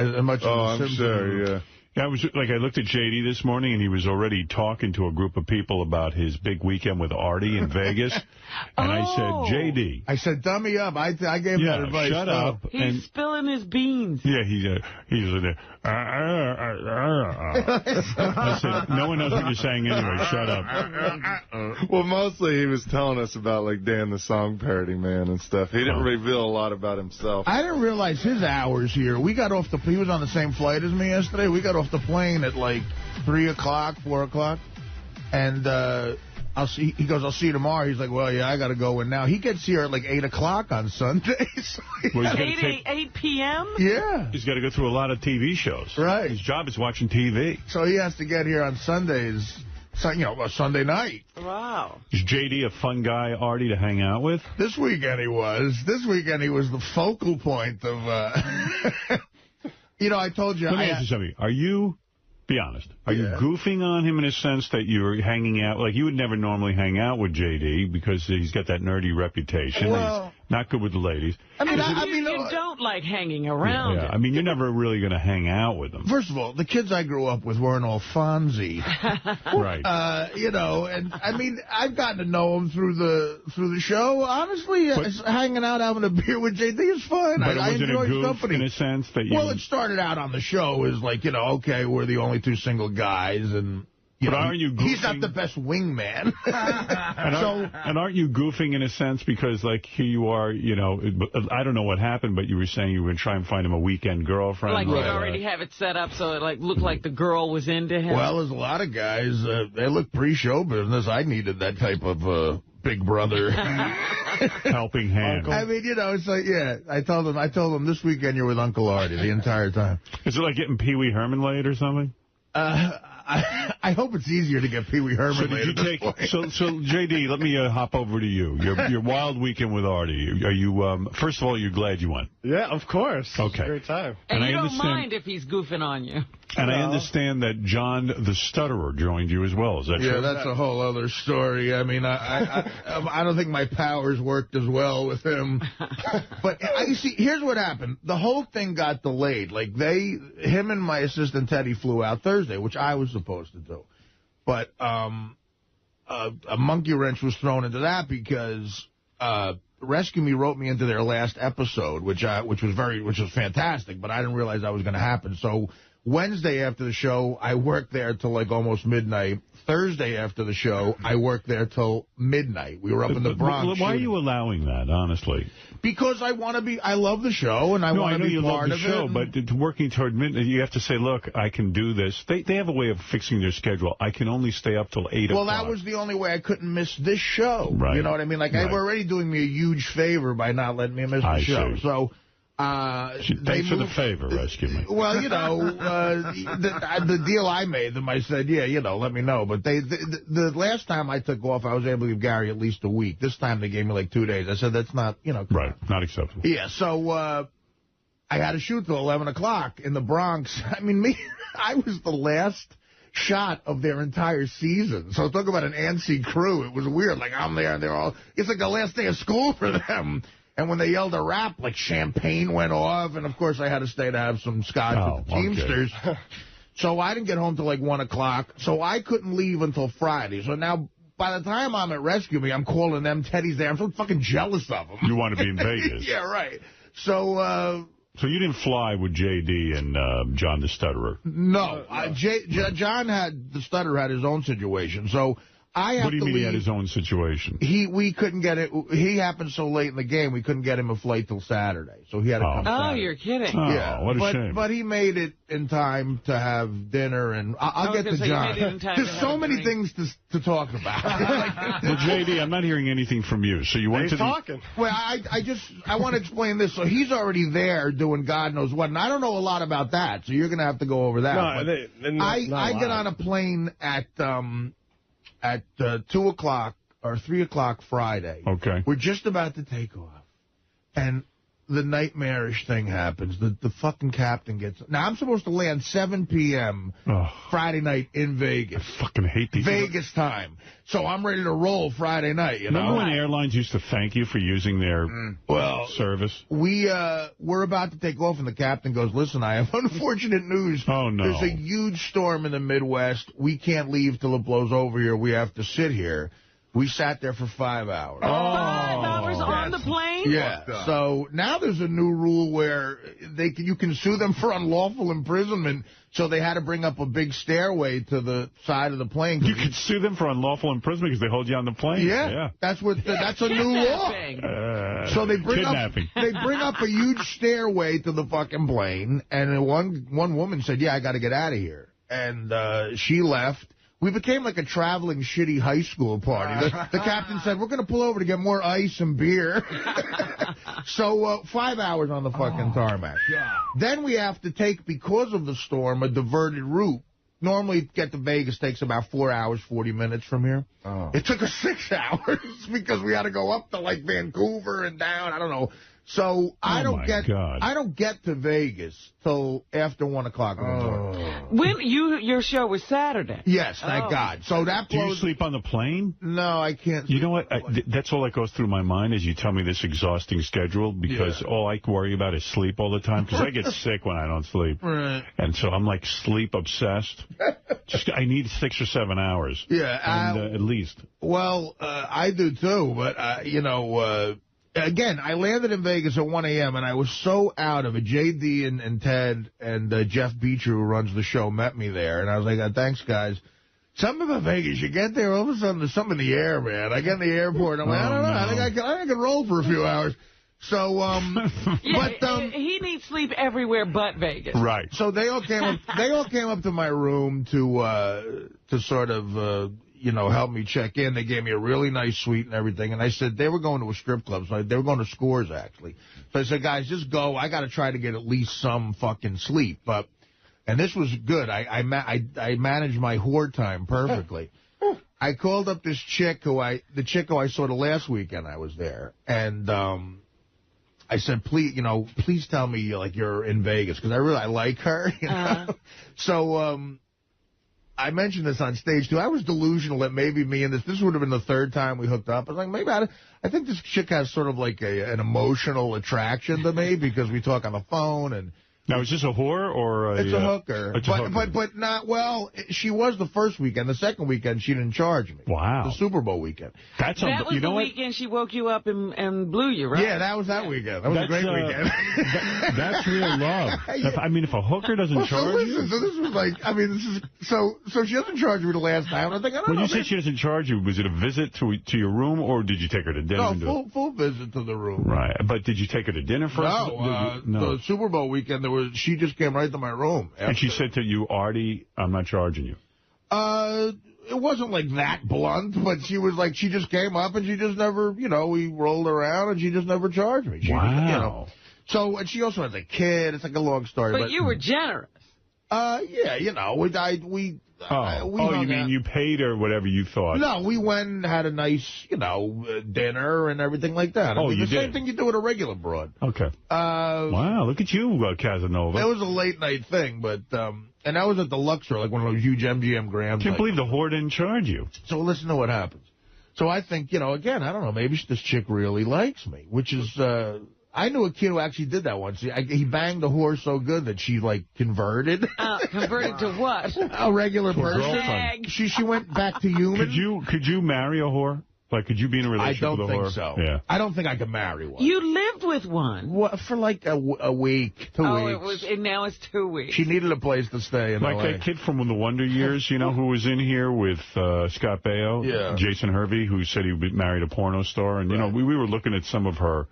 as much as I'm sure, yeah. Yeah, I looked at JD this morning, and he was already talking to a group of people about his big weekend with Artie in Vegas. And I said, JD. I said, dummy up. I gave him that advice. Shut up. He's spilling his beans. Yeah, he's there. I said, no one knows what you're saying anyway. Shut up. Well, mostly he was telling us about, like, Dan the Song Parody Man and stuff. He didn't reveal a lot about himself. I didn't realize his hours here. We got off he was on the same flight as me yesterday. We got off the plane at, like, 3 o'clock, 4 o'clock. And he goes, I'll see you tomorrow. He's like, well, yeah, I got to go in now. He gets here at like 8 o'clock on Sundays. Well, 8 p.m.? Yeah. He's got to go through a lot of TV shows. Right. His job is watching TV. So he has to get here on Sundays, a Sunday night. Wow. Is JD a fun guy, Artie, to hang out with? This weekend he was. This weekend he was the focal point of, I told you. Let me ask you something. Are you... Be honest. Are you goofing on him in a sense that you're hanging out? Like, you would never normally hang out with JD because he's got that nerdy reputation. Well, he's not good with the ladies. I mean, you don't like hanging around. Yeah. I mean, you're never really going to hang out with him. First of all, the kids I grew up with weren't all Fonzie. Right. And I mean, I've gotten to know him through the show. Honestly, hanging out, having a beer with JD is fun. But I enjoy his company. In a sense that you... Well, it started out on the show as like, okay, we're the only two single guys, and aren't you goofing? He's not the best wingman. and aren't you goofing in a sense because, like, here you are, I don't know what happened, but you were saying you were going to try and find him a weekend girlfriend. Like, you already have it set up so it looked like the girl was into him? Well, there's a lot of guys, they look pre-show business. I needed that type of big brother. Helping hand. I mean, it's like, I told him this weekend you're with Uncle Artie the entire time. Is it like getting Pee Wee Herman laid or something? I hope it's easier to get Pee Wee Herman laid. So JD, let me hop over to you. Your wild weekend with Artie. Are you, first of all, you're glad you went? Yeah, of course. Okay. Great time. And you don't mind if he's goofing on you. And I understand that John the Stutterer joined you as well. Is that true? Yeah, that's a whole other story. I mean, I don't think my powers worked as well with him. But you see, here's what happened. The whole thing got delayed. Like, him and my assistant Teddy flew out Thursday, which I was supposed to do. But a monkey wrench was thrown into that because Rescue Me wrote me into their last episode, which was fantastic, but I didn't realize that was going to happen. So Wednesday after the show, I worked there till like almost midnight. Thursday after the show, I worked there till midnight. We were up in the Bronx. Why are you allowing that, honestly? Because I love the show, and I want to be part of it. No, I know you love the show, but working toward midnight, you have to say, look, I can do this. They have a way of fixing their schedule. I can only stay up till 8 o'clock. Well, that was the only way I couldn't miss this show. Right. You know what I mean? Like, they were already doing me a huge favor by not letting me miss the show. See. So... thanks for the favor, Rescue Me. Well, the deal I made them, I said, let me know. But the last time I took off, I was able to give Gary at least a week. This time they gave me like 2 days. I said, that's not, Right, not acceptable. Yeah, so I had to shoot till 11 o'clock in the Bronx. I mean, I was the last shot of their entire season. So talk about an antsy crew. It was weird. Like, I'm there, and they're all, it's like the last day of school for them. And when they yelled a rap, like champagne went off. And, of course, I had to stay to have some scotch with the Teamsters. Okay. So I didn't get home till like 1 o'clock. So I couldn't leave until Friday. So now, by the time I'm at Rescue Me, I'm calling them. Teddy's there. I'm so fucking jealous of them. You want to be in Vegas. Yeah, right. So you didn't fly with J.D. and John the Stutterer? No. John the Stutterer had his own situation. So... What do you mean he had his own situation? We couldn't get it. He happened so late in the game, we couldn't get him a flight till Saturday. So he had to come Saturday. Oh, you're kidding. Yeah, what a shame. But he made it in time to have dinner, and I'll get to John. There's so many things to talk about. Well, J.D., I'm not hearing anything from you. So you went to talking. Well, I want to explain this. So he's already there doing God knows what, and I don't know a lot about that, so you're going to have to go over that. No, I get on a plane at 2 o'clock or 3 o'clock Friday. Okay. We're just about to take off. And the nightmarish thing happens. The fucking captain gets... Now, I'm supposed to land 7 p.m. Friday night in Vegas. I fucking hate these Vegas time. So I'm ready to roll Friday night, you know? Remember when airlines used to thank you for using their service? We're about to take off, and the captain goes, listen, I have unfortunate news. Oh, no. There's a huge storm in the Midwest. We can't leave till it blows over here. We have to sit here. We sat there for 5 hours. 5 hours on the plane? Yeah. So now there's a new rule where you can sue them for unlawful imprisonment. So they had to bring up a big stairway to the side of the plane. You could sue them for unlawful imprisonment because they hold you on the plane? Yeah. That's a new law. So they bring up a huge stairway to the fucking plane. And one woman said, yeah, I got to get out of here. And she left. We became like a traveling shitty high school party. The captain said, we're going to pull over to get more ice and beer. So 5 hours on the fucking tarmac. God. Then we have to take, because of the storm, a diverted route. Normally, to get to Vegas takes about 4 hours, 40 minutes from here. It took us 6 hours because we had to go up to, like, Vancouver and down. I don't know. So I don't get to Vegas till after 1 o'clock in the morning. When your show was Saturday? Yes, thank God. So that Do you sleep on the plane? No, I can't. You know what? That's all that goes through my mind as you tell me this exhausting schedule, because all I worry about is sleep all the time, because I get sick when I don't sleep. Right. And so I'm like sleep obsessed. I need 6 or 7 hours. Yeah. At least. Well, I do too, but, you know... Again, I landed in Vegas at 1 a.m., and I was so out of it. J.D. and Ted and Jeff Beecher, who runs the show, met me there. And I was like, thanks, guys. Something about Vegas. You get there, all of a sudden, there's something in the air, man. I get in the airport, and I'm like, I don't know. No. I think I can roll for a few hours. So, he needs sleep everywhere but Vegas. Right. So they all came up to my room to sort of... help me check in. They gave me a really nice suite and everything. And I said, they were going to a strip club. So they were going to Scores, actually. So I said, guys, just go. I got to try to get at least some fucking sleep. And this was good. I managed my whore time perfectly. I called up this chick the chick who I saw the last weekend I was there. And I said, please tell me, like, you're in Vegas, because I like her. You know? So, I mentioned this on stage, too. I was delusional that maybe me and this would have been the third time we hooked up. I was like, maybe I think this chick has sort of like an emotional attraction to me because we talk on the phone. And now, is this a whore or it's a hooker? It's a hooker. But not, well, she was the first weekend. The second weekend, she didn't charge me. Wow. The Super Bowl weekend. That was the weekend she woke you up and blew you, right? Yeah, that was that weekend. That was a great weekend. That's real love. If a hooker doesn't charge you... So this was like, so she doesn't charge me the last time. I think, when you say she doesn't charge you, was it a visit to your room, or did you take her to dinner? No, full visit to the room. Right. But did you take her to dinner first? No. The Super Bowl weekend, she just came right to my room. And she said to you, Artie, I'm not charging you. It wasn't like that blunt, but she was like, she just came up and she just never, we rolled around and she just never charged me. Wow. So, and she also has a kid. It's like a long story. But you were generous. Yeah, you mean you paid her whatever you thought? No, we went and had a nice, dinner and everything like that. You did? The same thing you do with a regular broad. Okay. Wow, look at you, Casanova. It was a late-night thing, but, and that was at the Luxor, like one of those huge MGM Grand. Can't believe the whore didn't charge you. So listen to what happens. So I think, again, I don't know, maybe this chick really likes me, which is... I knew a kid who actually did that once. He banged the whore so good that she, like, converted. Converted to what? A regular person. She went back to human. Could you marry a whore? Like, could you be in a relationship with a whore? I don't think so. Yeah. I don't think I could marry one. You lived with one. What, for like a week, 2 weeks. And now it's 2 weeks. She needed a place to stay in Like LA. that kid from the Wonder Years, who was in here with Scott Baio? Yeah. Jason Hervey, who said he married a porno star. And, we were looking at some of her...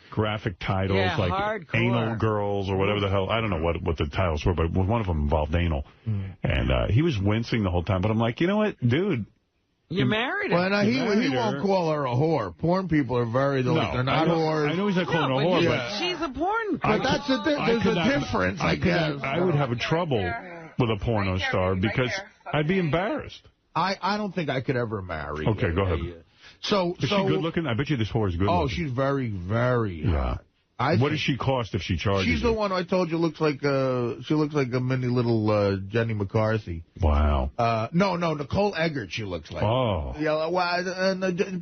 graphic titles, like hardcore. Anal Girls or whatever the hell. I don't know what the titles were, but one of them involved anal. And he was wincing the whole time. But I'm like, you know what, dude? You married her. Well, now he won't call her a whore. Porn people are they're not whores. I know he's not calling her a whore, but she's a porn But there's a difference, I guess. I would have a trouble with a porno star because I'd be embarrassed. I don't think I could ever marry. Okay, go ahead. So Is she good looking? I bet you this whore is good looking. Oh, she's very, very hot. What does she cost if she charges She's the one I told you looks like she looks like a mini little Jenny McCarthy. Wow. No, Nicole Eggert she looks like. Oh. Yeah, well,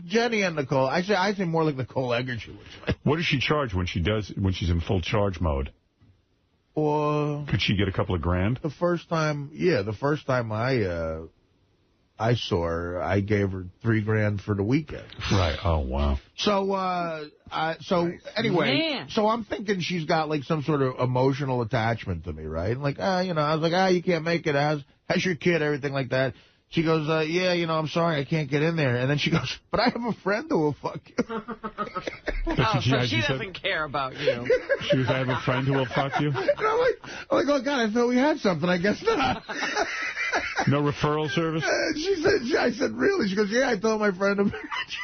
Jenny and Nicole. I say more like Nicole Eggert she looks like. What does she charge when she's in full charge mode? Or could she get a couple of grand? The first time I saw her, I gave her $3,000 for the weekend. Right. Oh, wow. So, anyway, Man. so I'm thinking she's got, like, some sort of emotional attachment to me, right? Like, I was like, you can't make it. How's your kid, everything like that. She goes, yeah, I'm sorry, I can't get in there. And then she goes, but I have a friend who will fuck you. Oh, so she doesn't care about you. She goes, I have a friend who will fuck you? And I'm like, oh, God, I thought we had something. I guess not. No referral service? I said, really? She goes, yeah, I told my friend about you.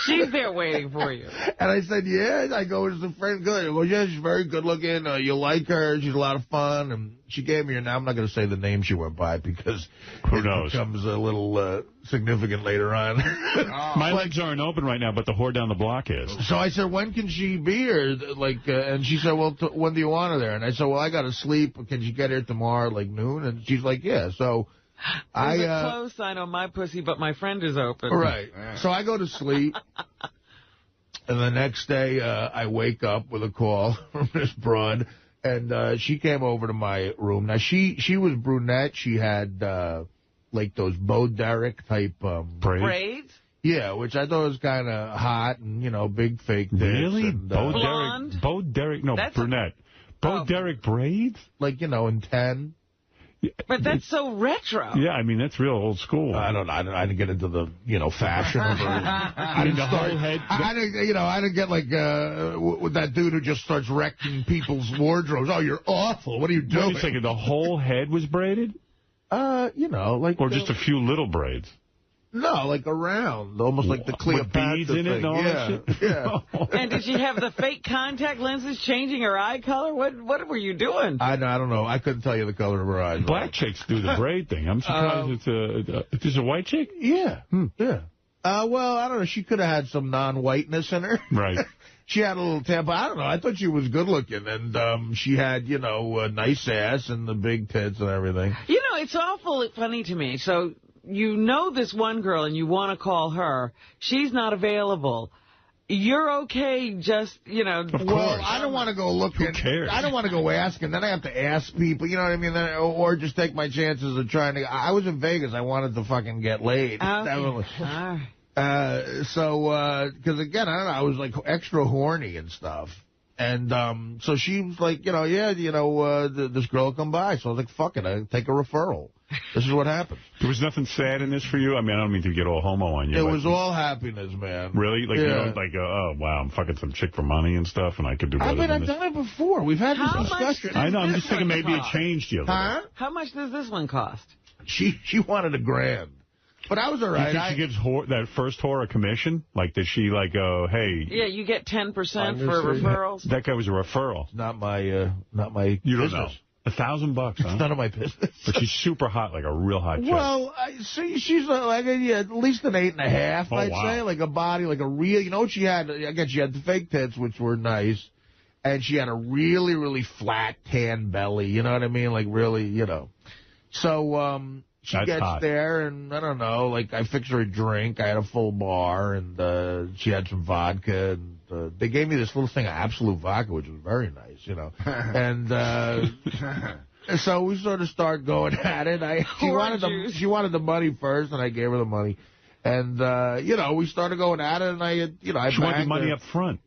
She's there waiting for you. And I said, yeah. I go, is the friend good? I go, yeah, she's very good looking. You'll like her. She's a lot of fun. And she gave me her name. I'm not going to say the name she went by because who knows? Becomes a little significant later on. My legs aren't open right now, but the whore down the block is. So I said, when can she be here? And she said, well, when do you want her there? And I said, well, I got to sleep. Can she get here tomorrow, like noon? And she's like, yeah. So There's a close sign on my pussy, but my friend is open. Right. So I go to sleep. And the next day, I wake up with a call from this broad. And she came over to my room. Now, she was brunette. She had, like, those Bo Derek type braids? Yeah, which I thought was kind of hot and, big fake tits. Really? And, blonde? Bo Derek, no, That's brunette. Bo Derek braids? Like, in 10. But that's so retro. Yeah, I mean, that's real old school. I don't know. I didn't get into the, fashion of her. I didn't whole head. I didn't get like with that dude who just starts wrecking people's wardrobes. Oh, you're awful. What are you doing? Wait a second. The whole head was braided? Like. Or just a few little braids? No, like around, almost like the Cleopatra beads in thing. it and all that shit? Yeah. And did she have the fake contact lenses changing her eye color? What were you doing? I don't know. I couldn't tell you the color of her eyes. Black chicks do the braid thing. I'm surprised it's a white chick? Yeah. Yeah. Well, I don't know. She could have had some non-whiteness in her. Right. She had a little tan, but I don't know. I thought she was good looking, and she had, a nice ass and the big tits and everything. It's awful funny to me. So you know this one girl and you want to call her. She's not available. You're okay just, Well, I don't want to go looking. Who cares? I don't want to go asking. Then I have to ask people, you know what I mean? Or just take my chances of trying to. I was in Vegas. I wanted to fucking get laid. Okay. Because again, I don't know, I was like extra horny and stuff. And so she was like, this girl will come by. So I was like, fuck it, I'll take a referral. This is what happened. There was nothing sad in this for you? I mean, I don't mean to get all homo on you. It was all happiness, man. Really? Like, yeah. Oh, wow, I'm fucking some chick for money and stuff, and I could do better than I've this. done it before. We've had this discussion. I know, I'm just thinking maybe it changed you a little. Huh? How much does this one cost? She wanted $1,000. But I was all right. You think she gives that first whore a commission? Like, does she, go, hey... Yeah, you get 10% for referrals? That guy was a referral. Not my you business. Don't know. $1,000, huh? It's none of my business. But she's super hot, like a real hot chick. Well, she's like at least an 8.5, I'd say. Like a body, like a real... You know what she had? Again, she had the fake tits, which were nice. And she had a really, really flat, tan belly. You know what I mean? Like, really, So, she gets hot. there, and I don't know, like, I fixed her a drink. I had a full bar, and she had some vodka, and they gave me this little thing of Absolute vodka, which was very nice, And so we sort of start going at it. She wanted the money first, and I gave her the money. And, we started going at it, and I She wanted money up front.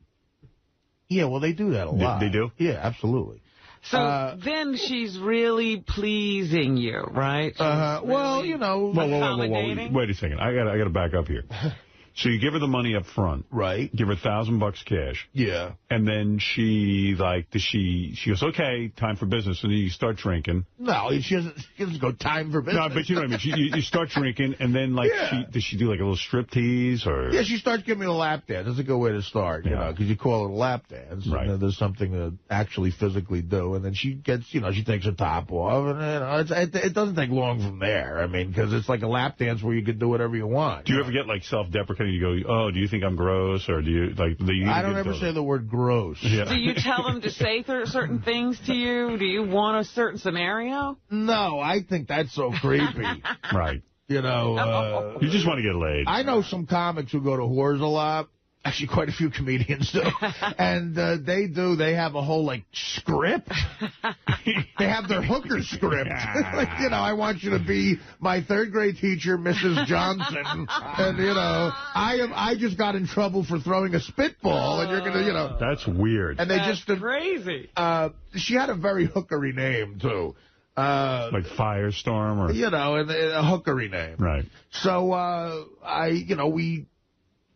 Yeah, well, they do that a lot. They do? Yeah, absolutely. So then she's really pleasing you, right? Well, accommodating. Wait a second. I got to back up here. So you give her the money up front. Right. Give her $1,000 cash. Yeah. And then she goes, okay, time for business. And then you start drinking. No, she doesn't go time for business. No, but you know what I mean. You start drinking, and then, does she do, like, a little strip tease? Or? Yeah, she starts giving me a lap dance. That's a good way to start, because you call it a lap dance. Right. And then there's something to actually physically do. And then she gets, she takes her top off. And, it doesn't take long from there. I mean, because it's like a lap dance where you can do whatever you want. Do you ever get, like, self-deprecating and you go, oh, do you think I'm gross? Or do you, like... I don't ever say the word gross. Yeah. Do you tell them to say certain things to you? Do you want a certain scenario? No, I think that's so creepy. Right. You know... you just want to get laid. I know some comics who go to whores a lot. Actually, quite a few comedians do. And they have a whole, like, script. They have their hooker script. Like, you know, I want you to be my third-grade teacher, Mrs. Johnson. And, you know, I just got in trouble for throwing a spitball, and you're going to, you know. That's weird. And they That's crazy. She had a very hookery name, too. Like Firestorm or... You know, and a hookery name. Right. So,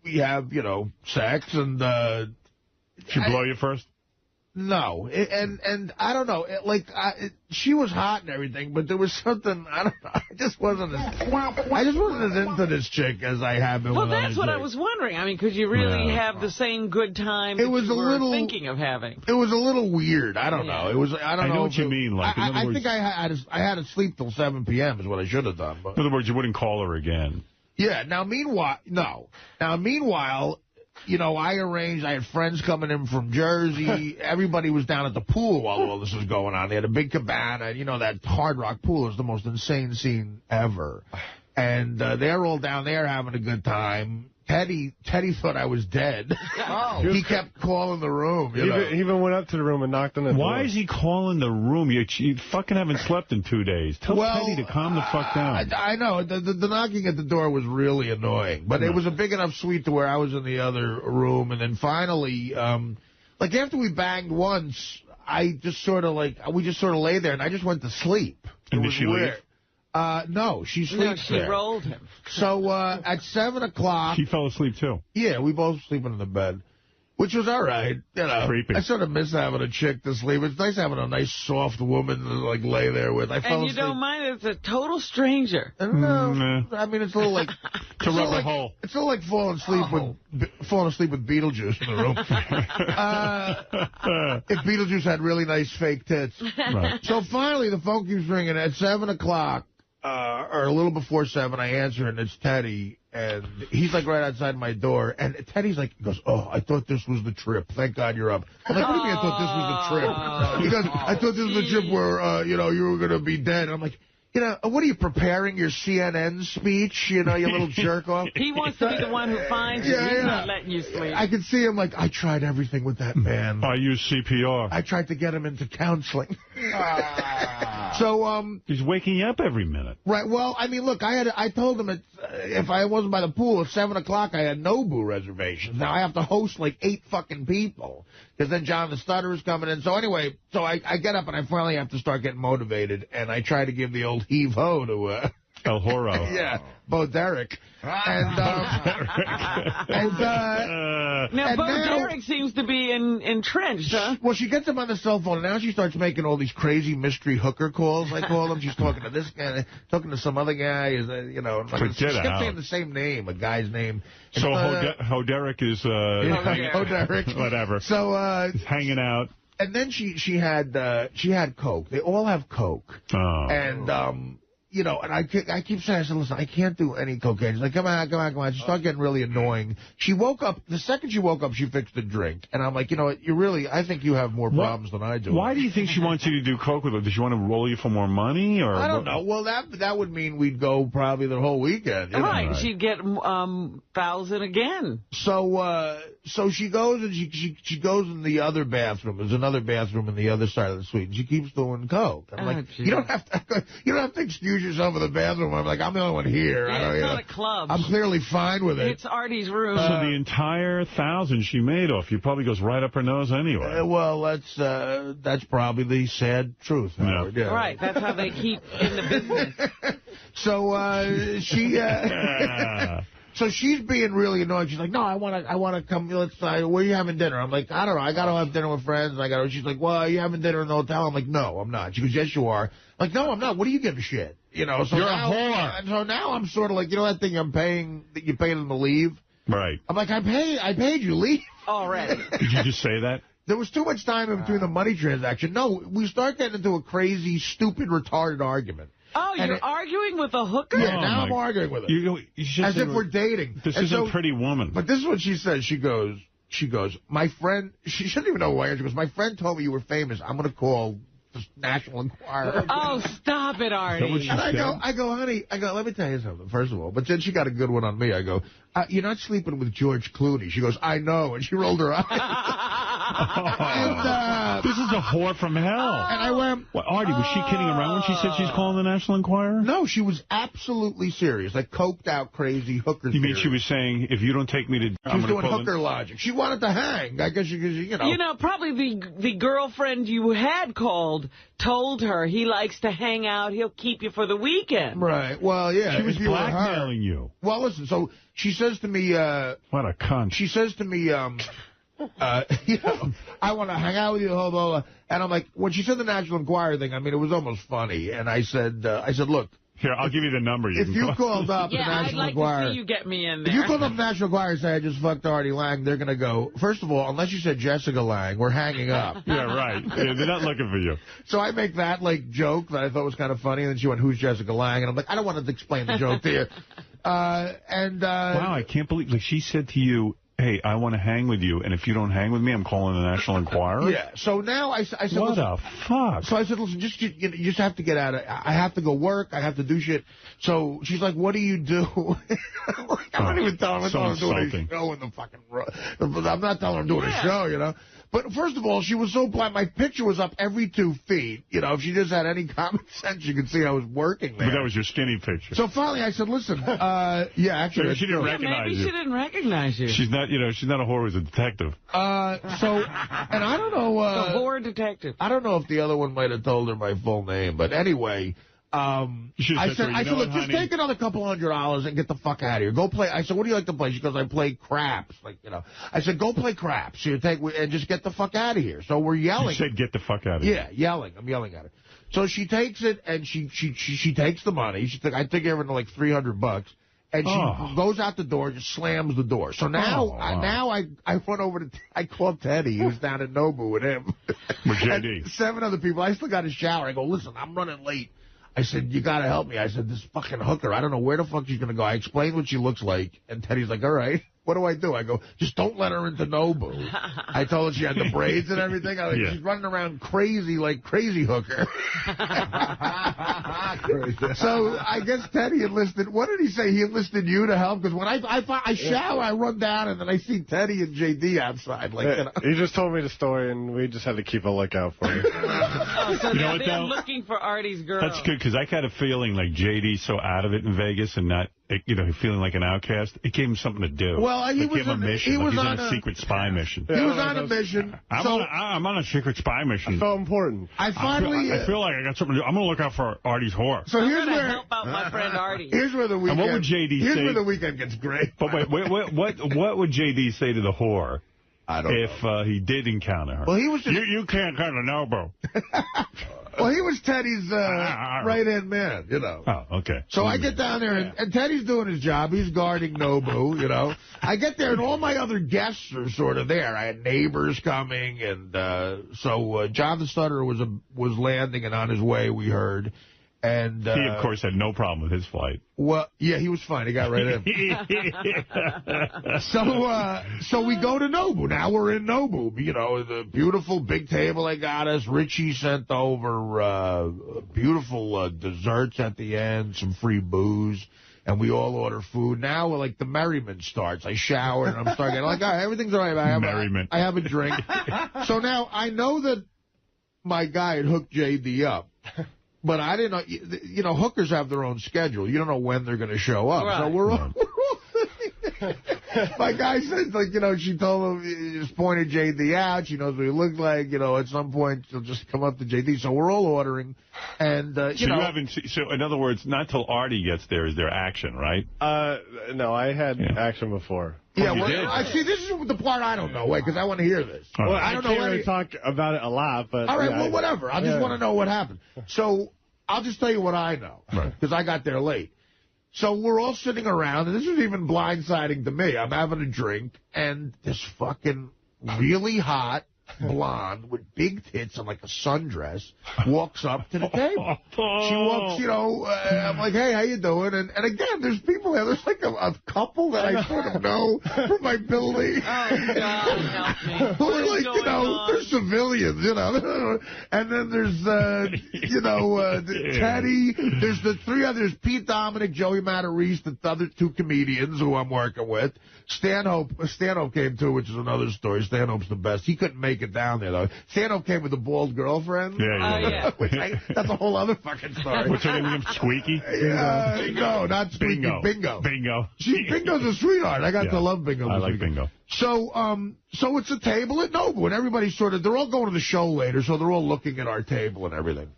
we have, you know, sex, and... She blow you first? No. And I don't know. She was hot and everything, but there was something, I don't know. I just wasn't as into this chick as I have been with other that's what chicks. I was wondering. I mean, could you really have the same good time that you were thinking of having? It was a little weird. I don't know. It was, I don't know. I know what you mean. Like, I think I had to sleep till 7 p.m. is what I should have done. But. In other words, you wouldn't call her again. Yeah. Now, meanwhile, you know, I had friends coming in from Jersey. Everybody was down at the pool while all this was going on. They had a big cabana. You know, that Hard Rock pool is the most insane scene ever. And they're all down there having a good time. Teddy thought I was dead. Oh. He kept calling the room. He even went up to the room and knocked on the door. Why is he calling the room? You fucking haven't slept in 2 days. Tell Teddy to calm the fuck down. I know. The knocking at the door was really annoying. But it was a big enough suite to where I was in the other room. And then finally, like after we banged once, we just sort of lay there and I just went to sleep. And did she leave? No, she sleeps there. She rolled him. So at 7 o'clock... She fell asleep, too. Yeah, we both sleeping in the bed, which was all right. You know, creepy. I sort of miss having a chick to sleep. It's nice having a nice, soft woman to, like, lay there with. I fell asleep. Don't mind it's a total stranger. No, I mean, it's a little like... to rub a hole. It's a little like falling asleep with Beetlejuice in the room. If Beetlejuice had really nice fake tits. Right. So finally, the phone keeps ringing at 7 o'clock. Or a little before 7, I answer, and it's Teddy, and he's, like, right outside my door, and Teddy's like, he goes, oh, I thought this was the trip. Thank God you're up. I'm like, what do you mean I thought this was the trip? He goes, I thought this was the trip where, you know, you were going to be dead. I'm like, you know, what are you, preparing your CNN speech, you know, you little jerk-off? He wants to be the one who finds you. He's not letting you sleep. I can see him like, I tried everything with that man. I used CPR. I tried to get him into counseling. So, he's waking you up every minute. Right. Well, I mean, look, I told him if I wasn't by the pool at 7 o'clock, I had Nobu reservations. Now I have to host like 8 fucking people because then John the Stutter is coming in. So anyway, I get up and I finally have to start getting motivated, and I try to give the old heave-ho to El Horo. Yeah, Bo Derek. And now, Bo Derek seems to be entrenched, huh? Well, she gets him on the cell phone, and now she starts making all these crazy mystery hooker calls, I call them. She's talking to this guy, talking to some other guy, you know. She kept saying the same name, a guy's name. So Hoderick is... Hoderick. Whatever. So... he's hanging out. And then she had Coke. They all have Coke. Oh. And... you know, and I keep saying, I said, listen, I can't do any cocaine. She's like, come on. She started getting really annoying. She woke up, the second she woke up, she fixed a drink. And I'm like, you know what, I think you have more problems than I do. Why do you think she wants you to do coke with her? Does she want to roll you for more money? Or I don't know. Well, that would mean we'd go probably the whole weekend. You know? Right. She'd get 1,000 again. So she goes and she goes in the other bathroom. There's another bathroom in the other side of the suite. And she keeps doing coke. I'm like, you don't have to excuse yourself in the bathroom. I'm like, I'm the only one here. Yeah, it's not a club. I'm clearly fine with it. It's Artie's room. So the entire 1,000 she made off you probably goes right up her nose anyway. Well, that's probably the sad truth, Howard. Yeah. Right, that's how they keep in the business. So So she's being really annoying. She's like, no, I want to come. Where are you having dinner? I'm like, I don't know. I got to have dinner with friends. She's like, well, are you having dinner in the hotel? I'm like, no, I'm not. She goes, yes, you are. I'm like, no, I'm not. What do you give a shit? You know, so you're now, a whore. And so now I'm sort of like, you know that thing that you pay them to leave? Right. I'm like, I paid you, leave. Already. Did you just say that? There was too much time in between the money transaction. No, we start getting into a crazy, stupid, retarded argument. Oh, you're arguing with a hooker? Yeah, now I'm arguing with her. As if we're dating. This isn't Pretty Woman. But this is what she says. She goes, my friend, she doesn't even know who I am. She goes, my friend told me you were famous. I'm going to call the National Enquirer. Oh, stop it, Artie. And I go, honey, let me tell you something, first of all. But then she got a good one on me. I go, you're not sleeping with George Clooney. She goes, I know. And she rolled her eyes. This is a whore from hell. And I went... What, Artie, was she kidding around when she said she's calling the National Enquirer? No, she was absolutely serious. Like, coked out, crazy hooker You mean theory. she was saying, if you don't take me to... She was doing hooker logic. She wanted to hang. I guess, you know. You know, probably the girlfriend you had called told her he likes to hang out. He'll keep you for the weekend. Right. Well, yeah. She was blackmailing you. Well, listen, so she says to me... what a cunt. She says to me... you know, I want to hang out with you, blah, blah, blah. And I'm like, when she said the National Enquirer thing, I mean, it was almost funny. And I said, look. Here, I'll give you the number. If you called up the National Enquirer. I'd like to see you get me in there. If you called up the National Enquirer and say, I just fucked Artie Lang, they're going to go, first of all, unless you said Jessica Lang, we're hanging up. Yeah, right. Yeah, they're not looking for you. So I make that, like, joke that I thought was kind of funny. And then she went, who's Jessica Lang? And I'm like, I don't want to explain the joke to you. Wow, I can't believe, like, she said to you, hey, I want to hang with you, and if you don't hang with me, I'm calling the National Enquirer? Yeah. So now I said, what the fuck? So I said, listen, you just have to get out of it. I have to go work. I have to do shit. So she's like, what do you do? I'm not even telling her I'm doing a show in the fucking... I'm not telling her I'm doing a show, you know. But first of all, she was so blind. My picture was up every 2 feet. You know, if she just had any common sense, you could see I was working there. But that was your skinny picture. So finally I said, listen, yeah, actually... She didn't recognize you. Maybe she didn't recognize you. She's not, she's not a whore, she's a detective. And I don't know... the whore detective. I don't know if the other one might have told her my full name, but anyway... I said, look, just take another couple $100 and get the fuck out of here. Go play. I said, what do you like to play? She goes, I play craps. Like, you know. I said, go play craps. And just get the fuck out of here. So we're yelling. You said, get the fuck out of here. Yeah, yelling. I'm yelling at her. So she takes it, and she takes the money. I think I gave her like $300. And she goes out the door, just slams the door. So now, I run over to, I called Teddy, who's down in Nobu with him. With JD. And 7 other people. I still got a shower. I go, listen, I'm running late. I said, you got to help me. I said, this fucking hooker, I don't know where the fuck she's going to go. I explained what she looks like, and Teddy's like, all right, what do I do? I go, just don't let her into Nobu. I told her she had the braids and everything. I was like, she's running around crazy, like crazy hooker. So I guess Teddy enlisted, what did he say? He enlisted you to help? Because when I shower, I run down, and then I see Teddy and JD outside. Like, you know. He just told me the story, and we just had to keep a lookout for you. So you know what, they're looking for Artie's girl. That's good, because I got a feeling like JD's so out of it in Vegas and not, feeling like an outcast. It gave him something to do. Well, he was gave him a mission. He was on a secret spy mission. He was on a mission. I'm on a secret spy mission. So important. I feel like I got something to do. I'm going to look out for Artie's whore. So here's where help out my friend Artie. Here's where the weekend. And what would JD say? Here's where the weekend gets great. But wait, what would JD say to the whore? I don't know. If he did encounter her. Well, he was just... You can't kind of Nobu. Well, he was Teddy's right-hand man, you know. Oh, okay. So I get down there, and Teddy's doing his job. He's guarding Nobu, you know. I get there, and all my other guests are sort of there. I had neighbors coming, and so John the Stutterer was landing, and on his way, we heard. And he, of course, had no problem with his flight. Well, yeah, he was fine. He got right in. So we go to Nobu. Now we're in Nobu. You know, the beautiful big table they got us. Richie sent over beautiful desserts at the end, some free booze. And we all order food. Now, the merriment starts. I shower, and I'm starting like, all right, everything's all right. I have a drink. So now I know that my guy had hooked JD up. But I didn't know, hookers have their own schedule. You don't know when they're going to show up. Right. So we're all my guy says, she told him, just pointed JD out. She knows what he looks like. At some point, she'll just come up to JD. So we're all ordering. And, So in other words, not till Artie gets there is there action, right? No, I had action before. Yeah, I see, this is the part I don't know, because I want to hear this. Well, I don't can't really talk about it a lot, but... All right, well, whatever. I just want to know what happened. So, I'll just tell you what I know, because I got there late. So, we're all sitting around, and this is even blindsiding to me. I'm having a drink, and this fucking really hot, blonde with big tits and like a sundress walks up to the table. She walks, I'm like, hey, how you doing? And again, there's people there. There's like a couple that I sort of know from my building. Oh, God, help me. Who are like, they're civilians, And then there's, Teddy. There's the three others, Pete Dominic, Joey Matarese, the other two comedians who I'm working with. Stanhope came too, which is another story. Stanhope's the best. He couldn't make it down there, though. Stanhope came with a bald girlfriend. Yeah. That's a whole other fucking story. What's her name again? Squeaky? No, not Squeaky. Bingo. Bingo's a sweetheart. I got to love Bingo. I like Bingo. So it's a table at Nobu, and everybody's they're all going to the show later, so they're all looking at our table and everything.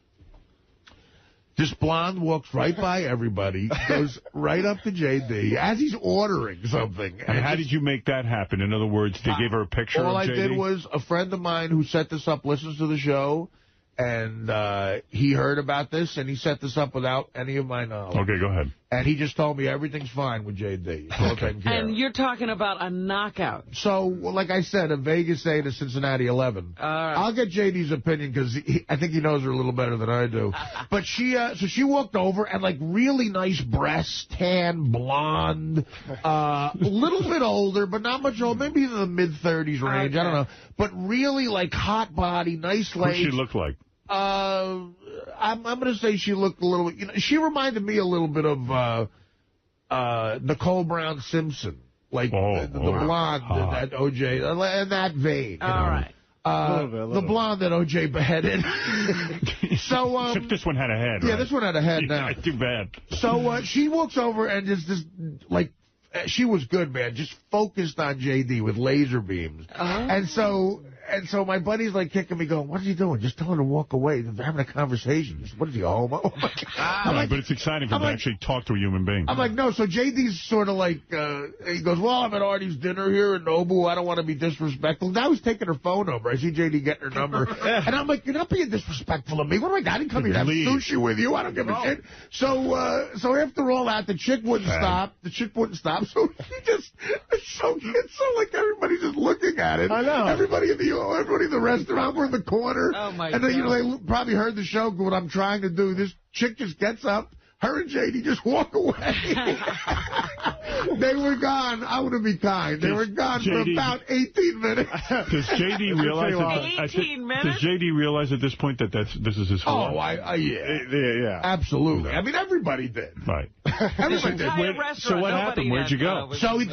This blonde walks right by everybody, goes right up to J.D. as he's ordering something. And how did you make that happen? In other words, they gave her a picture All of I J.D.? did was a friend of mine who set this up listens to the show, and he heard about this, and he set this up without any of my knowledge. Okay, go ahead. And he just told me everything's fine with J.D. It's all taken care of. And you're talking about a knockout. So, like I said, a Vegas A to Cincinnati 11. I'll get J.D.'s opinion because I think he knows her a little better than I do. But she walked over and, like, really nice breasts, tan, blonde, a little bit older, but not much older, maybe in the mid-30s range. Okay. I don't know. But really, like, hot body, nice legs. What she look like? I'm going to say she looked a little, she reminded me a little bit of Nicole Brown Simpson, like the blonde that O.J., in that vein. All right. The blonde that O.J. beheaded. So this one had a head, Yeah, right? this one had a head now. Too bad. So she walks over and just like, she was good, man, just focused on J.D. with laser beams. And so my buddy's like kicking me, going, "What is he doing? Just tell her to walk away. They're having a conversation. What is he, a homo?" But it's exciting for them to actually talk to a human being. I'm like, no. So JD's sort of like, he goes, "Well, I'm at Artie's dinner here in Nobu. I don't want to be disrespectful." Now he's taking her phone number. I see JD getting her number. And I'm like, "You're not being disrespectful to me. What am I didn't come here to have sushi with you. I don't give a shit." So after all that, the chick wouldn't stop. So she just, it's so like everybody's just looking at it. I know. Everybody in the restaurant, we're in the corner. Oh, my And then, God. they probably heard the show, what I'm trying to do. This chick just gets up. Her and JD just walk away. They were gone. I want to be kind. They were gone for about 18 minutes. Does JD realize Does JD realize at this point that this is his fault? Oh, yeah. Absolutely. I mean, everybody did. Right. Everybody did. So what happened? Where'd you go? So we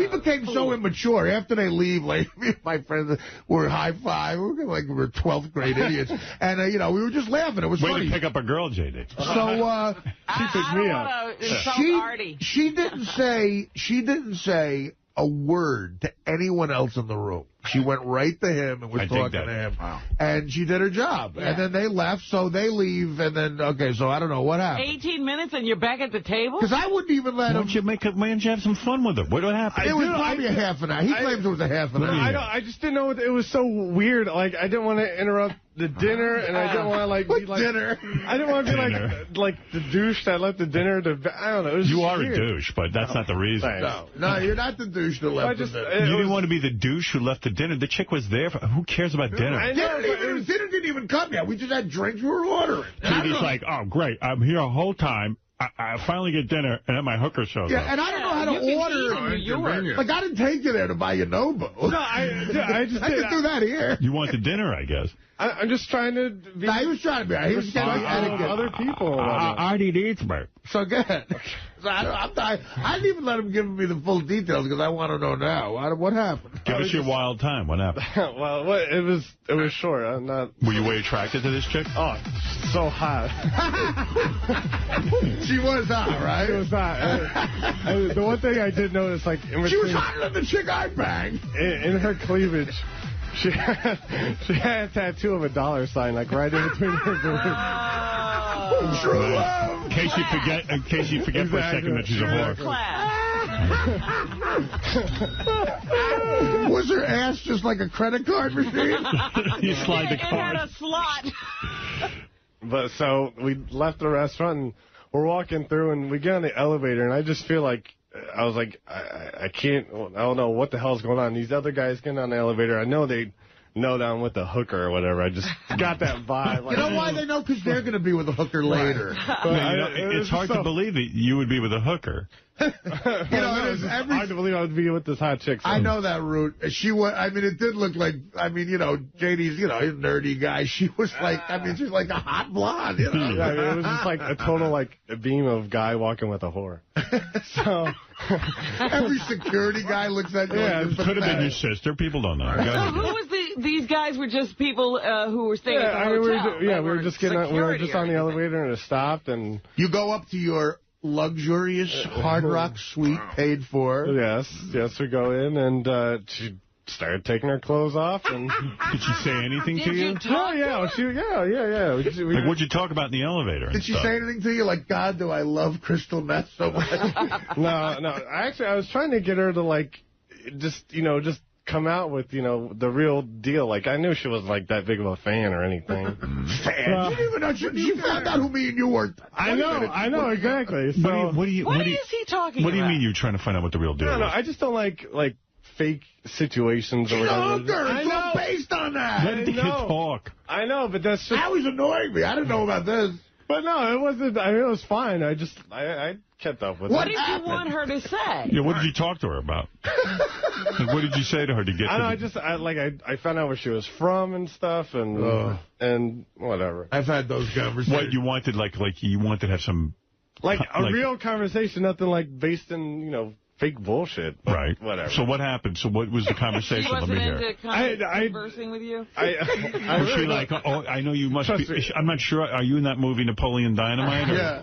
became so immature. After they leave, like, me and my friends were high-five. We were like we were 12th grade idiots. And, we were just laughing. It was funny. Way to pick up a girl, JD. So, she picked me up. She didn't say a word to anyone else in the room. She went right to him and was talking to him. Wow. And she did her job. Yeah. And then they left, so they leave, and then, so I don't know what happened. 18 minutes and you're back at the table? Because I wouldn't even let him. Why don't you have some fun with her? What happened? It was probably a half an hour. He claims it was a half an hour. I just didn't know. It was so weird. Like, I didn't want to interrupt the dinner, and I didn't want to, be like... dinner? I didn't want to be like the douche that left the dinner to... I don't know. It was you are weird. A douche, but that's not the reason. No, you're not the douche that left the dinner. You didn't want to be the douche who left the dinner. The chick was there. Who cares about dinner? Dinner didn't even come yet. We just had drinks. We were ordering. JD's like, oh, great. I'm here a whole time. I finally get dinner, and then my hooker shows up. And I don't know how to order. Like, I didn't take you there to buy you Nobu. No, I could do that here. You want the dinner, I guess. I'm just trying to be... No, he was trying to be. He was trying to be other people. Artie needs me. So good. So I didn't even let him give me the full details because I want to know now. What happened? Give us your wild time. What happened? Well, it was short. I'm not... Were you way attracted to this chick? Oh, so hot. She was hot, right? She was hot. The one thing I did notice, like... In between, she was hotter than the chick I banged. In her cleavage... She had a tattoo of a $sign, like right in between her boobs. True love. In case you forget for a second that she's a whore. Was her ass just like a credit card machine? You slide the card. It had a slot. But so we left the restaurant and we're walking through and we get on the elevator and I just feel like I was like, I don't know what the hell's going on. These other guys getting on the elevator, I know they know that I'm with a hooker or whatever. I just got that vibe. Like, you know why they know? Because they're going to be with a hooker later. It's hard to believe that you would be with a hooker. It's hard to believe I would be with this hot chick. So. I know that, Root. She was. I mean, it did look like. I mean, JD's. He's a nerdy guy. She was like. I mean, she's like a hot blonde. Yeah, I mean, it was just like a total a beam of guy walking with a whore. So every security guy looks at you. Yeah, it could have been your sister. People don't know. So who was these guys were just people who were staying at the hotel. We were just on the elevator and it stopped and you go up to your luxurious Hard Rock suite paid for. Yes, we go in and she started taking her clothes off. And did she say anything to you? Yeah. What'd you talk about in the elevator? Did she say anything to you like, God, do I love crystal meth so much? No. Actually, I was trying to get her to just come out with, the real deal. Like, I knew she wasn't, that big of a fan or anything. Fan? You didn't even know she found out who me and you were. I know, exactly. So, what is he talking about? What do you mean you're trying to find out what the real deal is? No, I just don't like fake situations or whatever. It's all based on that. Let the kid talk. I know, but that's just... That was annoying me. I didn't know about this. But no, it wasn't... I mean, it was fine. I kept up with it. What did you want her to say? Yeah, what did you talk to her about? What did you say to her to get I found out where she was from and stuff and whatever. I've had those conversations. What you wanted, you wanted to have some... a real conversation, nothing based in, fake bullshit. Right. Whatever. So what happened? So what was the conversation? She wasn't Let me hear. into conversing with you? Was she like, I know you must be... I'm not sure. Are you in that movie Napoleon Dynamite? Yeah.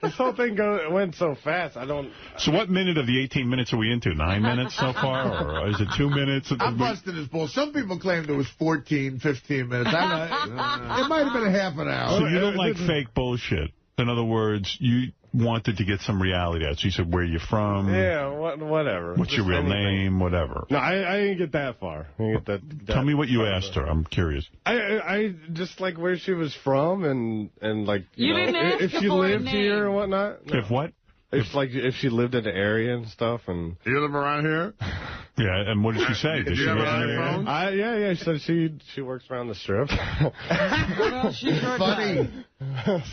This whole thing went so fast. I don't... So what minute of the 18 minutes are we into? 9 minutes so far? Or is it 2 minutes? I'm busting his bull. Some people claimed it was 14, 15 minutes. It might have been a half an hour. So you don't like fake bullshit. In other words, you wanted to get some reality out. So you said, where are you from? Yeah, whatever. What's your real name? Whatever. No, I didn't get that far. Tell me what you asked her. I'm curious. I just where she was from and you didn't ask if she lived here or whatnot. No. If what? If she lived in the area and stuff. And you live around here? Yeah, and what did she say? Did she have an iPhone? Yeah, she said she works around the strip. Well, she sure funny.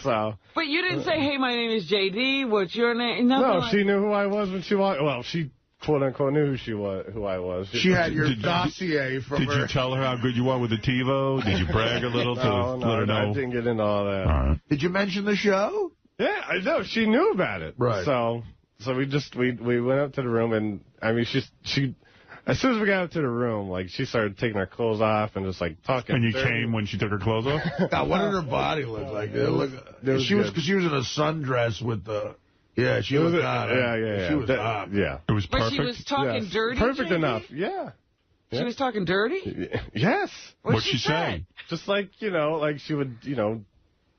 So. But you didn't say, hey, my name is J.D., what's your name? No, she knew who I was when she walked. Well, she quote-unquote knew who I was. She had your dossier from her. Did you tell her how good you are with the TiVo? Did you brag a little to let her know? I didn't get into all that. All right. Did you mention the show? Yeah, I know. She knew about it. Right. So we went up to the room, and, I mean, she as soon as we got up to the room, she started taking her clothes off and just, talking. And you came when she took her clothes off? God, what did her body look like? She was in a sundress with the... Yeah, she was hot. Yeah. She was hot. Yeah. It was perfect? But she was talking dirty, perfect JD? enough, yeah. She was talking dirty? Yes. What'd she say? Just she would,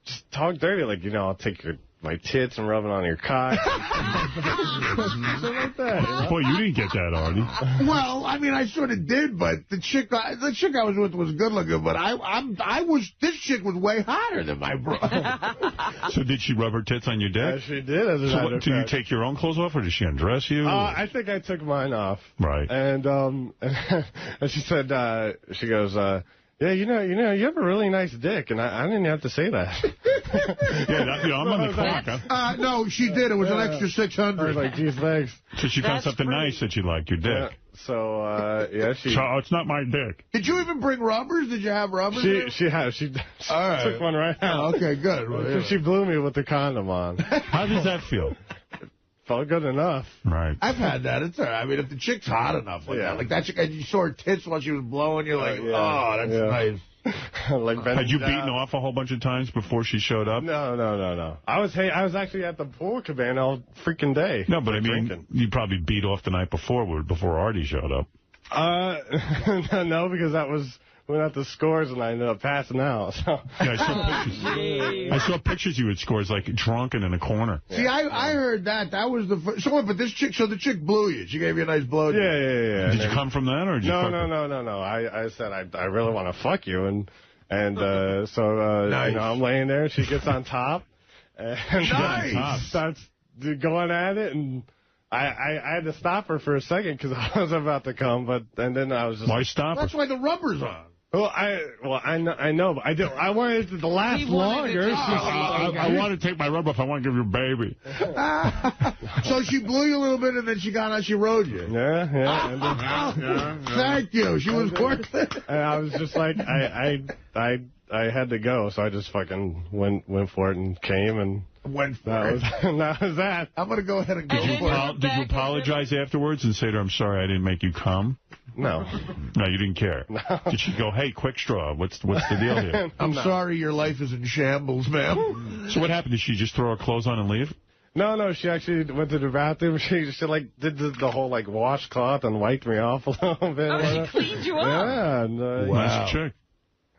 just talk dirty, I'll take my tits and rub it on your cock. Something like that. Boy, you didn't get that, Artie. Well, I mean, I sort of did, but the chick I was with was good looking, but this chick was way hotter than my bro. So did she rub her tits on your dick? Yeah, she did. Did you take your own clothes off, or did she undress you? I think I took mine off. Right. And and she said, she goes, yeah, you have a really nice dick, and I didn't have to say that. I'm on the clock. Huh? No, she did. It was an extra 600. I was like, geez, thanks. So she found something nice that you liked, your dick. Yeah. So, she... So it's not my dick. Did you even bring rubbers? Did you have rubbers? She had. She took one right out. Oh, okay, good. Well, She blew me with the condom on. How does that feel? Felt good enough. Right. I've had that. It's all right. I mean, if the chick's hot enough that chick, and you saw her tits while she was blowing, you're like, oh, that's nice. Had you beaten off a whole bunch of times before she showed up? No. I was actually at the pool cabana all freaking day. No, but I mean, you probably beat off the night before Artie showed up. No, because we went out the scores and I ended up passing out. So. Yeah, I saw pictures you had scores drunk and in a corner. See, I heard that. That was the first. So the chick blew you. She gave you a nice blow. Yeah. Did you come from that, or did you? No. I said I really want to fuck you, and so nice. I'm laying there. She gets on top, and nice. Starts going at it, and I had to stop her for a second because I was about to come, and then I was just. Why stop her? That's why the rubber's on. Well, I know, but I wanted it to last longer. I want to take my rub off. I want to give you a baby. So she blew you a little bit, and then she got out, she rode you. Yeah. Thank you. She was worth it. And I was just like, I had to go, so I just fucking went for it and came and went for it. That was that. I'm going to go ahead and go for it. Did you apologize afterwards and say to her, I'm sorry I didn't make you come? No. No, you didn't care. No. Did she go, hey, quick straw, what's the deal here? I'm sorry your life is in shambles, ma'am. So what happened? Did she just throw her clothes on and leave? No, she actually went to the bathroom. She like did the whole like washcloth and wiped me off a little bit. Oh, she cleaned you up. Yeah. And, wow. Nice chick.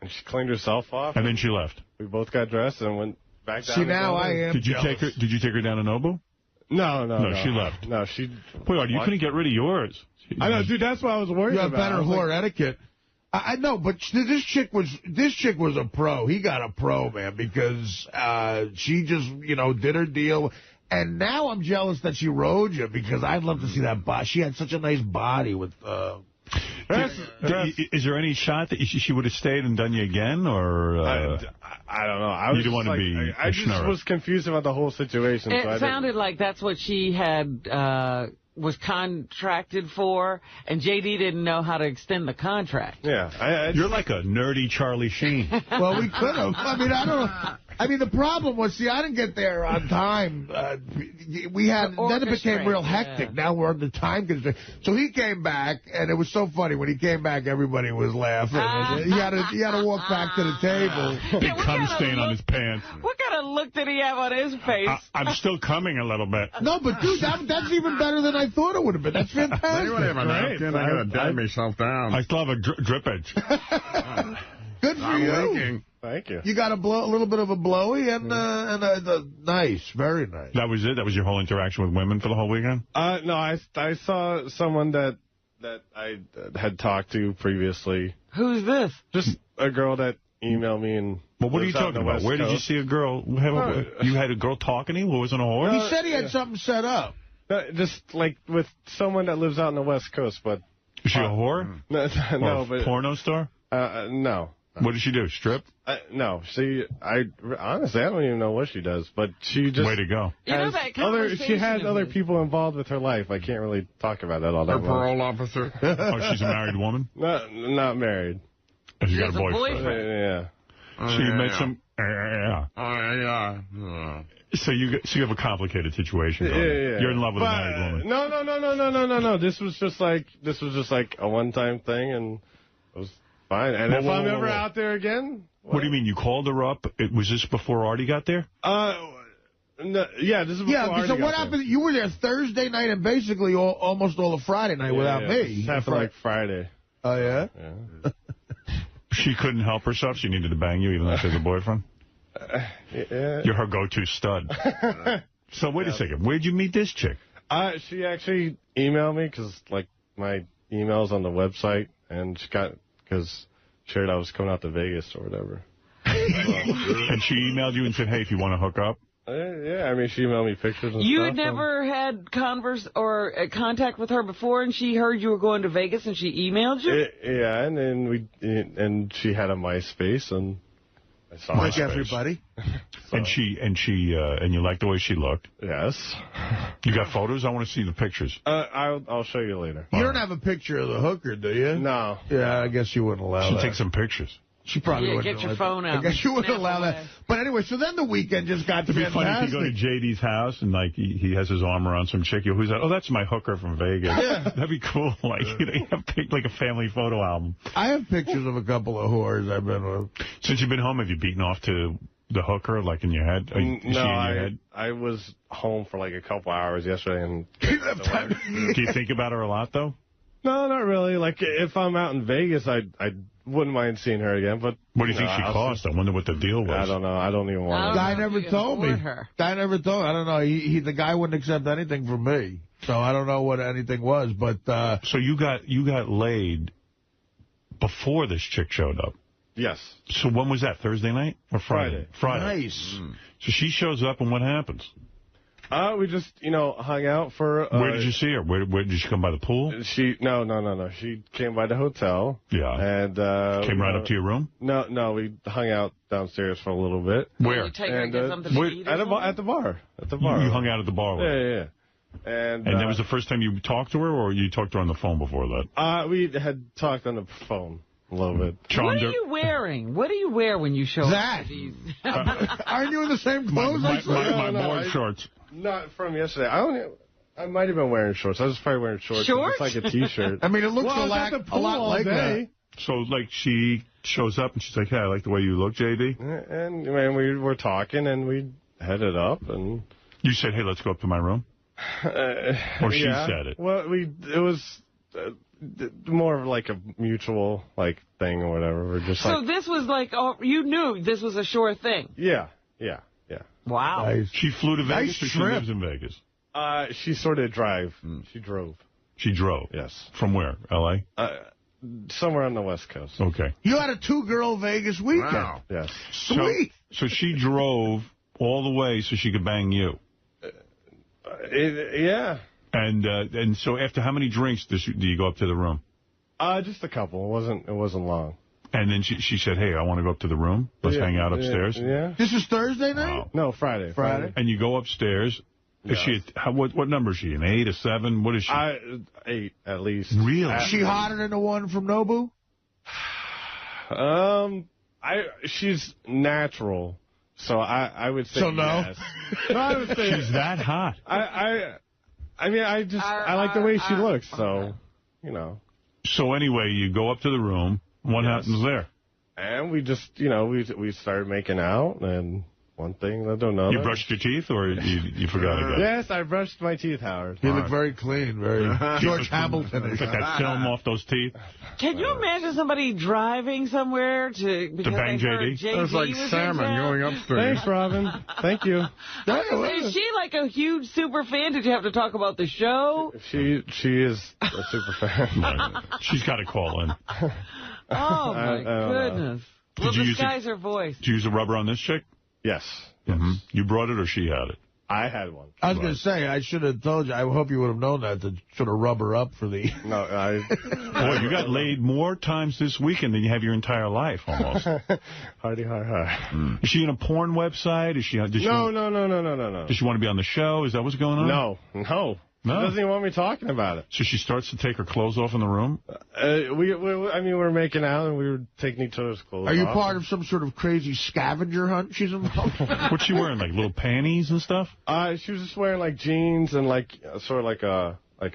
And she cleaned herself off. And then she left. We both got dressed and went back down. See, now I am Did you take her down to Nobu? No, she left. No, she... Boy, you couldn't get rid of yours. I know, dude, that's what I was worried about. You have better whore etiquette. I know, but this chick was a pro. He got a pro, man, because she just, did her deal. And now I'm jealous that she rode you, because I'd love to see that body. She had such a nice body with... Is there any shot that she would have stayed and done you again, or I don't know. You didn't want to be. I just was confused about the whole situation. It sounded like that's what she had was contracted for, and JD didn't know how to extend the contract. Yeah, you're like a nerdy Charlie Sheen. Well, we could have. I mean, I don't know. I mean, the problem was, see, I didn't get there on time. Then it became real hectic. Yeah. Now we're on the time constraint. So he came back, and it was so funny. When he came back, everybody was laughing. He had to walk back to the table. Big cum stain on his pants. What kind of look did he have on his face? I'm still coming a little bit. No, but, dude, that's even better than I thought it would have been. That's fantastic. Anyway, have a napkin. I got to dab myself down. I still have a drip edge. Good for you. Leaking. Thank you. You got a little bit of a blowy and nice, very nice. That was it? That was your whole interaction with women for the whole weekend? No, I saw someone that I had talked to previously. Who's this? Just a girl that emailed me and... Well, what are you talking about? Where did you see a girl? You had a girl talking to you? Who wasn't a whore? He said he had something set up. Just like with someone that lives out on the West Coast, but... Is she a whore? No, but... Porno star? No. What did she do? Strip? No. Honestly, I don't even know what she does, but she just... Way to go. She has other people involved with her life. I can't really talk about that all that much. Her parole officer? Oh, she's a married woman? Not married. Oh, she got a boyfriend. Yeah. So you met some... Yeah. So you have a complicated situation going. Yeah. You're in love with a married woman. No. This was just like a one-time thing, and it was fine. And if I'm ever out there again... What do you mean? You called her up? Was this before Artie got there? No, yeah, this is before Artie so what happened? You were there Thursday night and basically almost all of Friday night without me. Except for like Friday. Oh, yeah? Yeah. She couldn't help herself? She needed to bang you even though she has a boyfriend? Yeah. You're her go-to stud. So wait a second. Where'd you meet this chick? She actually emailed me because, like, my email's on the website, and because she heard I was coming out to Vegas or whatever. And she emailed you and said, hey, if you want to hook up? Yeah, I mean, she emailed me pictures and stuff. You had never had contact with her before, and she heard you were going to Vegas, and she emailed you? Yeah, and then and she had a MySpace, and I saw like everybody. So. And you liked the way she looked? Yes. You got photos? I want to see the pictures. I'll show you later. You don't have a picture of the hooker, do you? No. Yeah, I guess you wouldn't allow that. She'll take some pictures. She probably wouldn't. Get your phone out. I guess you wouldn't allow that. But anyway, so then the weekend just got to be fantastic. It'd be funny if you go to JD's house and like he has his arm around some chick. Who's that? Oh, that's my hooker from Vegas. Yeah. That'd be cool. Like you have like a family photo album. I have pictures of a couple of whores I've been with. Since you've been home, have you beaten off to the hooker like in your head? I was home for like a couple hours yesterday. And do you think about her a lot though? No, not really. Like if I'm out in Vegas, I wouldn't mind seeing her again, but... What do you think she cost? I wonder what the deal was. I don't know. I don't even want to... Guy never told me. Guy never told me. I don't know. The guy wouldn't accept anything from me. So I don't know what anything was, but... So you got laid before this chick showed up? Yes. So when was that? Thursday night or Friday? Friday. Nice. So she shows up, and what happens? We just, hung out for... Where did you see her? Where did she come by the pool? No. She came by the hotel. Yeah. And came right up to your room? No, we hung out downstairs for a little bit. Where? Did you take her and get something to eat? At the bar. You hung out at the bar with her? Yeah. And that was the first time you talked to her, or you talked to her on the phone before that? We had talked on the phone a little bit. What are you wearing? What do you wear when you show up to these? Aren't you in the same clothes? My board shorts. Not from yesterday. I might have been wearing shorts. I was probably wearing shorts. Shorts? It's like a T-shirt. I mean, it looks a lot like that. So, like, she shows up and she's like, hey, I like the way you look, JD. And we were talking and we headed up and... You said, hey, let's go up to my room? Or she said it? Well, it was more of like a mutual thing or whatever. We're just so this was like, you knew this was a sure thing? Yeah. Wow. Nice. She flew to Vegas or she lives in Vegas? She sort of drove. She drove. She drove? Yes. From where? L.A.? Somewhere on the West Coast. Okay. You had a 2-girl Vegas weekend. Wow. Yes. Sweet. So she drove all the way so she could bang you? Yeah. And so after how many drinks do you go up to the room? Just a couple. It wasn't long. And then she said, hey, I want to go up to the room. Let's hang out upstairs. Yeah. This is Thursday night? Wow. No, Friday. And you go upstairs. Is she? What number is she? An 8, a 7? What is she? 8 at least. Really? Is she hotter than the one from Nobu? She's natural, so I would say so no. Yes. No, I would say she's that hot. I mean, I like the way she looks, so So anyway, you go up to the room. What happens there? And we just, we started making out, and one thing led to another. You brushed your teeth, or you forgot again? Yes, I brushed my teeth, Howard. You look very clean, very George Hamilton-ish. Put that film off those teeth. Can you imagine somebody driving somewhere to bang JD? It was like salmon going upstairs. Thanks, Robin. Thank you. Is she like a huge super fan? Did you have to talk about the show? She is a super fan. Right. She's got to call in. Oh, my goodness. We'll disguise her voice. Did you use a rubber on this chick? Yes. You brought it or she had it? I had one. I was going to say, I should have told you. I hope you would have known that, to sort of rub her up for the... No, Boy, you got laid more times this weekend than you have your entire life, almost. Hardy, har. Is she in a porn website? Is she? No. Does she want to be on the show? Is that what's going on? No. She doesn't even want me talking about it. So she starts to take her clot's off in the room? We were making out, and we were taking each other's clothes off. Are you part of some sort of crazy scavenger hunt she's involved in? What's she wearing, like little panties and stuff? She was just wearing, jeans and, sort of like a I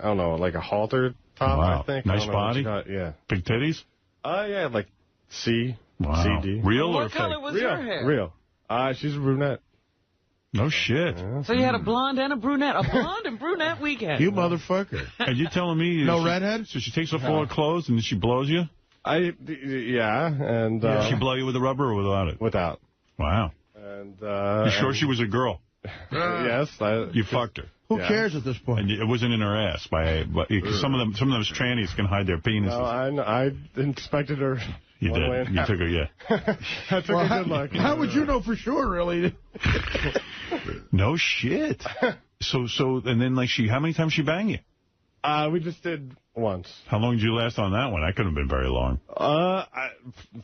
don't know, like a halter top, wow. I think. Nice body? Yeah. Big titties? Yeah, like C, wow. CD. Real or fake? What color was Real. her hair? Real. She's a brunette. No shit. So you had a blonde and a brunette. A blonde and brunette weekend. You motherfucker. And you telling me... No redhead? So she takes off all her clothes and then she blows you? Yeah, and... Did she blow you with a rubber or without it? Without. Wow. And you sure she was a girl? Yes. You fucked her. Who cares at this point? And it wasn't in her ass. Some of those trannies can hide their penises. No, I inspected her. You did. You took her, yeah. I took a good look. How would you know for sure, really? No shit. So, and then, how many times she bang you? We just did once. How long did you last on that one? That couldn't have been very long.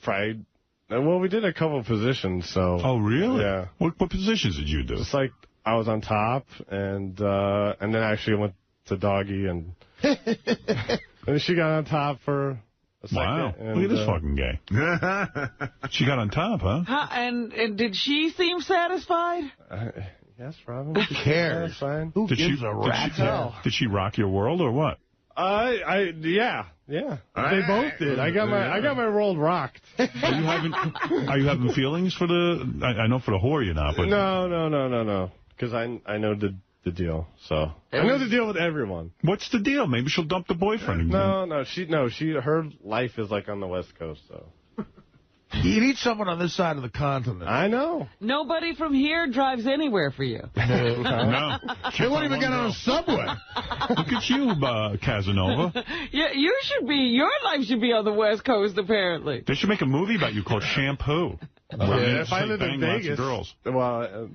Probably. Well, we did a couple of positions, so. Oh, really? Yeah. What positions did you do? It's like I was on top, and then actually I went to doggy, and then she got on top for a second. Wow. And, look at this fucking guy. She got on top, huh? And did she seem satisfied? Yes, Robin. Who cares? Fine. Who gives a rat's hell? Did she rock your world or what? Yeah. They both did. I got my world rocked. Are you having feelings for the? I know for the whore you're not, but no. Because I know the deal. So I know the deal with everyone. What's the deal? Maybe she'll dump the boyfriend. Her life is like on the West Coast, so. You need someone on this side of the continent. I know. Nobody from here drives anywhere for you. No. They won't even get on a subway. Look at you, Casanova. Yeah, your life should be on the West Coast, apparently. They should make a movie about you called Shampoo. If I lived in Vegas, girls. well,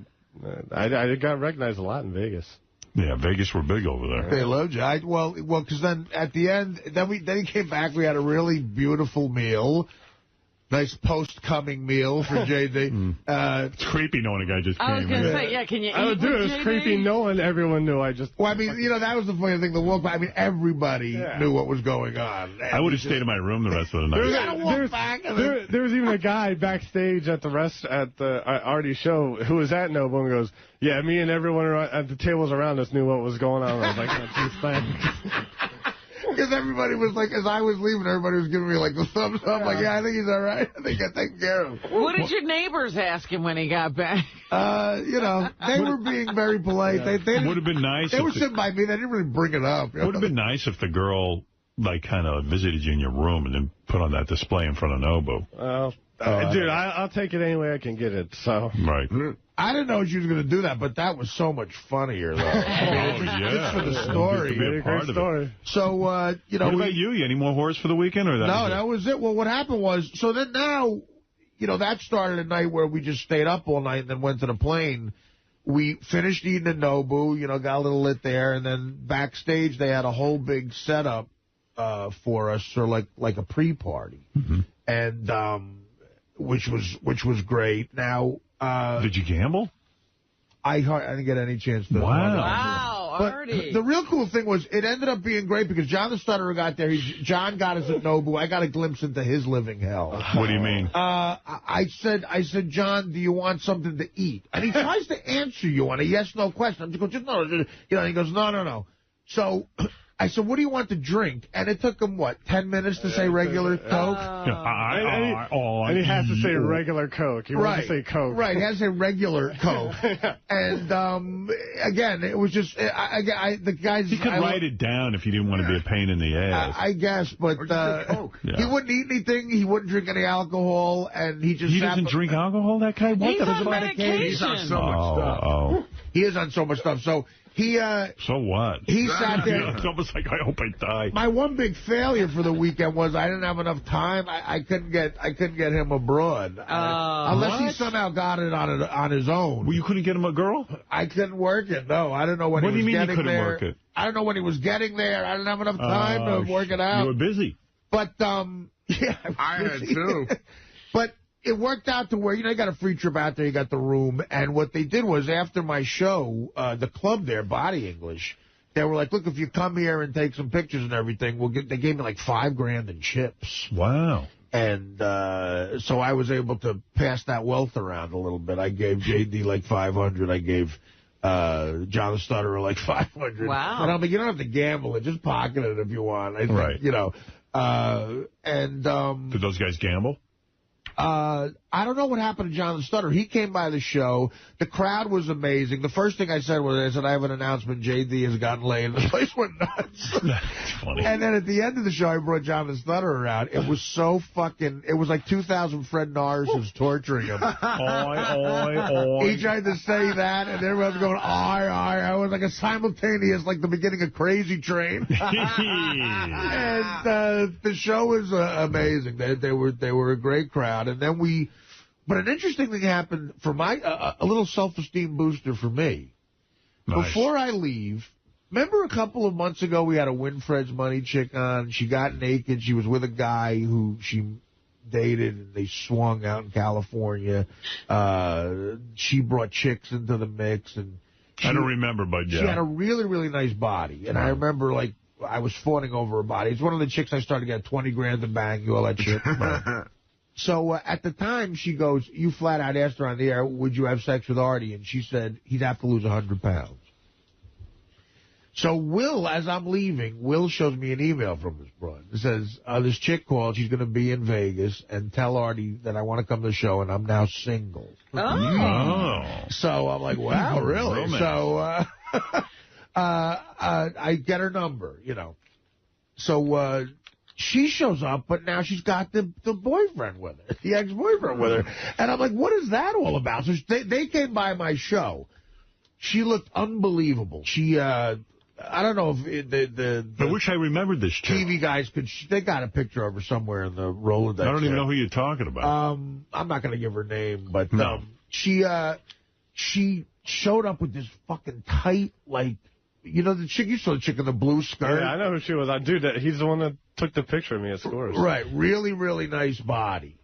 I got recognized a lot in Vegas. Yeah, Vegas were big over there. They loved you. Well, because then at the end, then he came back. We had a really beautiful meal. Nice post-coming meal for J.D. It's creepy knowing a guy just came. I was going to say, yeah, can you eat I would do it. It was creepy knowing everyone knew I just... Well, I mean, that was the funny thing. The walk, I mean, everybody knew what was going on. I would have stayed in my room the rest of the night. There was even a guy backstage at the Artie show who was at Noble and goes, yeah, me and everyone at the tables around us knew what was going on. I was like, oh, geez, thanks. Because everybody was like, as I was leaving, everybody was giving me like the thumbs up. Like, yeah, I think he's all right. I think I taken care of him. What did your neighbors ask him when he got back? They were being very polite. Yeah. They would have been nice. They were sitting by me. They didn't really bring it up. It would have been nice if the girl, like, kind of visited you in your room and then put on that display in front of Nobu. Well, dude, I'll take it any way I can get it. So right. I didn't know she was going to do that, but that was so much funnier, though. Just for the story. Be a part of it. So, What about you? Any more horrors for the weekend? Or that was it. Well, what happened was, so then now, that started a night where we just stayed up all night and then went to the plane. We finished eating at Nobu, got a little lit there, and then backstage they had a whole big setup for us, or like a pre-party. Mm-hmm. And which was great. Now, did you gamble? I didn't get any chance to. Wow, Artie. The real cool thing was it ended up being great because John the Stutterer got there. John got us at Nobu. I got a glimpse into his living hell. What do you mean? I said, John, do you want something to eat? And he tries to answer you on a yes/no question. I'm just going, no. And he goes, no. So I said, what do you want to drink? And it took him, 10 minutes to say regular Coke? And he has to say regular Coke. He wants to say Coke. Right, he has to say regular Coke. And, again, it was just, the guys... He could write it down if he didn't want to be a pain in the ass. I guess, but he wouldn't eat anything, he wouldn't drink any alcohol, and he just... He doesn't drink alcohol, that guy? What? He's on medication. He's on so much stuff. He is on so much stuff, so... So what? He sat there. It's almost like, I hope I die. My one big failure for the weekend was I didn't have enough time. I couldn't get him abroad. Unless he somehow got it on his own. Well, you couldn't get him a girl? I couldn't work it, no. I don't know when he was getting there. What do you mean you couldn't work it? I don't know when he was getting there. I didn't have enough time to work it out. You were busy. But, yeah. I had too. But... it worked out to where, you got a free trip out there, you got the room, and what they did was, after my show, the club there, Body English, they were like, look, if you come here and take some pictures and everything, they gave me like $5,000 in chips. Wow. And so I was able to pass that wealth around a little bit. I gave J.D. like $500. I gave John the Stutterer like $500. Wow. And I'm like, you don't have to gamble it. Just pocket it if you want. I think, right. Did those guys gamble? I don't know what happened to John the Stutterer. He came by the show. The crowd was amazing. The first thing I said was, I have an announcement. J.D. has gotten laid. And the place went nuts. That's funny. And then at the end of the show, I brought John the Stutterer out. It was so fucking... It was like 2,000 Fred Narses torturing him. He tried to say that, and everyone was going, I was like a simultaneous, like the beginning of Crazy Train. And the show was amazing. They were a great crowd. And then but an interesting thing happened for a little self-esteem booster for me. Nice. Before I leave, remember a couple of months ago we had a Winfred's Money chick on? She got naked. She was with a guy who she dated, and they swung out in California. She brought chicks into the mix. And I don't remember, but yeah. She had a really, really nice body. And I remember, I was fawning over her body. It's one of the chicks I started to get $20,000 to bang, all that shit. So at the time, she goes, you flat out asked her on the air, would you have sex with Artie? And she said, he'd have to lose 100 pounds. So Will, as I'm leaving, Will shows me an email from his brother. It says, this chick called, she's going to be in Vegas, and tell Artie that I want to come to the show, and I'm now single. Oh. So I'm like, wow, really? Romance. So I get her number, So she shows up, but now she's got the boyfriend with her, the ex-boyfriend with her. And I'm like, what is that all about? So they came by my show. She looked unbelievable. She, I don't know if I wish I remembered this chick. TV guys they got a picture of her somewhere in the Rolodex. I don't even know who you're talking about. I'm not going to give her name, but no. She showed up with this fucking tight, like, you know, the chick, you saw the chick in the blue skirt. Yeah, I know who she was. Dude, he's the one that took the picture of me at Scores. Right, really, really nice body.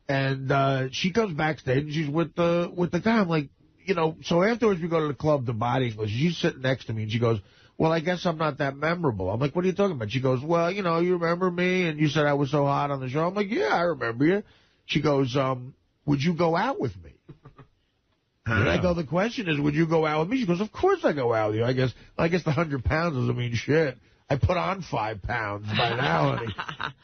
And she comes backstage, and she's with the guy. I'm like, you know, so afterwards we go to the club, the Body English. She's sitting next to me, and she goes, well, I guess I'm not that memorable. I'm like, what are you talking about? She goes, well, you know, you remember me, and you said I was so hot on the show. I'm like, yeah, I remember you. She goes, would you go out with me? And I go, the question is, would you go out with me? She goes, of course I go out with you. I guess the 100 pounds doesn't mean shit. I put on 5 pounds by now, honey.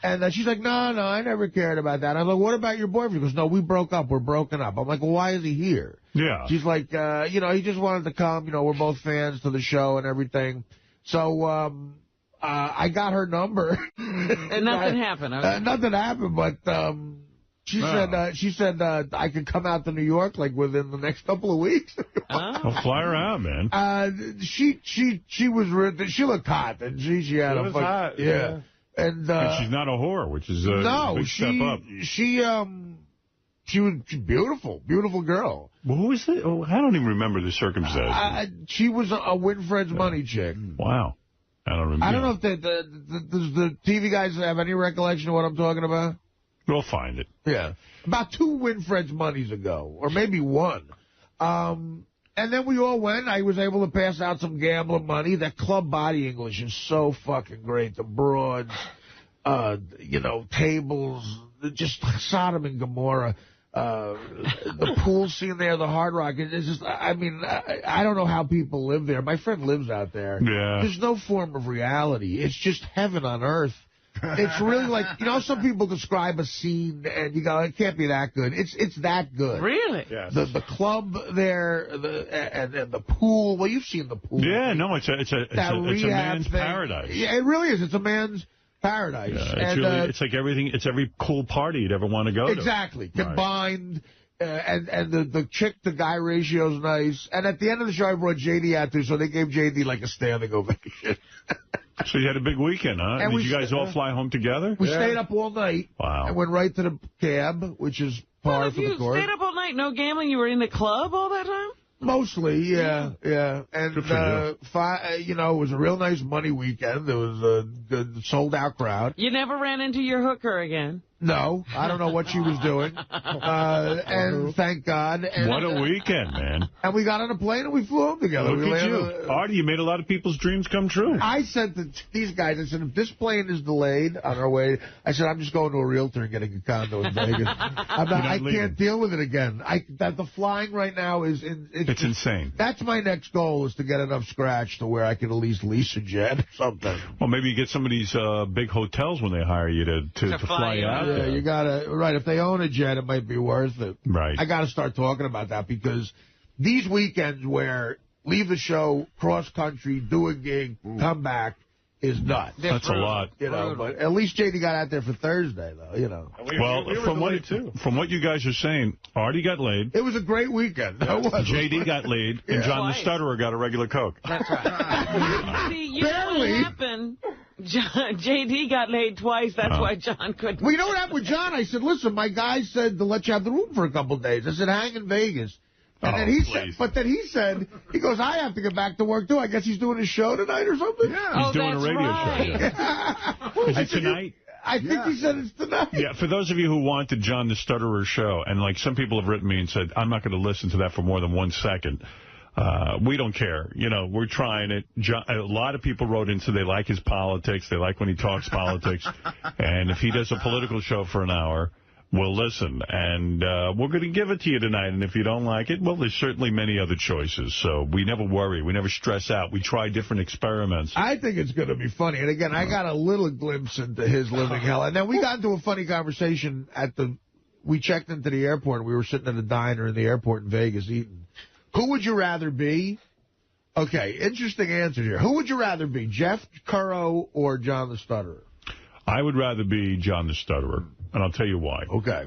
And she's like, no, I never cared about that. I'm like, what about your boyfriend? She goes, no, we broke up. We're broken up. I'm like, well, why is he here? Yeah. She's like, you know, he just wanted to come. You know, we're both fans to the show and everything. So I got her number. And nothing happened. Okay. Nothing happened, but she said I could come out to New York like within the next couple of weeks. Well, fly her out, man. She she looked hot, and she had a hot. Yeah. And she's not a whore, which is a big step up. She was beautiful girl. Well, who is it? Oh, I don't even remember the circumstances. She was a Winfred's money chick. Wow. I don't remember. I don't know if does the TV guys have any recollection of what I'm talking about? We'll find it. Yeah. About 2 Winfred's monies ago, or maybe 1. And then we all went. I was able to pass out some gambling money. That Club Body English is so fucking great. The broads, you know, tables, just Sodom and Gomorrah. The pool scene there, the Hard Rock. It's just, I mean, I don't know how people live there. My friend lives out there. Yeah. There's no form of reality. It's just heaven on earth. It's really like, you know, some people describe a scene and you go, it can't be that good. It's that good. Really? Yes. The club there, and the pool. Well, you've seen the pool. Yeah, no, it's a man's paradise. Yeah, it really is. It's a man's paradise. Yeah, it's like everything. It's every cool party you'd ever want to go to. Exactly. Combined. And the chick-to-guy ratio is nice. And at the end of the show, I brought J.D. out too, so they gave J.D. like a standing ovation. So you had a big weekend, huh? And did you guys all fly home together? We stayed up all night. Wow. And went right to the cab, which is par for the course. You stayed up all night, no gambling? You were in the club all that time? Mostly, yeah. And, you know, it was a real nice money weekend. There was a good sold-out crowd. You never ran into your hooker again? No, I don't know what she was doing. And thank God. And, what a weekend, man. And we got on a plane and we flew home together. Look at you. Artie, you made a lot of people's dreams come true. I said to these guys, I said, if this plane is delayed on our way, I said, I'm just going to a realtor and getting a condo in Vegas. I can't deal with it again. The flying right now is... It's insane. That's my next goal, is to get enough scratch to where I can at least lease a jet or something. Well, maybe you get some of these big hotels when they hire you to fly out. Yeah, you gotta, right, if they own a jet, it might be worth it. Right. I gotta start talking about that, because these weekends where leave the show, cross country, do a gig, come back, is nuts. That's a lot. You know, but at least J.D. got out there for Thursday, though, you know. Well, from what you guys are saying, Artie got laid. It was a great weekend. J.D. got laid, and John the Stutterer got a regular Coke. That's right. See, you know what happened? J.D. got laid twice. That's why John couldn't. Well, you know what happened with John? I said, listen, my guy said to let you have the room for a couple of days. I said, hang in Vegas. And then he said, he goes, I have to get back to work, too. I guess he's doing a show tonight or something? Yeah. He's doing a radio show. Is it tonight? I think he said it's tonight. Yeah, for those of you who wanted John the Stutterer show, and like some people have written me and said, I'm not going to listen to that for more than 1 second. We don't care. You know, we're trying it. A lot of people wrote in, so they like his politics. They like when he talks politics. And if he does a political show for an hour, we'll listen. And we're going to give it to you tonight. And if you don't like it, well, there's certainly many other choices. So we never worry. We never stress out. We try different experiments. I think it's going to be funny. And again, I got a little glimpse into his living hell. And then we got into a funny conversation we checked into the airport. And we were sitting at a diner in the airport in Vegas eating. Who would you rather be? Okay, interesting answer here. Who would you rather be, Jeff Currow or John the Stutterer? I would rather be John the Stutterer, and I'll tell you why. Okay.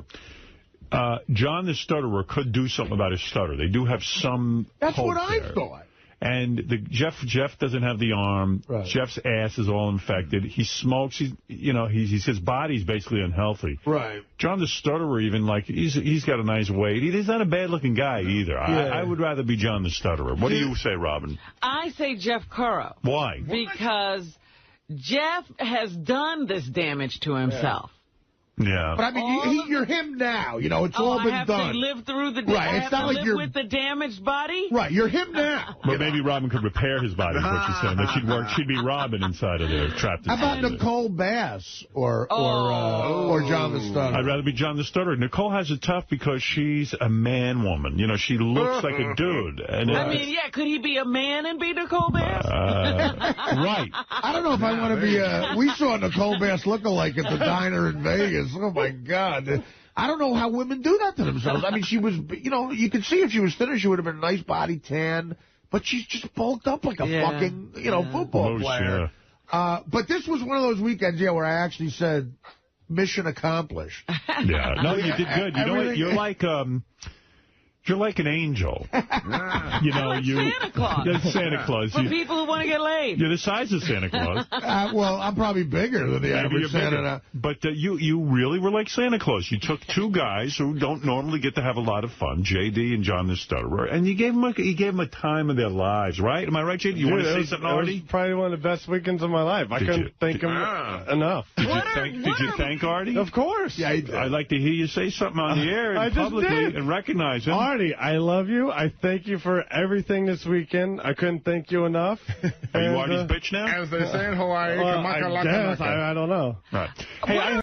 John the Stutterer could do something about his stutter. They do have some That's hope what I there. thought. And Jeff doesn't have the arm. Right. Jeff's ass is all infected. He smokes. His body's basically unhealthy. Right. John the Stutterer, even, like, he's got a nice weight. He's not a bad-looking guy either. Yeah. I would rather be John the Stutterer. What do you say, Robin? I say Jeff Currow. Why? Because Jeff has done this damage to himself. Yeah. But I mean, you're him now. You know, it's all been I have done. to live through the Right, I it's have not to like live you're with the damaged body? Right, you're him now. But maybe Robin could repair his body, is what she's saying. That she'd be Robin inside of there, trapped How inside about of Nicole Bass or John the Stutterer? I'd rather be John the Stutterer. Nicole has it tough because she's a man-woman. You know, she looks like a dude. And I mean, yeah, could he be a man and be Nicole Bass? right. I don't know if I want to be we saw Nicole Bass look-alike at the diner in Vegas. Oh, my God. I don't know how women do that to themselves. I mean, she was, you could see if she was thinner, she would have been a nice body, tan. But she's just bulked up like a fucking, football player. Yeah. But this was one of those weekends, where I actually said, mission accomplished. Yeah. No, you did good. You know what? You're like an angel. You're Santa Claus. You're Santa Claus. For people who want to get laid. You're the size of Santa Claus. Well, I'm probably bigger than the average Santa. But you really were like Santa Claus. You took two guys who don't normally get to have a lot of fun, J.D. and John the Stutterer, and you gave them a time of their lives, right? Am I right, J.D.? You want to say something, Artie? It was probably one of the best weekends of my life. I couldn't thank him enough. Did you thank Artie? Of course. Yeah, I'd like to hear you say something on the air and publicly and recognize him. Artie, I love you. I thank you for everything this weekend. I couldn't thank you enough. Are you Artie's bitch now? As they say in Hawaii, I guess. I don't know. Right. Hey,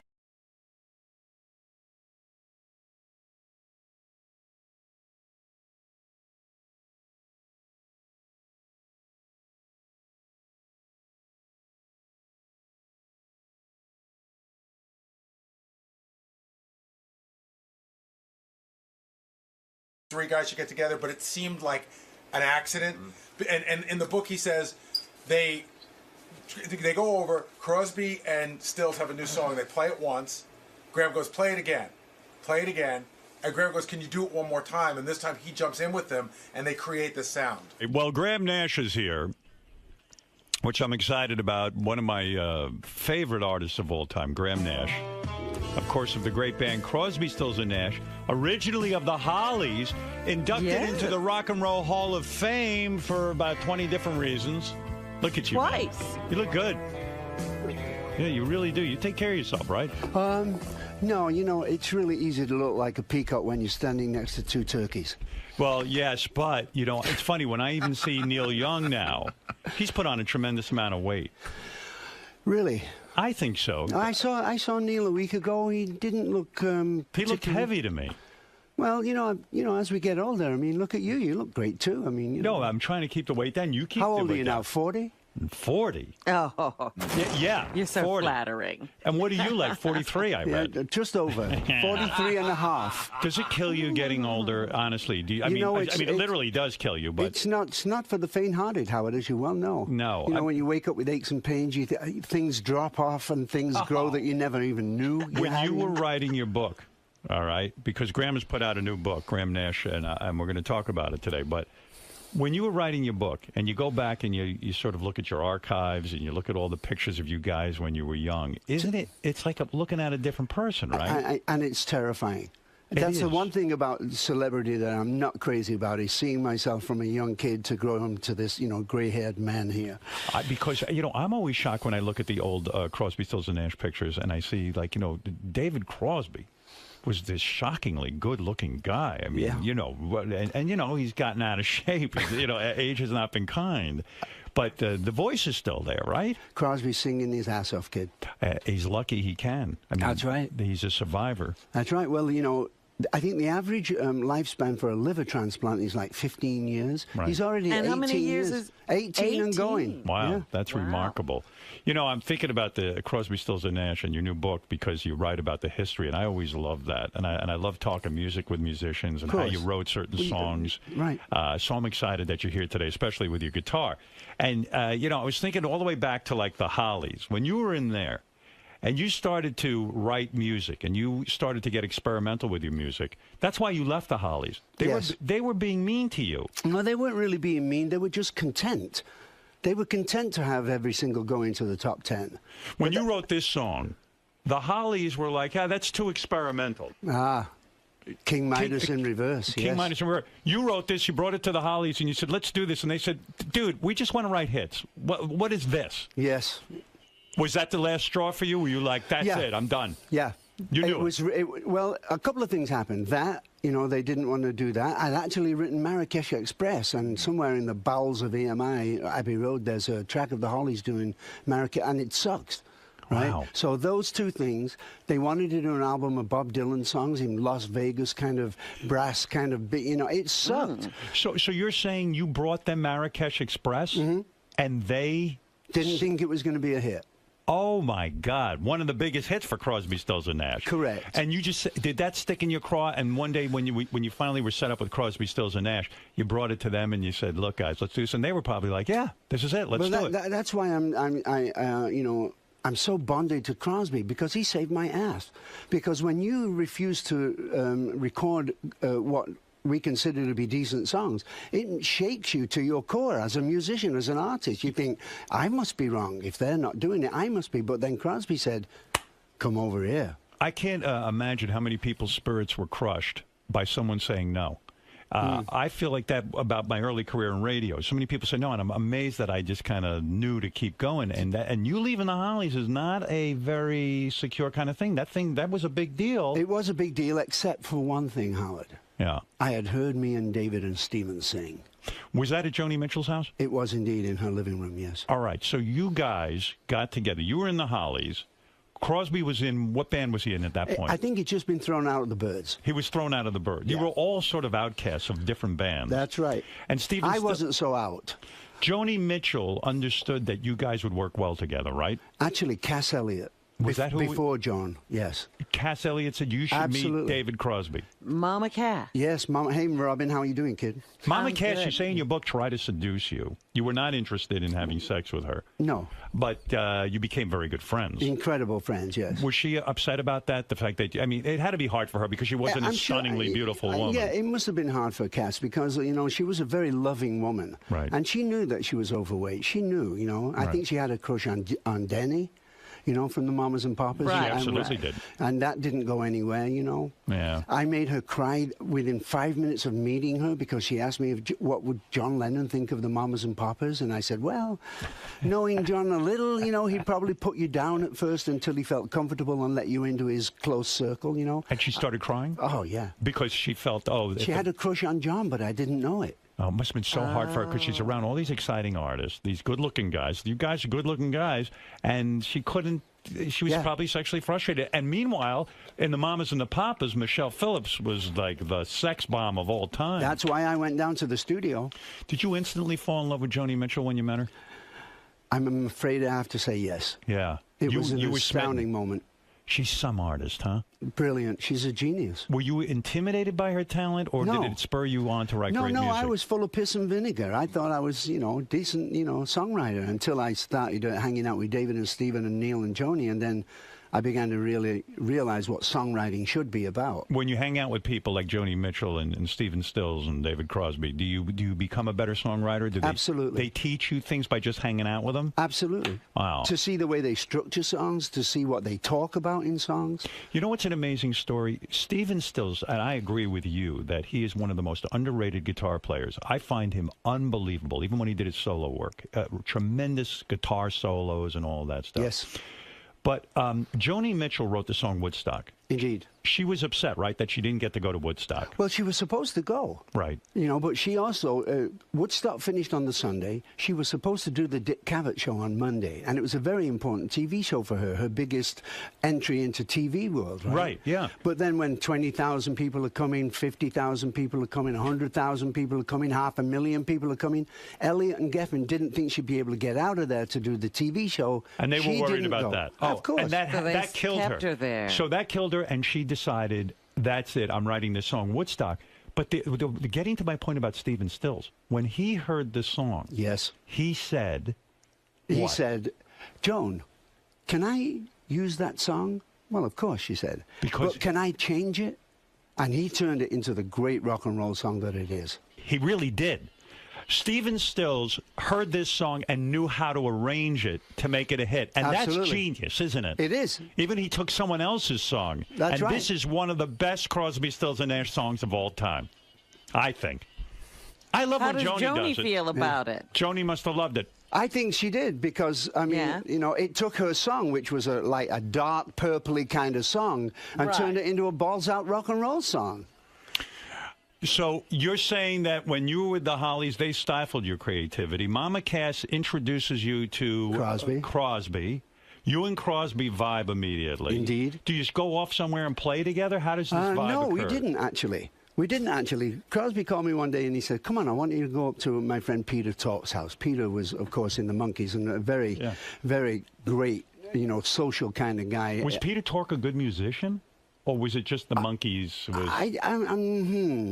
three guys should get together, but it seemed like an accident. And in the book, he says they go over. Crosby and Stills have a new song. They play it once. Graham goes, play it again. And Graham goes, can you do it one more time? And this time he jumps in with them, and they create this sound. well, Graham Nash is here, which I'm excited about. One of my favorite artists of all time, Graham Nash. Of course, of the great band Crosby, Stills, and Nash, originally of the Hollies, inducted into the Rock and Roll Hall of Fame for about 20 different reasons. Look at you. Twice. You look good. Yeah, you really do. You take care of yourself, right? No, it's really easy to look like a peacock when you're standing next to two turkeys. Well, yes, but, it's funny. When I even see Neil Young now, he's put on a tremendous amount of weight. Really? I think so. I saw Neil a week ago. He didn't look. He looked heavy to me. Well, as we get older, I mean, look at you. You look great too. I mean, No, I'm trying to keep the weight down. You keep. How the old weight are you down. now? 40? 40. Oh. Yeah. You're so 40. flattering. And what are you like? 43, I read. Yeah, just over. 43 and a half. Does it kill you getting older? Honestly, I mean, it literally does kill you. But it's not for the faint-hearted, Howard, as you well know. No. When you wake up with aches and pains, things drop off and things grow that you never even knew. When you were writing your book, all right, because Graham has put out a new book, Graham Nash, and we're going to talk about it today, but when you were writing your book and you go back and you sort of look at your archives and you look at all the pictures of you guys when you were young, isn't it? It's like looking at a different person, right? And it's terrifying. That's the one thing about celebrity that I'm not crazy about is seeing myself from a young kid to grow into this, gray-haired man here. Because, I'm always shocked when I look at the old Crosby, Stills, and Nash pictures and I see, David Crosby was this shockingly good-looking guy. I mean, he's gotten out of shape. Age has not been kind. But the voice is still there, right? Crosby's singing his ass off, kid. He's lucky he can. I mean, that's right. He's a survivor. That's right. Well, I think the average lifespan for a liver transplant is like 15 years. Right. He's already and 18 how many years is 18 and going. Wow, that's remarkable. I'm thinking about the Crosby, Stills, and Nash and your new book because you write about the history, and I always love that. And I love talking music with musicians and how you wrote certain songs. Right. So I'm excited that you're here today, especially with your guitar. And, I was thinking all the way back to, the Hollies. When you were in there, and you started to write music, and you started to get experimental with your music. That's why you left the Hollies. They were being mean to you. No, they weren't really being mean. They were just content. They were content to have every single go into the top 10. When you wrote this song, the Hollies were like, "Yeah, that's too experimental." King Midas in reverse. King Midas in reverse. You wrote this, you brought it to the Hollies, and you said, "Let's do this." And they said, "Dude, we just want to write hits. What is this?" Yes. Was that the last straw for you? Were you like, "That's it, I'm done"? Yeah. You knew it. Well, a couple of things happened. That, they didn't want to do that. I'd actually written Marrakesh Express, and somewhere in the bowels of EMI, Abbey Road, there's a track of the Hollies doing Marrakesh, and it sucks. Right? Wow. So those two things, they wanted to do an album of Bob Dylan songs in Las Vegas kind of brass kind of, it sucked. So you're saying you brought them Marrakesh Express, and they didn't think it was going to be a hit. Oh, my God. One of the biggest hits for Crosby, Stills, and Nash. Correct. And you just, did that stick in your craw? And one day when you finally were set up with Crosby, Stills, and Nash, you brought it to them and you said, "Look, guys, let's do this." And they were probably like, "Yeah, this is it. Let's do it." That's why I'm so bonded to Crosby, because he saved my ass. Because when you refuse to record what we consider to be decent songs, it shakes you to your core as a musician, as an artist. You think, I must be wrong. If they're not doing it, I must be. But then Crosby said, "Come over here." I can't imagine how many people's spirits were crushed by someone saying no. I feel like that about my early career in radio. So many people say no, and I'm amazed that I just kind of knew to keep going. And you leaving the Hollies is not a very secure kind of thing. That was a big deal. It was a big deal, except for one thing, Howard. Yeah. I had heard me and David and Stephen sing. Was that at Joni Mitchell's house? It was indeed, in her living room, yes. All right, so you guys got together. You were in the Hollies. Crosby was in, what band was he in at that point? I think he'd just been thrown out of the Byrds. He was thrown out of the Byrds. You were all sort of outcasts of different bands. That's right. And Stephen, I wasn't so out. Joni Mitchell understood that you guys would work well together, right? Actually, Cass Elliot. Was that who? Before John, yes. Cass Elliot said you should meet David Crosby. Mama Cass. Yes, Mama. Hey, Robin, how are you doing, kid? Mama Cass, you say in your book, tried to seduce you. You were not interested in having sex with her. No. But you became very good friends. Incredible friends, yes. Was she upset about that? The fact that, I mean, it had to be hard for her because she wasn't a stunningly beautiful woman. Yeah, it must have been hard for Cass because, she was a very loving woman. Right. And she knew that she was overweight. She knew, I think she had a crush on Denny. From the Mamas and Papas. Right. She absolutely did. And that didn't go anywhere, Yeah. I made her cry within 5 minutes of meeting her because she asked me what would John Lennon think of the Mamas and Papas, and I said, well, knowing John a little, he'd probably put you down at first until he felt comfortable and let you into his close circle, And she started crying? Oh, yeah. Because she felt, she had a crush on John, but I didn't know it. Oh, it must have been so hard for her because she's around all these exciting artists, these good-looking guys. You guys are good-looking guys, and she couldn't. She was probably sexually frustrated. And meanwhile, in the Mamas and the Papas, Michelle Phillips was like the sex bomb of all time. That's why I went down to the studio. Did you instantly fall in love with Joni Mitchell when you met her? I'm afraid I have to say yes. Yeah. It was an astounding moment. She's some artist, huh? Brilliant. She's a genius. Were you intimidated by her talent, or did it spur you on to write great music? No, I was full of piss and vinegar. I thought I was, decent, songwriter until I started hanging out with David and Stephen and Neil and Joni, and then I began to really realize what songwriting should be about. When you hang out with people like Joni Mitchell and Stephen Stills and David Crosby, do you become a better songwriter? Absolutely. They teach you things by just hanging out with them? Absolutely. Wow. To see the way they structure songs, to see what they talk about in songs. You know what's an amazing story? Stephen Stills, and I agree with you that he is one of the most underrated guitar players. I find him unbelievable, even when he did his solo work. Tremendous guitar solos and all that stuff. Yes. But Joni Mitchell wrote the song Woodstock. Indeed. She was upset, right, that she didn't get to go to Woodstock. Well, she was supposed to go. Right. But she also, Woodstock finished on the Sunday. She was supposed to do the Dick Cavett show on Monday, and it was a very important TV show for her biggest entry into TV world, right? Right, yeah. But then when 20,000 people are coming, 50,000 people are coming, 100,000 people are coming, 500,000 people are coming, Elliot and Geffen didn't think she'd be able to get out of there to do the TV show. And they were worried about that. Oh, of course. And that killed her. Kept her there. So that killed her, and she decided, that's it, I'm writing this song, Woodstock. But getting to my point about Stephen Stills, when he heard the song, yes, he said, Joan, can I use that song? Well, of course, she said. Because but can I change it? And he turned it into the great rock and roll song that it is. he really did. Stephen Stills heard this song and knew how to arrange it to make it a hit. And Absolutely. that's genius, isn't it? It is. Even he took someone else's song. That's and right. this is one of the best Crosby, Stills, and Nash songs of all time, I think. I love How when does Joni Joni does it. feel about it? Joni must have loved it. I think she did because, I mean, Yeah. you know, it took her song, which was like a dark, purpley kind of song, and Right. turned it into a balls-out rock and roll song. So you're saying that when you were with the Hollies, they stifled your creativity. Mama Cass introduces you to Crosby. Crosby. You and Crosby vibe immediately. Indeed. Do you just go off somewhere and play together? How does this vibe No, we occur? didn't actually. We didn't actually. Crosby called me one day and he said, "Come on, I want you to go up to my friend Peter Torp's house." Peter was, of course, in the Monkees and a very, very great, you know, social kind of guy. Was Peter Tork a good musician? Or was it just the Monkees?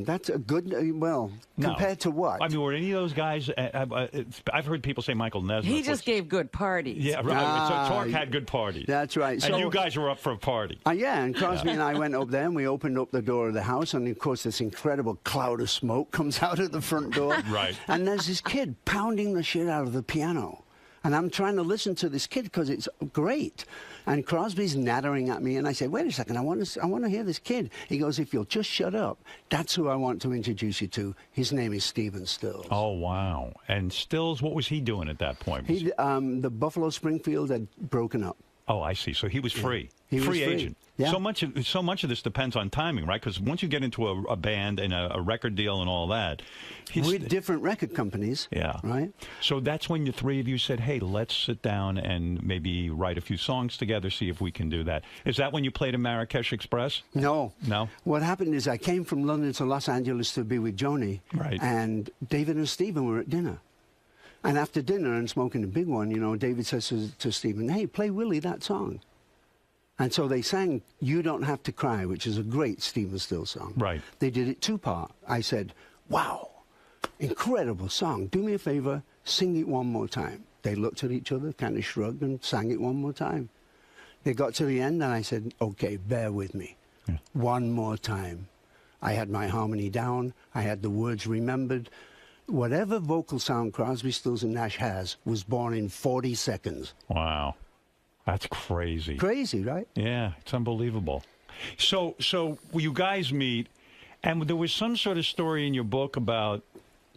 That's a good, well, No. compared to what? I mean, were any of those guys, I've heard people say Michael Nesmith. He just gave good parties. Yeah, right. So Tork had good parties. That's right. And you guys were up for a party. Yeah, and Crosby and I went up there and we opened up the door of the house, and of course this incredible cloud of smoke comes out of the front door. Right. And there's this kid pounding the shit out of the piano. And I'm trying to listen to this kid because it's great. And Crosby's nattering at me, and I say, "Wait a second, I want to hear this kid." He goes, "If you'll just shut up, that's who I want to introduce you to. His name is Stephen Stills." Oh, wow. And Stills, what was he doing at that point? The Buffalo Springfield had broken up. Oh, I see. So he was free. He was free. Agent. Yeah. So much of this depends on timing, right? Because once you get into a band and a record deal and all that, with different record companies. Yeah. Right. So that's when the three of you said, "Hey, let's sit down and maybe write a few songs together, see if we can do that." Is that when you played in Marrakesh Express? No. No? What happened is I came from London to Los Angeles to be with Joni. Right. And David and Stephen were at dinner. And after dinner and smoking a big one, you know, David says to Stephen, "Hey, play Willie that song." And so they sang "You Don't Have to Cry," which is a great Stephen Stills song. Right. They did it two-part. I said, "Wow, incredible song. Do me a favor, sing it one more time." They looked at each other, kind of shrugged, and sang it one more time. They got to the end, and I said, "Okay, bear with me. One more time." I had my harmony down. I had the words remembered. Whatever vocal sound Crosby, Stills, and Nash has was born in 40 seconds. Wow. That's crazy. Crazy, right? Yeah, it's unbelievable. So you guys meet, and there was some sort of story in your book about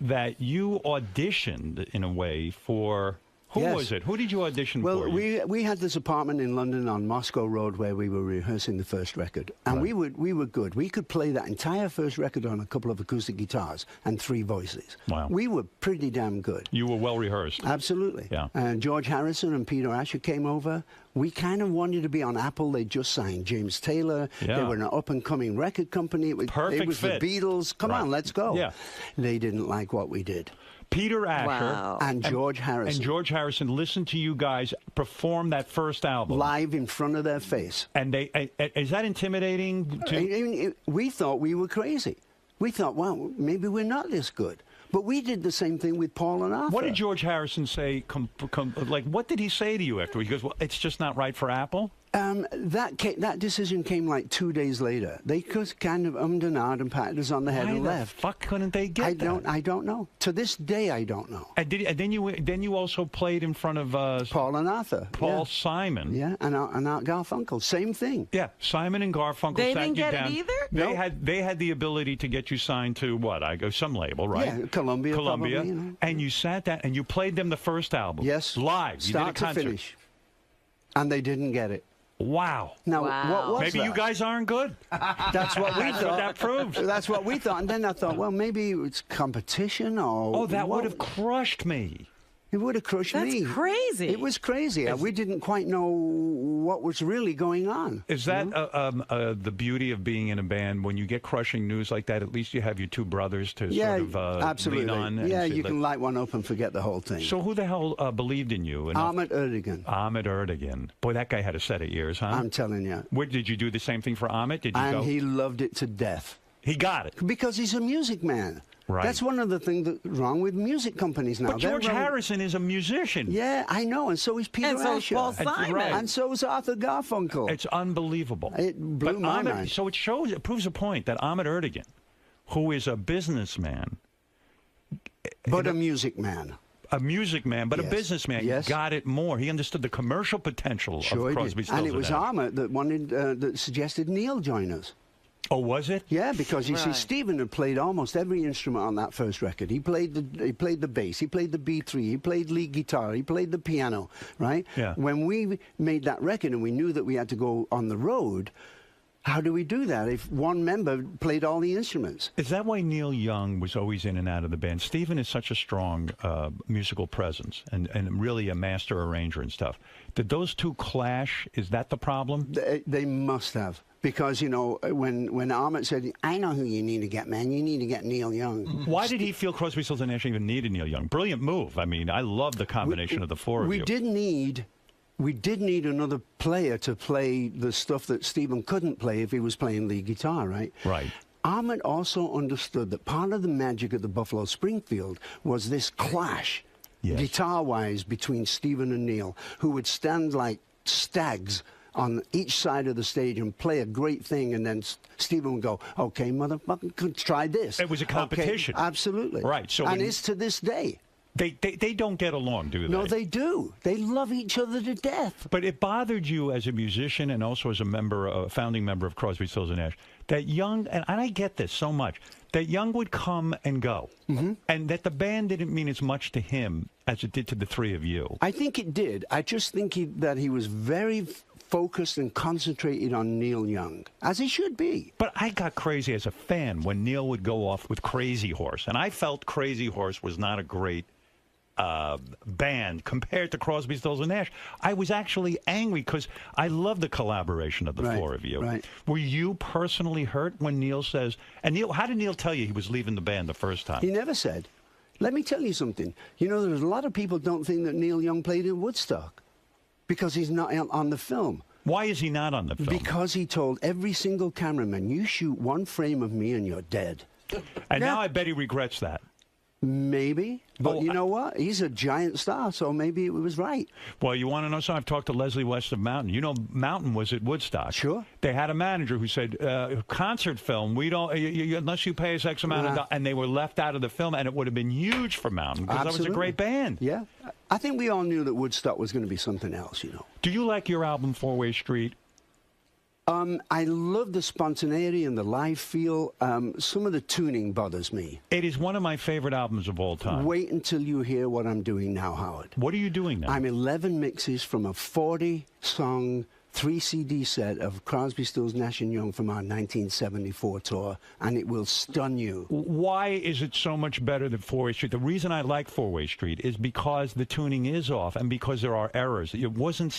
that you auditioned, in a way, for... Who Yes. was it? Who did you audition Well, for? we had this apartment in London on Moscow Road where we were rehearsing the first record. And we were good. We could play that entire first record on a couple of acoustic guitars and 3 voices. Wow. We were pretty damn good. You were well rehearsed. Absolutely. Yeah. And George Harrison and Peter Asher came over. We kind of wanted to be on Apple. They just signed James Taylor. Yeah. They were an up-and-coming record company. Perfect It was fit. the Beatles. Come Right. on, let's go. Yeah. They didn't like what we did. Peter Asher Wow. And George Harrison. and George Harrison listened to you guys perform that first album. Live in front of their face. And they is that intimidating? We thought we were crazy. We thought, well, maybe we're not this good. But we did the same thing with Paul and Arthur. What did George Harrison say? Like, what did he say to you after? He goes, "Well, it's just not right for Apple." That decision came like 2 days later. They just kind of ummed and ahed and patted us on the head Why and the left. fuck couldn't they get that? I don't know. To this day, I don't know. And then you also played in front of Paul and Arthur. Paul Simon. Yeah, and Art Garfunkel. Same thing. Yeah, Simon and Garfunkel They sat didn't you get it down. either? They had the ability to get you signed to what? Some label, right? Yeah, Columbia. Probably, you know. And you sat down and you played them the first album. Yes. Live. You did a Start to concert. finish. And they didn't get it. Wow. Now, Wow. what was Maybe that? you guys aren't good. That's what we That's thought. what that proves. That's what we thought. And then I thought, well, maybe it's competition or... Oh, that what? would have crushed me. It would have crushed That's me. crazy. It was crazy. We didn't quite know what was really going on. Is that the beauty of being in a band? When you get crushing news like that, at least you have your 2 brothers to Yeah, sort of absolutely. lean on. And Yeah, say, you "Let-" can light one up and forget the whole thing. So who the hell believed in you? enough- Ahmet Erdogan. Ahmet Erdogan. Boy, that guy had a set of ears, huh? I'm telling you. Where, did you do the same thing for Ahmet? Did you And go? he loved it to death. He got it. Because he's a music man. Right. That's one of the things that's wrong with music companies now. But George Harrison is a musician. Yeah, I know, and so is Peter And so is Asher. Paul Simon. Right. And so is Arthur Garfunkel. It's unbelievable. It blew my mind. So it proves a point that Ahmet Ertegun, who is a businessman, But a music man. a music man, but Yes. a businessman, Yes. got it more. He understood the commercial potential Sure of he Crosby, did. Stills, And it was Nash. Ahmet that wanted, that suggested Neil join us. Oh, was it? Yeah, because you see, Right. Stephen had played almost every instrument on that first record. He played the bass, he played the B3, he played lead guitar, he played the piano, right? Yeah. When we made that record and we knew that we had to go on the road, how do we do that if one member played all the instruments? Is that why Neil Young was always in and out of the band? Stephen is such a strong musical presence and really a master arranger and stuff. Did those two clash? Is that the problem? They must have. Because, you know, when Ahmet said, I know who you need to get, man. You need to get Neil Young. Why did he feel Crosby, Stills, and Nash even needed Neil Young? Brilliant move. I mean, I love the combination of the four of you. We did need another player to play the stuff that Stephen couldn't play if he was playing lead guitar, right? Right. Ahmet also understood that part of the magic of the Buffalo Springfield was this clash, Yes. guitar-wise, between Stephen and Neil, who would stand like stags on each side of the stage and play a great thing, and then Stephen would go, okay, motherfucker, try this. It was a competition. Okay, absolutely. Right, so and when- it's to this day. They don't get along, do they? No, they do. They love each other to death. But it bothered you as a musician and also as a founding member of Crosby, Stills, and Nash, that Young, and I get this so much, that Young would come and go, and that the band didn't mean as much to him as it did to the three of you. I think it did. I just think that he was very focused and concentrated on Neil Young, as he should be. But I got crazy as a fan when Neil would go off with Crazy Horse, and I felt Crazy Horse was not a great band compared to Crosby, Stills, and Nash. I was actually angry because I love the collaboration of the Right, four of you. right. Were you personally hurt when Neil says, and Neil, how did Neil tell you he was leaving the band the first time? He never said. Let me tell you something. You know, there's a lot of people don't think that Neil Young played in Woodstock because he's not on the film. Why is he not on the film? Because he told every single cameraman, you shoot one frame of me and you're dead. And now I bet he regrets that. Maybe. But Oh, you know what? He's a giant star, so maybe it was right. Well, you want to know something? I've talked to Leslie West of Mountain. You know, Mountain was at Woodstock. Sure. They had a manager who said, concert film, we don't, unless you pay us X amount of dollars, and they were left out of the film, and it would have been huge for Mountain, because that was a Absolutely. great band. Yeah. I think we all knew that Woodstock was going to be something else, you know. Do you like your album, Four-Way Street? I love the spontaneity and the live feel. Some of the tuning bothers me. It is one of my favorite albums of all time. Wait until you hear what I'm doing now, Howard. What are you doing now? I'm 11 mixes from a 40-song 3-CD set of Crosby, Stills, Nash & Young from our 1974 tour, and it will stun you. Why is it so much better than Four-Way Street? The reason I like Four-Way Street is because the tuning is off and because there are errors. It wasn't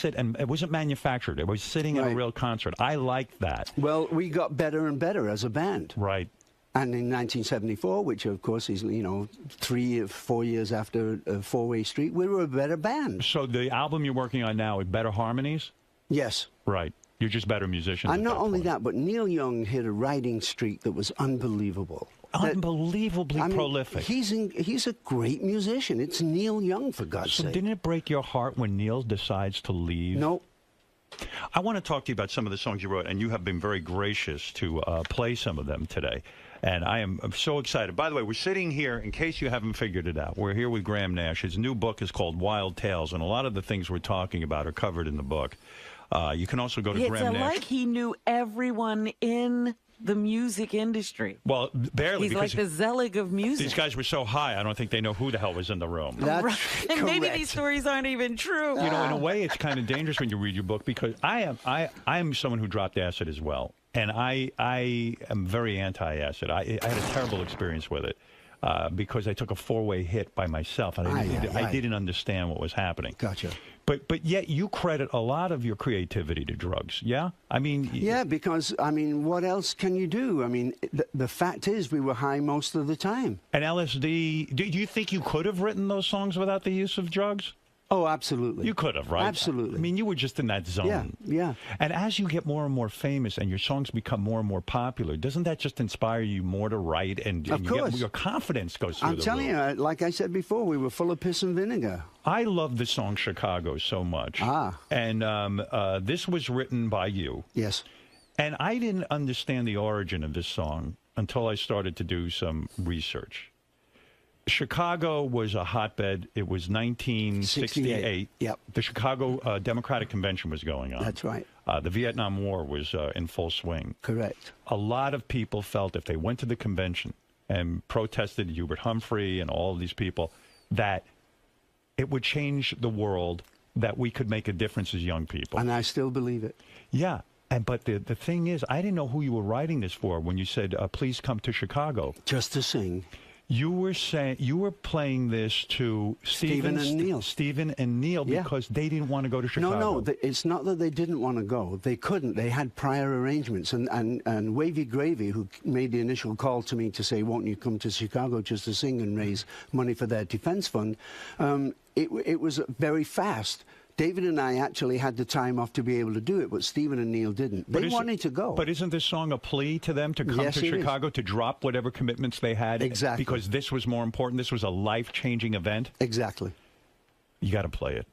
manufactured. It was sitting at a Right. real concert. I like that. Well, we got better and better as a band. Right. And in 1974, which of course is, you know, 3 or 4 years after Four-Way Street, we were a better band. So the album you're working on now is Better Harmonies? Yes. Right. You're just better musicians. And at not only point. that, but Neil Young hit a writing streak that was unbelievable. Unbelievably I mean, prolific. He's a great musician. It's Neil Young, for God's So sake. didn't it break your heart when Neil decides to leave? No. I want to talk to you about some of the songs you wrote, and you have been very gracious to play some of them today. And I'm so excited. By the way, we're sitting here, in case you haven't figured it out, we're here with Graham Nash. His new book is called Wild Tales, and a lot of the things we're talking about are covered in the book. You can also go to Graham Nash. It's like he knew everyone in the music industry. Well, barely. He's like the Zelig of music. These guys were so high, I don't think they know who the hell was in the room. That's And maybe correct. these stories aren't even true. You know, in a way, it's kind of dangerous when you read your book because I am someone who dropped acid as well, and I am very anti-acid. I had a terrible experience with it because I took a 4-way hit by myself, and I didn't understand what was happening. Gotcha. But yet you credit a lot of your creativity to drugs, yeah? I mean... Yeah, because, I mean, what else can you do? I mean, the fact is we were high most of the time. And LSD, do you think you could have written those songs without the use of drugs? Oh, absolutely. You could have, right? Absolutely. I mean, you were just in that zone. Yeah, yeah. And as you get more and more famous and your songs become more and more popular, doesn't that just inspire you more to write? And Of course. your confidence goes through I'm the telling roof. you, like I said before, we were full of piss and vinegar. I love the song Chicago so much. And this was written by you. Yes. And I didn't understand the origin of this song until I started to do some research. Chicago was a hotbed. It was 1968. Yep. The Chicago Democratic Convention was going on. That's right. The Vietnam War was in full swing. Correct. A lot of people felt if they went to the convention and protested Hubert Humphrey and all of these people, that it would change the world, that we could make a difference as young people. And I still believe it. Yeah. But the thing is, I didn't know who you were writing this for when you said, please come to Chicago. Just to sing. You were playing this to Stephen and Neil. Stephen and Neil, because they didn't want to go to Chicago. No, it's not that they didn't want to go. They couldn't. They had prior arrangements. And Wavy Gravy, who made the initial call to me to say, won't you come to Chicago just to sing and raise money for their defense fund, it was very fast. David and I actually had the time off to be able to do it, but Stephen and Neil didn't. They wanted to go. But isn't this song a plea to them to come to Chicago, to drop whatever commitments they had? Exactly. Because this was more important. This was a life-changing event? Exactly. You got to play it.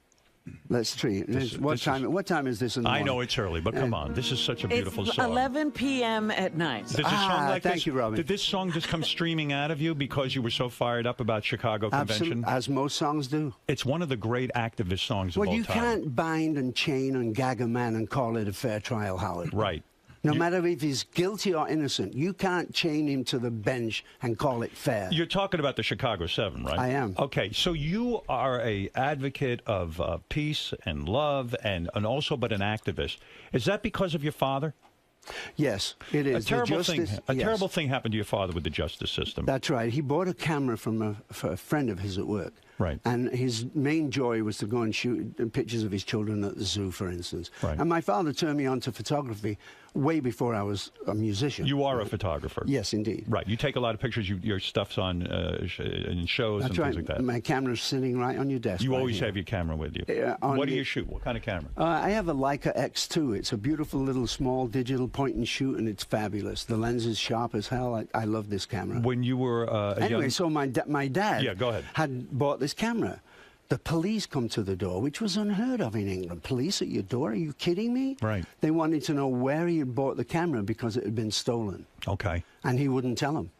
Let's treat it. What time is this in the morning? I know it's early, but come on. This is such a beautiful it's song. 11 p.m. at night. Does a song like thank this, you, Robin. Did this song just come streaming out of you because you were so fired up about Chicago Convention? Absolutely, as most songs do. It's one of the great activist songs of all time. Well, you can't bind and chain and gag a man and call it a fair trial, Howard. Right. No matter if he's guilty or innocent, you can't chain him to the bench and call it fair. You're talking about the Chicago 7, right? I am. Okay, so you are a advocate of peace and love and also but an activist. Is that because of your father? Yes, it is. A terrible thing happened to your father with the justice system. That's right. He bought a camera from a friend of his at work. Right. And his main joy was to go and shoot pictures of his children at the zoo, for instance. Right. And my father turned me on to photography way before I was a musician. You are a photographer. Yes, indeed. Right. You take a lot of pictures. Your stuff's on in shows That's and things like that. My camera's sitting right on your desk. You right always here. have your camera with you. What do you shoot? What kind of camera? I have a Leica X2. It's a beautiful little small digital point and shoot, and it's fabulous. The lens is sharp as hell. I love this camera. When you were anyway, so my dad go ahead. had bought this camera. The police come to the door, which was unheard of in England. Police at your door? Are you kidding me? Right. They wanted to know where he had bought the camera because it had been stolen. Okay. And he wouldn't tell them.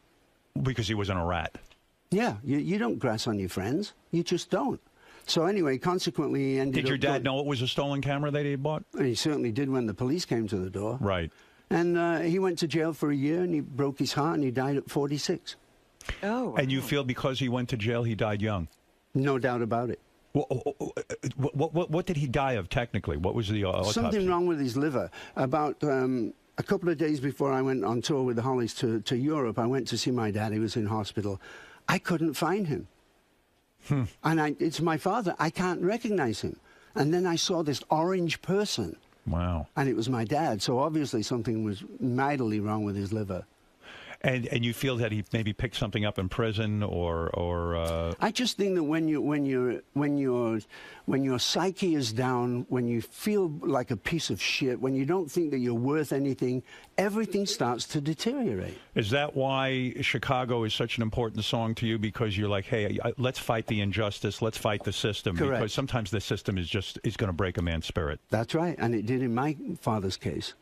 Because he wasn't a rat. Yeah, you don't grass on your friends. You just don't. So anyway, consequently, he ended up... Did your dad know it was a stolen camera that he bought? He certainly did when the police came to the door. Right. And he went to jail for a year, and he broke his heart, and he died at 46. Oh, wow. And you feel because he went to jail, he died young? No doubt about it. What did he die of technically? What was the autopsy? Something wrong with his liver. About a couple of days before I went on tour with the Hollies to Europe, I went to see my dad. He was in hospital. I couldn't find him. And it's my father. I can't recognize him. And then I saw this orange person. Wow. And it was my dad. So obviously something was mightily wrong with his liver. And you feel that he maybe picked something up in prison or I just think that when your psyche is down, when you feel like a piece of shit, when you don't think that you're worth anything, everything starts to deteriorate. Is that why Chicago is such an important song to you? Because you're like, hey, let's fight the injustice, let's fight the system. Correct. Because sometimes the system is going to break a man's spirit. That's right, and it did in my father's case.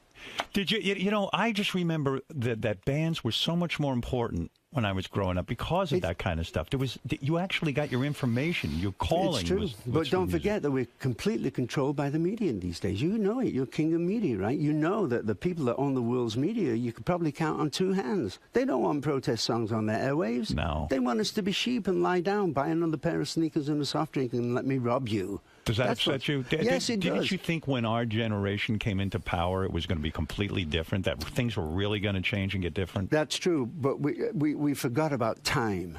Did you know, I just remember that bands were so much more important when I was growing up because of that kind of stuff. You actually got your information, your calling. It's true, but don't forget that we're completely controlled by the media these days. You know it. You're king of media, right? You know that the people that own the world's media, you could probably count on two hands. They don't want protest songs on their airwaves. No. They want us to be sheep and lie down, buy another pair of sneakers and a soft drink and let me rob you. Does that upset you? Yes, it does. Didn't you think when our generation came into power, it was going to be completely different, that things were really going to change and get different? That's true, but we forgot about time.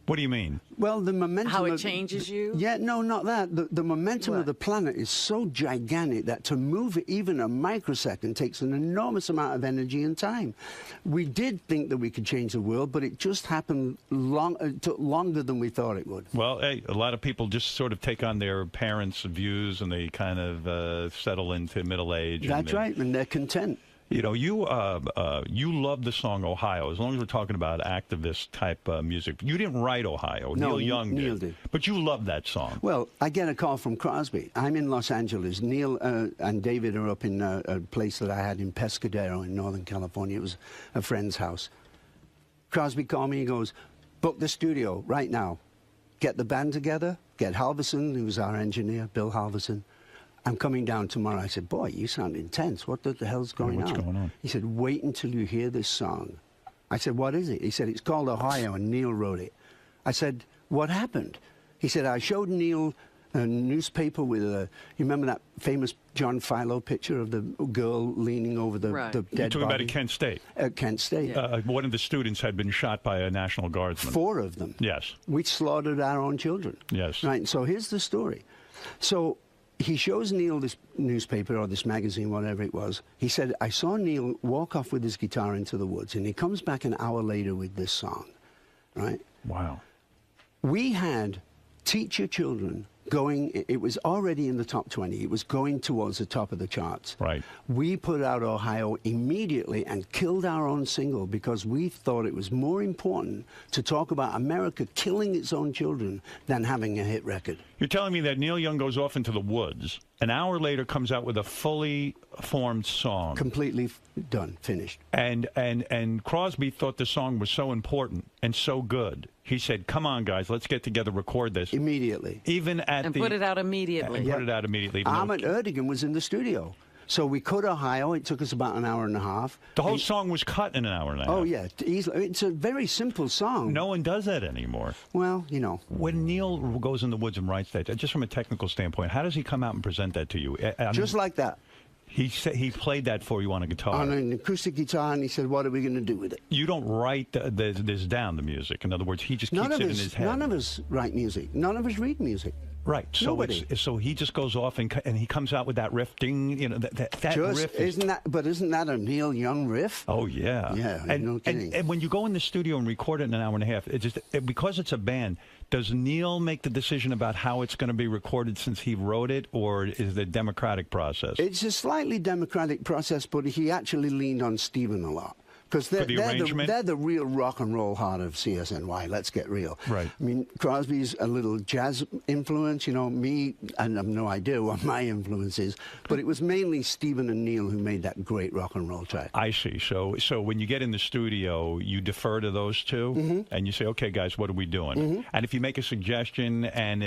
What do you mean? Well, the momentum... How it changes you? Yeah, no, not that. The momentum of the planet is so gigantic that to move it even a microsecond takes an enormous amount of energy and time. We did think that we could change the world, but it just happened took longer than we thought it would. Well, hey, a lot of people just sort of take on their parents' views and they kind of settle into middle age. That's right, and they're content. You know, you love the song Ohio, as long as we're talking about activist-type music. You didn't write Ohio. No, Neil Young did. Neil did. But you love that song. Well, I get a call from Crosby. I'm in Los Angeles. Neil and David are up in a place that I had in Pescadero in Northern California. It was a friend's house. Crosby called me. He goes, book the studio right now. Get the band together. Get Halverson, who was our engineer, Bill Halverson. I'm coming down tomorrow. I said, boy, you sound intense. What the hell's going on? What's going on? He said, wait until you hear this song. I said, what is it? He said, it's called Ohio, and Neil wrote it. I said, what happened? He said, I showed Neil a newspaper with you remember that famous John Philo picture of the girl leaning over the dead body? You're talking about at Kent State. At Kent State. One of the students had been shot by a National Guardsman. 4 of them. Yes. We slaughtered our own children. Yes. Right, so here's the story. So he shows Neil this newspaper or this magazine, whatever it was. He said, I saw Neil walk off with his guitar into the woods, and he comes back an hour later with this song, right? Wow. We had Teach Your Children going, it was already in the top 20. It was going towards the top of the charts. Right. We put out Ohio immediately and killed our own single because we thought it was more important to talk about America killing its own children than having a hit record. You're telling me that Neil Young goes off into the woods, an hour later comes out with a fully formed song. Completely done, finished. And Crosby thought the song was so important and so good. He said, come on, guys, let's get together, record this. Immediately. Even at and put it out immediately. And put it out immediately. Ahmet Ertegun was in the studio. So we cut Ohio. It took us about an hour and a half. The whole song was cut in an hour and a half. Oh, yeah. It's a very simple song. No one does that anymore. Well, you know. When Neil goes in the woods and writes that, just from a technical standpoint, how does he come out and present that to you? Just like that. He played that for you on a guitar. On an acoustic guitar, and he said, what are we going to do with it? You don't write this down, the music. In other words, he just keeps it in his head. None of us write music. None of us read music. Right. So so he just goes off and he comes out with that riff, ding, you know, that riff. Isn't that a Neil Young riff? Oh, yeah. Yeah, no kidding. And when you go in the studio and record it in an hour and a half, because it's a band, does Neil make the decision about how it's going to be recorded since he wrote it, or is it a democratic process? It's a slightly democratic process, but he actually leaned on Stephen a lot. Because they're the real rock and roll heart of CSNY, let's get real. Right. I mean, Crosby's a little jazz influence, you know, me, I have no idea what my influence is, but it was mainly Stephen and Neil who made that great rock and roll track. I see. So when you get in the studio, you defer to those two, and you say, okay, guys, what are we doing? And if you make a suggestion, and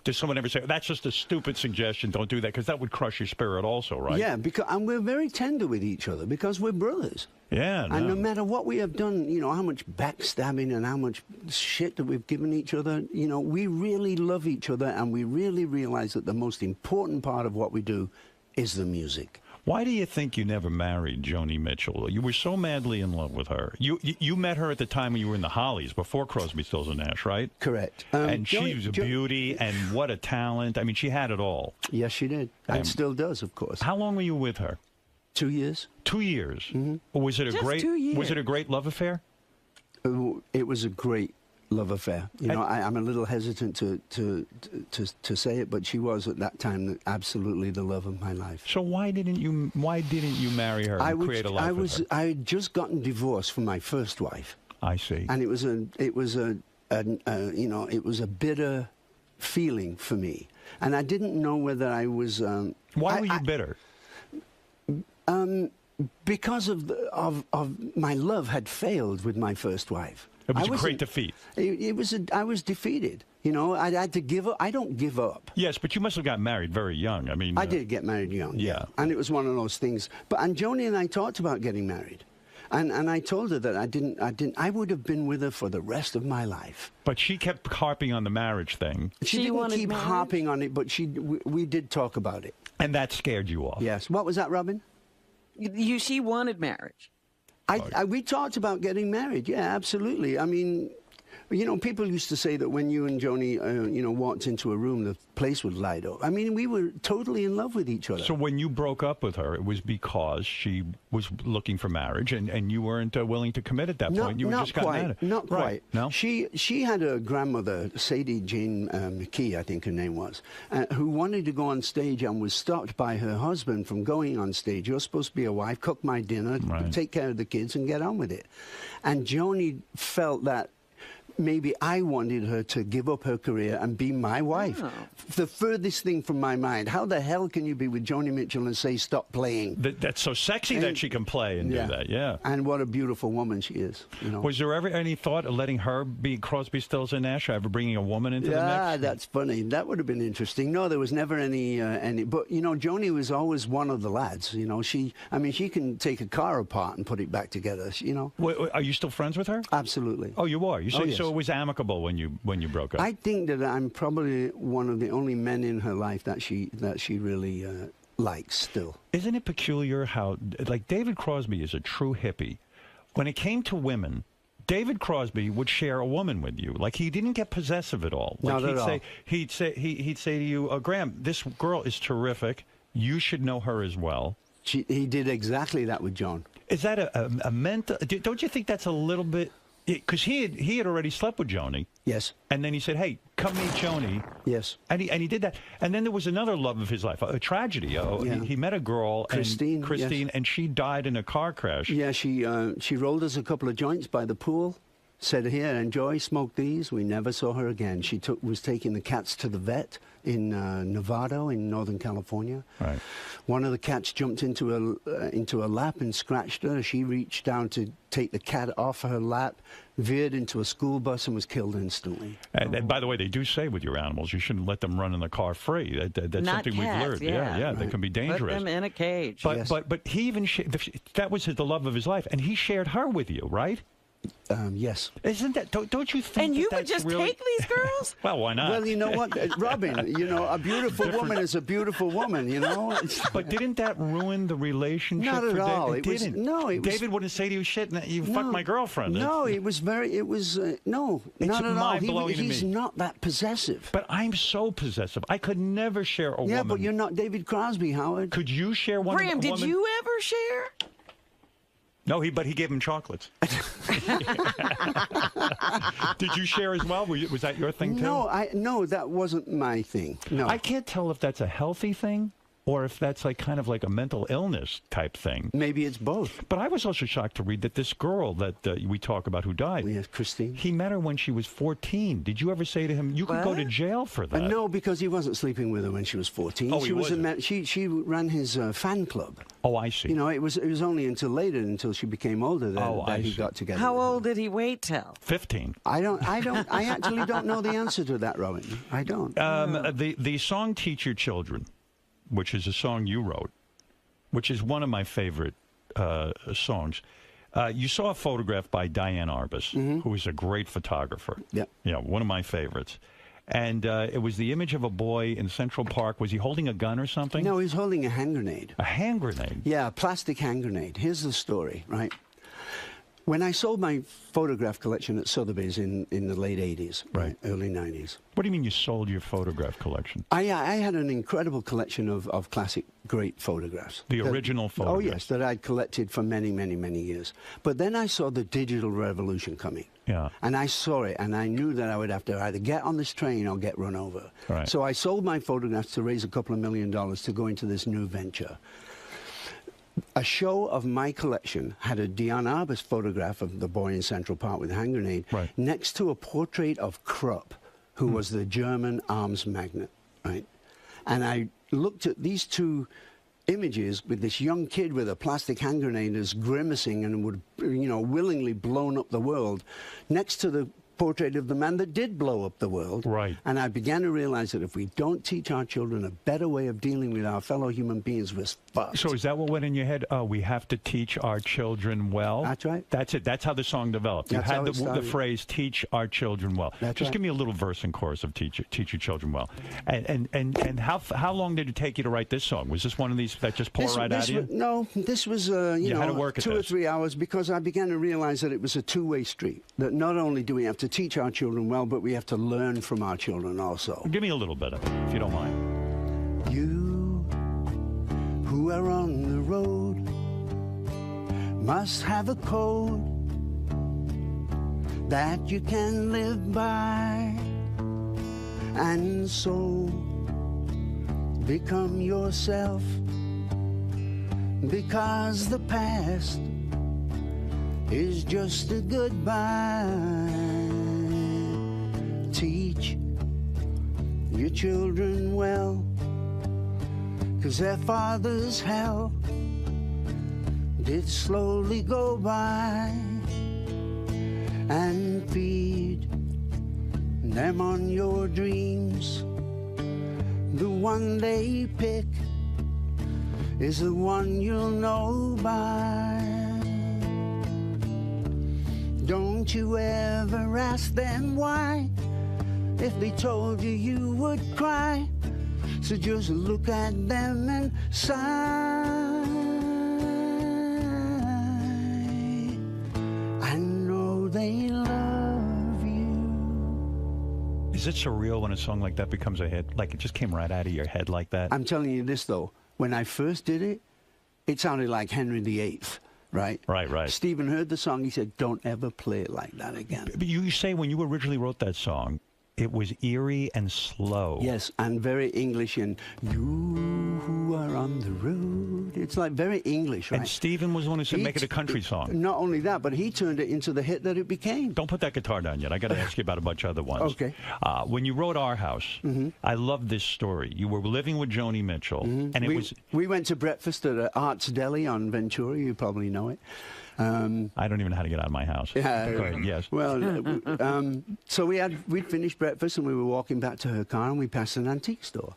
does someone ever say, that's just a stupid suggestion, don't do that, because that would crush your spirit also, right? Yeah, and we're very tender with each other because we're brothers. Yeah, and no matter what we have done, you know, how much backstabbing and how much shit that we've given each other, you know, we really love each other, and we really realize that the most important part of what we do is the music. Why do you think you never married Joni Mitchell? You were so madly in love with her. You met her at the time when you were in the Hollies, before Crosby, Stills and Nash, right? Correct. And she was a beauty, and what a talent. I mean, she had it all. Yes, she did. And still does, of course. How long were you with her? 2 years. 2 years. Was it a great love affair? It was a great love affair. You know, I'm a little hesitant to say it, but she was at that time absolutely the love of my life. So why didn't you marry her and create a life with her? I had just gotten divorced from my first wife. I see. And it was a bitter feeling for me, and I didn't know whether I was. Why were you bitter? Because of my love had failed with my first wife. It was a great defeat. I was defeated. You know, I had to give up. I don't give up. Yes, but you must have got married very young. I mean, I did get married young. Yeah, and it was one of those things. And Joni and I talked about getting married, and I told her that I would have been with her for the rest of my life. But she kept harping on the marriage thing. She didn't keep harping on it, but we did talk about it. And that scared you off. Yes. What was that, Robin? She wanted marriage. We talked about getting married. Yeah, absolutely. I mean, You know, people used to say that when you and Joni, walked into a room, the place would light up. I mean, we were totally in love with each other. So when you broke up with her, it was because she was looking for marriage, and you weren't willing to commit at that point. You not just got quite. mad. Not Right. quite. No. She had a grandmother, Sadie Jane McKee, I think her name was, who wanted to go on stage and was stopped by her husband from going on stage. You're supposed to be a wife, cook my dinner, take care of the kids, and get on with it. And Joni felt that maybe I wanted her to give up her career and be my wife. Oh. The furthest thing from my mind. How the hell can you be with Joni Mitchell and say, stop playing? That's so sexy that she can play and do that, yeah. And what a beautiful woman she is. You know. Was there ever any thought of letting her be Crosby, Stills, and Nash, ever bringing a woman into the mix? Yeah, that's funny. That would have been interesting. No, there was never any. But, you know, Joni was always one of the lads. You know, she can take a car apart and put it back together, you know. Wait, are you still friends with her? Absolutely. Oh, you are? Yes. So it was amicable when you broke up? I think that I'm probably one of the only men in her life that she really likes still. Isn't it peculiar how, like, David Crosby is a true hippie. When it came to women, David Crosby would share a woman with you. Like, he didn't get possessive at all. Like, Not at all. He'd say to you, Graham, this girl is terrific. You should know her as well. He did exactly that with John. Is that a mental? Don't you think that's a little bit? Because he had already slept with Joni. Yes. And then he said, "Hey, come meet Joni." Yes. And he did that. And then there was another love of his life, a tragedy. He met a girl, Christine, yes. and she died in a car crash. Yeah, she rolled us a couple of joints by the pool. Said, "Here, enjoy, smoke these." We never saw her again. She was taking the cats to the vet in Novato in Northern California. Right. One of the cats jumped into a lap and scratched her. She reached down to take the cat off her lap, veered into a school bus, and was killed instantly. And by the way, they do say with your animals, you shouldn't let them run in the car free. That's Not something cats, we've learned. yeah. They can be dangerous. Put them in a cage. But Yes. but he even that was the love of his life, and he shared her with you, right? Yes. Isn't that? Don't you think? And you would that's just really... take these girls? Well, why not? Well, you know what, Robin, you know, a beautiful woman is a beautiful woman, you know. But didn't that ruin the relationship? Not at for all. David? It didn't. was, no, it was, David wouldn't say to you, "Shit, you fucked my girlfriend." No, It's it was not at all. mind-blowing to He's me. not that possessive. But I'm so possessive. I could never share a woman. Yeah, but you're not David Crosby, Howard. Could you share one? Graham, a did woman? you ever share? No, but he gave him chocolates. Did you share as well? Was that your thing too? No, that wasn't my thing. No. I can't tell if that's a healthy thing or if that's kind of like a mental illness type thing. Maybe it's both. But I was also shocked to read that this girl that we talk about who died, Yes, Christine. he met her when she was 14. Did you ever say to him, you could go to jail for that? No, because he wasn't sleeping with her when she was 14. Oh, he wasn't. She ran his fan club. Oh, I see. You know, it was only until she became older that he got together. How with her. old did he wait till? 15. I actually don't know the answer to that, Robin. I don't. The song Teach Your Children, which is a song you wrote, which is one of my favorite songs. You saw a photograph by Diane Arbus, who is a great photographer. Yeah. You know, one of my favorites. And it was the image of a boy in Central Park. Was he holding a gun or something? No, he's holding a hand grenade. A hand grenade? Yeah, a plastic hand grenade. Here's the story, right? When I sold my photograph collection at Sotheby's in the late 80s, Right. early 90s, What do you mean you sold your photograph collection? I had an incredible collection of classic, great photographs. The original photographs? Oh, yes, that I'd collected for many, many, many years. But then I saw the digital revolution coming. Yeah. And I saw it, and I knew that I would have to either get on this train or get run over. Right. So I sold my photographs to raise a couple of $1 million to go into this new venture. A show of my collection had a Diane Arbus photograph of the boy in Central Park with a hand grenade next to a portrait of Krupp, who was the German arms magnate, right? And I looked at these two images with this young kid with a plastic hand grenade is grimacing and would, you know, willingly blown up the world next to the portrait of the man that did blow up the world. Right. And I began to realize that if we don't teach our children a better way of dealing with our fellow human beings, we're fucked. So is that what went in your head? Oh, we have to teach our children well? That's right. That's it. That's how the song developed. You That's had how it the started. phrase, teach our children well. That's Just right. give me a little verse and chorus of teach your children well. And how long did it take you to write this song? Was this one of these that just pour right out of you? No, this was, You had to work at 2 or this. 3 hours because I began to realize that it was a two-way street, that not only do we have to to teach our children well, but we have to learn from our children also. Give me a little bit of it, if you don't mind. You who are on the road must have a code that you can live by, and so become yourself, because the past is just a goodbye. Teach your children well, 'cause their father's hell did slowly go by, and feed them on your dreams. The one they pick is the one you'll know by. Don't you ever ask them why. If they told you, you would cry. So just look at them and sigh. I know they love you. Is it surreal when a song like that becomes a hit? Like it just came right out of your head like that? I'm telling you this, though. When I first did it, it sounded like Henry VIII, right? Right. Stephen heard the song. He said, don't ever play it like that again. But you say when you originally wrote that song, it was eerie and slow. Yes, and very English, and you who are on the road. It's like very English, right? And Stephen was the one who said, make it a country song. Not only that, but he turned it into the hit that it became. Don't put that guitar down yet. I got to ask you about a bunch of other ones. Okay. When you wrote Our House, I love this story. You were living with Joni Mitchell, and we went to breakfast at Art's Deli on Ventura. You probably know it. I don't even know how to get out of my house. Yeah. Go ahead, yes. Well, so we'd finished breakfast and we were walking back to her car and we passed an antique store.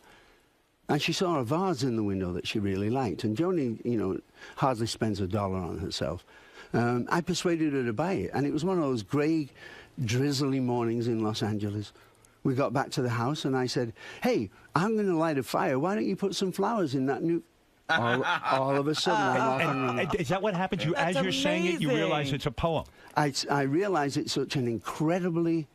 And she saw a vase in the window that she really liked. And Joni, you know, hardly spends $1 on herself. I persuaded her to buy it. And it was one of those grey, drizzly mornings in Los Angeles. We got back to the house and I said, hey, I'm going to light a fire. Why don't you put some flowers in that new... All of a sudden, I'm off and running. Is that what happens? As you're saying it, you realize it's a poem. I realize it's such an incredibly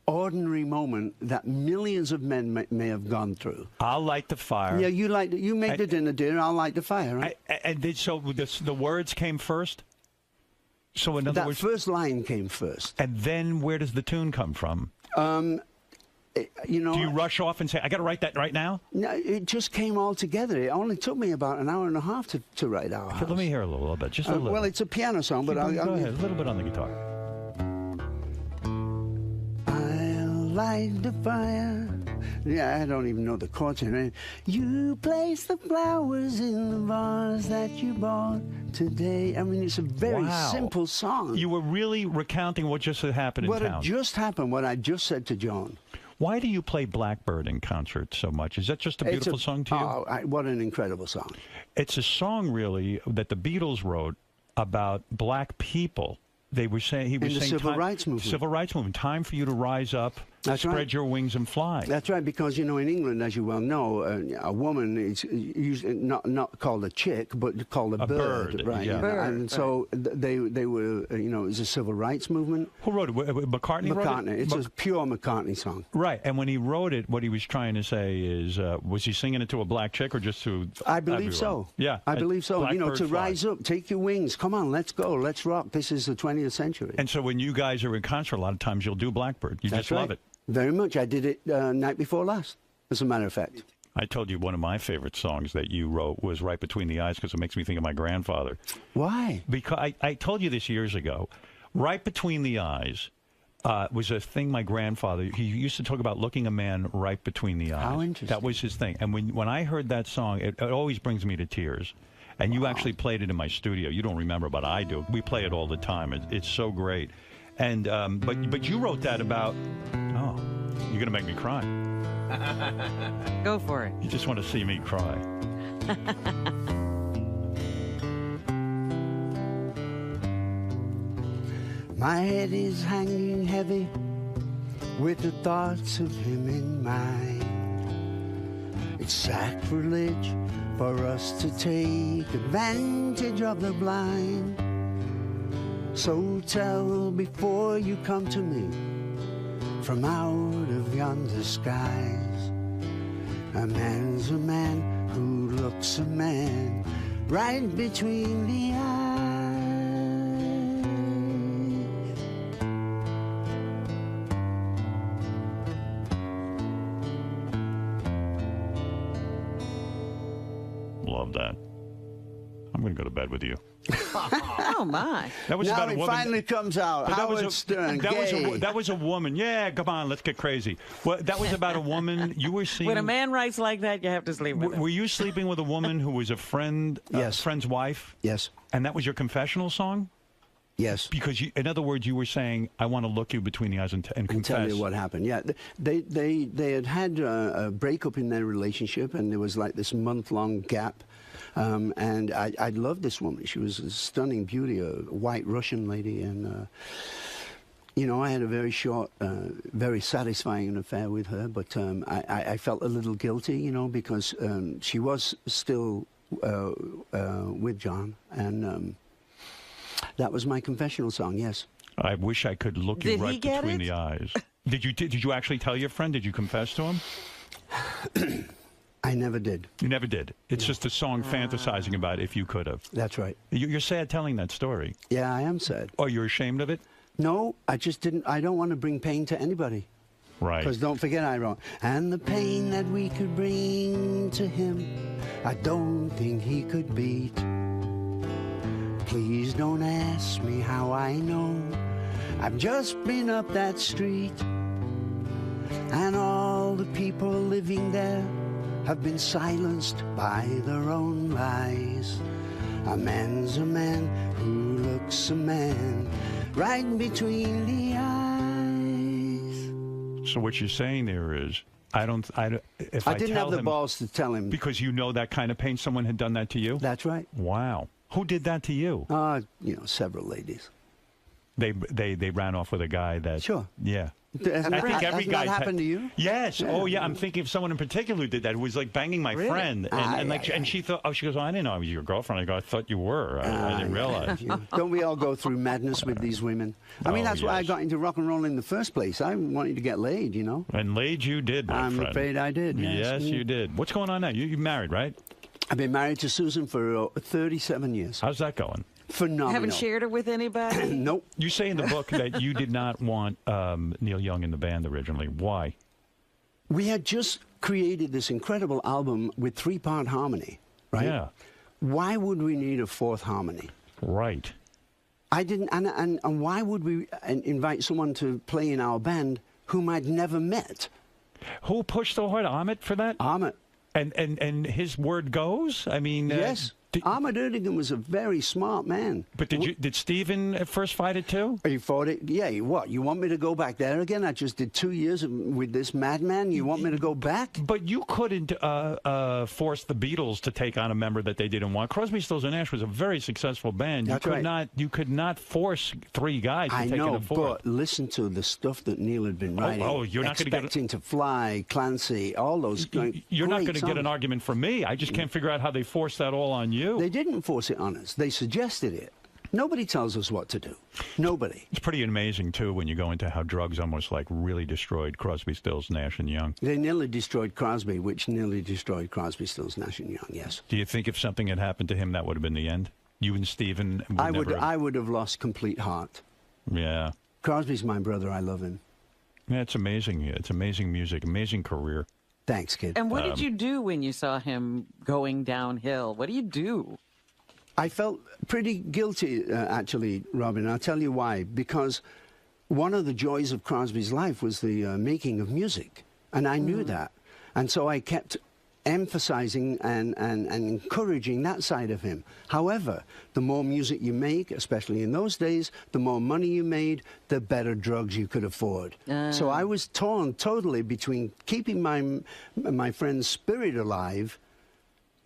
ordinary moment that millions of men may have gone through. I'll light the fire. Yeah, you make the dinner, dear, I'll light the fire, right? So the words came first? So in other words... That first line came first. And then where does the tune come from? You know, do you rush off and say, I got to write that right now? No, it just came all together. It only took me about an hour and a half to write Our House. Let me hear a little bit, just a little. Well, it's a piano song, but I'll go ahead, a little bit on the guitar. I'll light the fire. Yeah, I don't even know the chords in it. You place the flowers in the vase that you bought today. I mean, it's a very simple song. You were really recounting what just happened in town. What had just happened, what I just said to Joan. Why do you play Blackbird in concert so much? Is that just a beautiful song to you? Oh, what an incredible song. It's a song, really, that the Beatles wrote about black people. They were saying, he was saying, civil rights movement. Civil rights movement. Time for you to rise up, spread your wings and fly. That's right, because, you know, in England, as you well know, a woman is usually not called a chick, but called a bird. Right. Yeah. Bird, and so they were, you know, it was a civil rights movement. Who wrote it? McCartney wrote it? It's a pure McCartney song. Right, and when he wrote it, what he was trying to say is, was he singing it to a black chick or just to I believe everyone? so. Yeah. I believe so. You know, to fly. rise up, take your wings. Come on, let's go. Let's rock. This is the 20th century. And so when you guys are in concert, a lot of times you'll do Blackbird. You That's just right. love it. Very much. I did it night before last, as a matter of fact. I told you one of my favorite songs that you wrote was Right Between the Eyes because it makes me think of my grandfather. Why? Because I told you this years ago. Right Between the Eyes was a thing my grandfather, he used to talk about looking a man right between the eyes. How interesting. That was his thing. And when I heard that song, it always brings me to tears. And you actually played it in my studio. You don't remember, but I do. We play it all the time. It's so great. And but you wrote that about, oh, you're going to make me cry. Go for it. You just want to see me cry. My head is hanging heavy with the thoughts of him in mind. It's sacrilege for us to take advantage of the blind. So tell before you come to me from out of yonder skies. A man's a man who looks a man right between the eyes. Love that. I'm going to go to bed with you. Oh, my. That was now about a it woman. finally comes out. But Howard Stern, gay. that was a woman. Yeah, come on, let's get crazy. Well, that was about a woman. You were seeing. When a man writes like that, you have to sleep with him. Were you sleeping with a woman who was a friend, Yes. friend's wife? Yes. And that was your confessional song? Yes. Because, in other words, you were saying, I want to look you between the eyes and confess. And tell you what happened. Yeah, they had a breakup in their relationship, and there was like this month-long gap. And I loved this woman. She was a stunning beauty, a white Russian lady, and you know, I had a very short, very satisfying affair with her. But I felt a little guilty, you know, because she was still with John, and that was my confessional song. Yes. I wish I could look you Did he right get between it? the eyes. Did you actually tell your friend? Did you confess to him? I never did. You never did. It's just a song fantasizing about if you could have. That's right. You're sad telling that story. Yeah, I am sad. Oh, you're ashamed of it? No, I just didn't. I don't want to bring pain to anybody. Right. Because don't forget I wrote, and the pain that we could bring to him, I don't think he could beat. Please don't ask me how I know. I've just been up that street, and all the people living there have been silenced by their own lies. A man's a man who looks a man right between the eyes. So what you're saying there is, I didn't have the balls to tell him. Because you know that kind of pain, someone had done that to you? That's right. Wow. Who did that to you? You know, several ladies. They ran off with a guy that... Sure. Yeah. I think every guy that happened to you? Yes. Yeah. Oh, yeah. I'm thinking of someone in particular who did that. Who was like banging my friend, and she thought, oh, she goes, oh, I didn't know I was your girlfriend. I go, I thought you were. I didn't realize. Don't we all go through madness with these women? I mean, that's why I got into rock and roll in the first place. I wanted to get laid, you know. And laid you did, my friend. I'm afraid I did. Yes, you did. What's going on now? You're married, right? I've been married to Susan for 37 years. How's that going? Phenomenal. Haven't shared it with anybody? Nope. You say in the book that you did not want Neil Young in the band originally. Why? We had just created this incredible album with 3-part harmony, right? Yeah. Why would we need a 4th harmony? Right. I didn't, and why would we invite someone to play in our band whom I'd never met? Who pushed so hard? Ahmet for that? Ahmet. And his word goes? I mean... Yes. Ahmet Ertegun was a very smart man. But did Stephen at first fight it too? He fought it. Yeah. What? You want me to go back there again? I just did 2 years with this madman. You want me to go back? But you couldn't force the Beatles to take on a member that they didn't want. Crosby, Stills and Nash was a very successful band. That's right. You could not force 3 guys to take in a 4th. But listen to the stuff that Neil had been writing. Oh, you're not going to get Expecting to Fly, Clancy, all those. You're not going to get songs. an argument from me. I just can't figure out how they forced that all on you. They didn't force it on us. They suggested it. Nobody tells us what to do. Nobody. It's pretty amazing, too, when you go into how drugs almost like really destroyed Crosby, Stills, Nash, and Young. They nearly destroyed Crosby, which nearly destroyed Crosby, Stills, Nash, and Young, yes. Do you think if something had happened to him, that would have been the end? You and Stephen would I would have lost complete heart. Yeah. Crosby's my brother. I love him. Yeah, it's amazing. It's amazing music, amazing career. Thanks, kid. And what did you do when you saw him going downhill? What do you do? I felt pretty guilty, actually, Robin. I'll tell you why. Because one of the joys of Crosby's life was the making of music. And I knew that. And so I kept emphasizing and encouraging that side of him. However, the more music you make, especially in those days, the more money you made, the better drugs you could afford. So I was torn totally between keeping my friend's spirit alive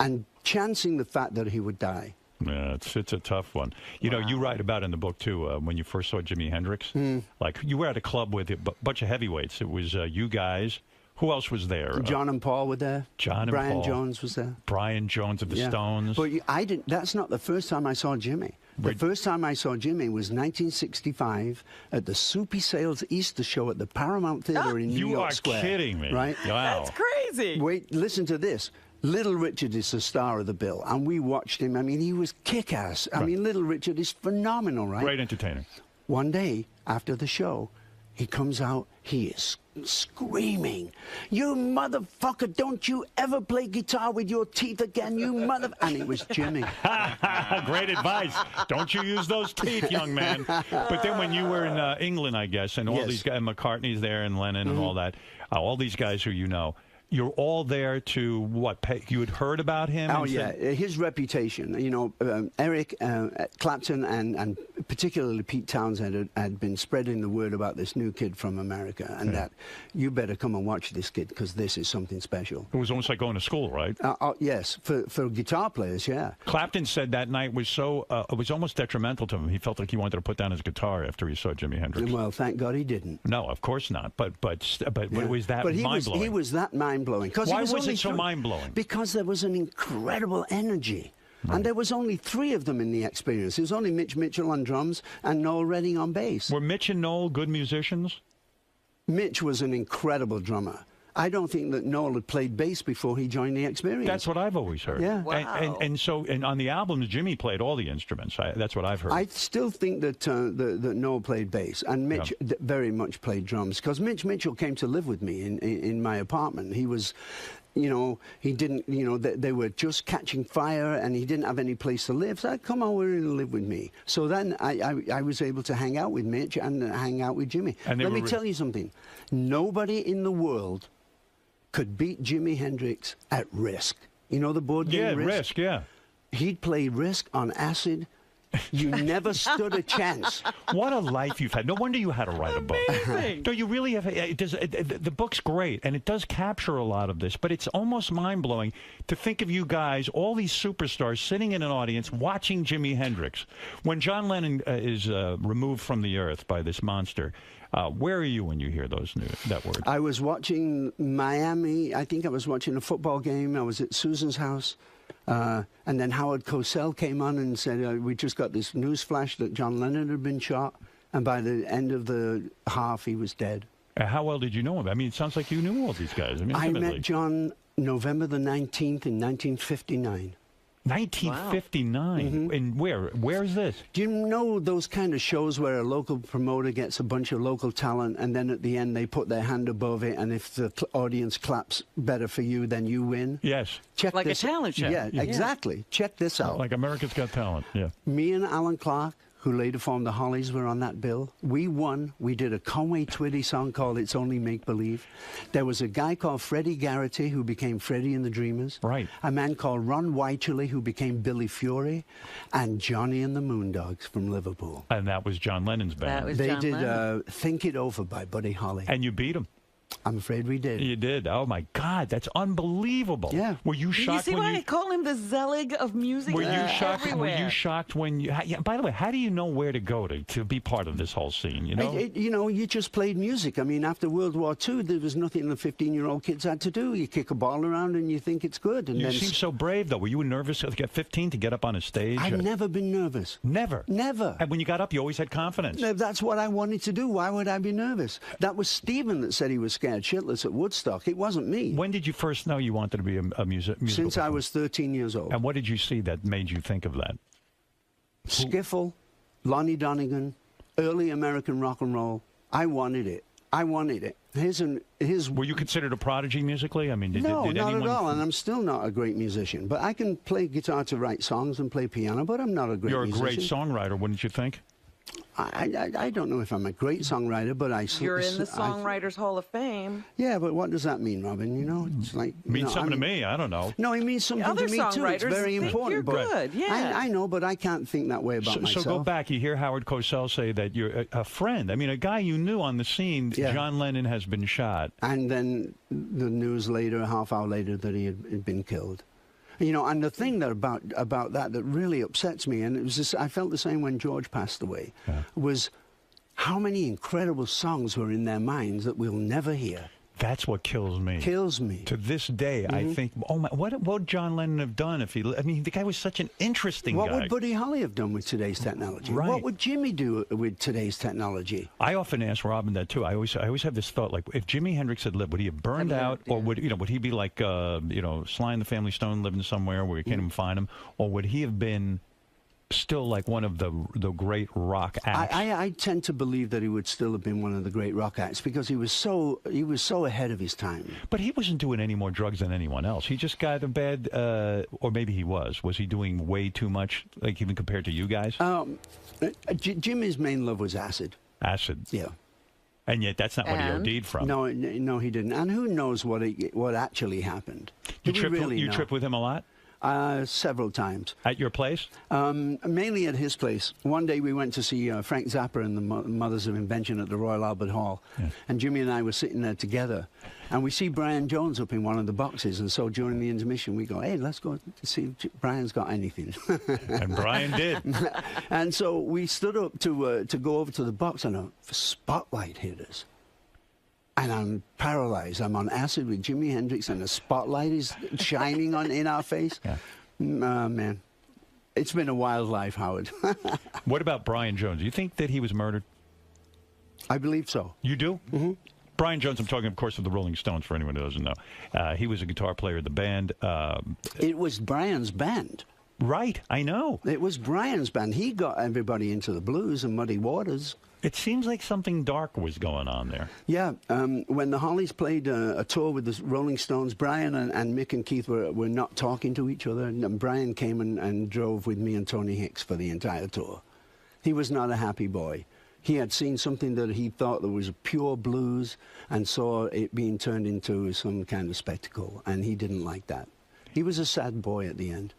and chancing the fact that he would die. Yeah, it's a tough one. You know, you write about in the book, too, when you first saw Jimi Hendrix. Like, you were at a club with a bunch of heavyweights. It was you guys. Who else was there? John and Paul were there. John and Brian Paul. Jones was there. Brian Jones of the Stones. But I didn't. That's not the first time I saw Jimmy. The first time I saw Jimmy was 1965 at the Soupy Sales Easter Show at the Paramount Theater in New York Square. You are kidding me. Right? Wow. That's crazy. Wait, listen to this. Little Richard is the star of the bill, and we watched him. I mean, he was kick-ass. I mean, Little Richard is phenomenal, right? Great entertainer. One day, after the show, he comes out, he is screaming, "You motherfucker, don't you ever play guitar with your teeth again, you mother..." And it was Jimmy. Great advice. Don't you use those teeth, young man. But then when you were in England, I guess, and all these guys, McCartney's there and Lennon and all that, all these guys who you know, you're all there to what? You had heard about him? Oh, yeah. His reputation. You know, Eric Clapton and particularly Pete Townsend had been spreading the word about this new kid from America, and that you better come and watch this kid because this is something special. It was almost like going to school, right? Yes, for guitar players, yeah. Clapton said that night was so, it was almost detrimental to him. He felt like he wanted to put down his guitar after he saw Jimi Hendrix. Well, thank God he didn't. No, of course not. But it was that mind-blowing. He was that mind-blowing. Why was it so mind-blowing? Because there was an incredible energy. Right. And there was only 3 of them in the experience. There was only Mitch Mitchell on drums and Noel Redding on bass. Were Mitch and Noel good musicians? Mitch was an incredible drummer. I don't think that Noel had played bass before he joined the experience. That's what I've always heard. Yeah. Wow. And so on the albums, Jimmy played all the instruments. That's what I've heard. I still think that that Noel played bass and Mitch very much played drums, because Mitch Mitchell came to live with me in my apartment. He was, you know, he didn't, you know, they were just catching fire and he didn't have any place to live. So I'd come over and live with me. So then I was able to hang out with Mitch and hang out with Jimmy. And let me tell you something. Nobody in the world could beat Jimi Hendrix at Risk. You know the board game Risk? Yeah, Risk, yeah. He'd play Risk on acid. You never stood a chance. What a life you've had. No wonder you had to write a book. Amazing. No, you really have. The book's great, and it does capture a lot of this, but it's almost mind-blowing to think of you guys, all these superstars, sitting in an audience watching Jimi Hendrix. When John Lennon is removed from the earth by this monster, where are you when you hear that word? I was watching Miami. I think I was watching a football game. I was at Susan's house. And then Howard Cosell came on and said, we just got this news flash that John Lennon had been shot. And by the end of the half, he was dead. How well did you know him? I mean, it sounds like you knew all these guys. I mean, I met John November the 19th in 1959. 1959? Wow. Mm-hmm. And where is this? Do you know those kind of shows where a local promoter gets a bunch of local talent and then at the end they put their hand above it, and if the audience claps better for you, then you win? Yes. Check like this. A talent show. Yeah, exactly. Check this out. Like America's Got Talent, yeah. Me and Alan Clark, who later formed the Hollies, were on that bill. We won. We did a Conway Twitty song called It's Only Make Believe. There was a guy called Freddie Garrity who became Freddie and the Dreamers. Right. A man called Ron Wycherley who became Billy Fury. And Johnny and the Moondogs from Liverpool. And that was John Lennon's band. That was they John did Lennon. Think It Over by Buddy Holly. And you beat him. I'm afraid we did. You did. Oh, my God. That's unbelievable. Yeah. Were you shocked you see when why I call him the Zelig of music? Were you shocked? Everywhere. Were you shocked when you? Yeah, by the way, how do you know where to go to be part of this whole scene? You know, you know, you just played music. I mean, after World War II, there was nothing the 15-year-old kids had to do. You kick a ball around and you think it's good. And you then seem so brave, though. Were you nervous at 15 to get up on a stage? I've never been nervous. Never. Never. And when you got up, you always had confidence. No, that's what I wanted to do. Why would I be nervous? That was Stephen that said he was scared shitless at Woodstock. It wasn't me. When did you first know you wanted to be a musical Since performer? I was 13 years old. And what did you see that made you think of that? Skiffle, Lonnie Donegan, early American rock and roll. I wanted it. I wanted it. Were you considered a prodigy musically? I mean, did not anyone... at all. And I'm still not a great musician. But I can play guitar to write songs and play piano, but I'm not a great musician. You're a great songwriter, wouldn't you think? I don't know if I'm a great songwriter, but You're in the Songwriters Hall of Fame. Yeah, but what does that mean, Robin? You know, it's like... It means something to me. I don't know. No, it means something to me, too. It's very important. You're good, yeah. I know, but I can't think that way about myself. So go back. You hear Howard Cosell say that you're a friend. I mean, a guy you knew on the scene, John Lennon has been shot. And then the news later, a half hour later, that he had been killed. You know, and the thing that about that really upsets me, and it was just, I felt the same when George passed away, was how many incredible songs were in their minds that we'll never hear. That's what kills me. Kills me. To this day, I think, oh my, what would John Lennon have done if he? I mean, the guy was such an interesting What guy. would Buddy Holly have done with today's technology? Right. What would Jimmy do with today's technology? I often ask Robin that too. I always have this thought, like, if Jimi Hendrix had lived, would he have burned out, or would he be like Sly and the Family Stone, living somewhere where you can't even find him, or would he have been still like one of the great rock acts? I tend to believe that he would still have been one of the great rock acts because he was so ahead of his time. But he wasn't doing any more drugs than anyone else. He just got a bad, or maybe he was. Was he doing way too much, like even compared to you guys? Jimmy's main love was acid. Acid. Yeah. And yet that's not what he OD'd from. No, he didn't. And who knows what actually happened? You You trip with him a lot? Several times. At your place? Mainly at his place. One day we went to see Frank Zappa and the Mothers of Invention at the Royal Albert Hall. Yeah. And Jimmy and I were sitting there together. And we see Brian Jones up in one of the boxes. And so during the intermission, we go, hey, let's go see if Brian's got anything. And Brian did. And so we stood up to go over to the box, and a spotlight hit us. And I'm paralyzed. I'm on acid with Jimi Hendrix, and the spotlight is shining in our face. Yeah. Man, it's been a wild life, Howard. What about Brian Jones? Do you think that he was murdered? I believe so. You do? Mm-hmm. Brian Jones, I'm talking, of course, of the Rolling Stones, for anyone who doesn't know. He was a guitar player of the band. It was Brian's band. Right, I know. It was Brian's band. He got everybody into the blues and Muddy Waters. It seems like something dark was going on there. Yeah, when the Hollies played a tour with the Rolling Stones, Brian and Mick and Keith were not talking to each other, and Brian came and drove with me and Tony Hicks for the entire tour. He was not a happy boy. He had seen something that he thought that was pure blues and saw it being turned into some kind of spectacle, and he didn't like that. He was a sad boy at the end.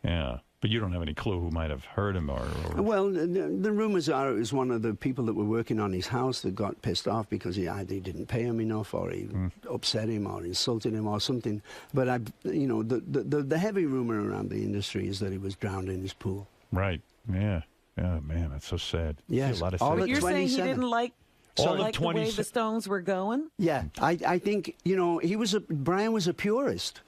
Yeah. But you don't have any clue who might have heard him or... Well, the rumors are it was one of the people that were working on his house that got pissed off because he either didn't pay him enough or he upset him or insulted him or something. But, the heavy rumor around the industry is that he was drowned in his pool. Right. Yeah. Yeah, man, that's so sad. Yes. A lot of but you're saying he didn't like... the way the Stones were going? Yeah, I think, Brian was a purist.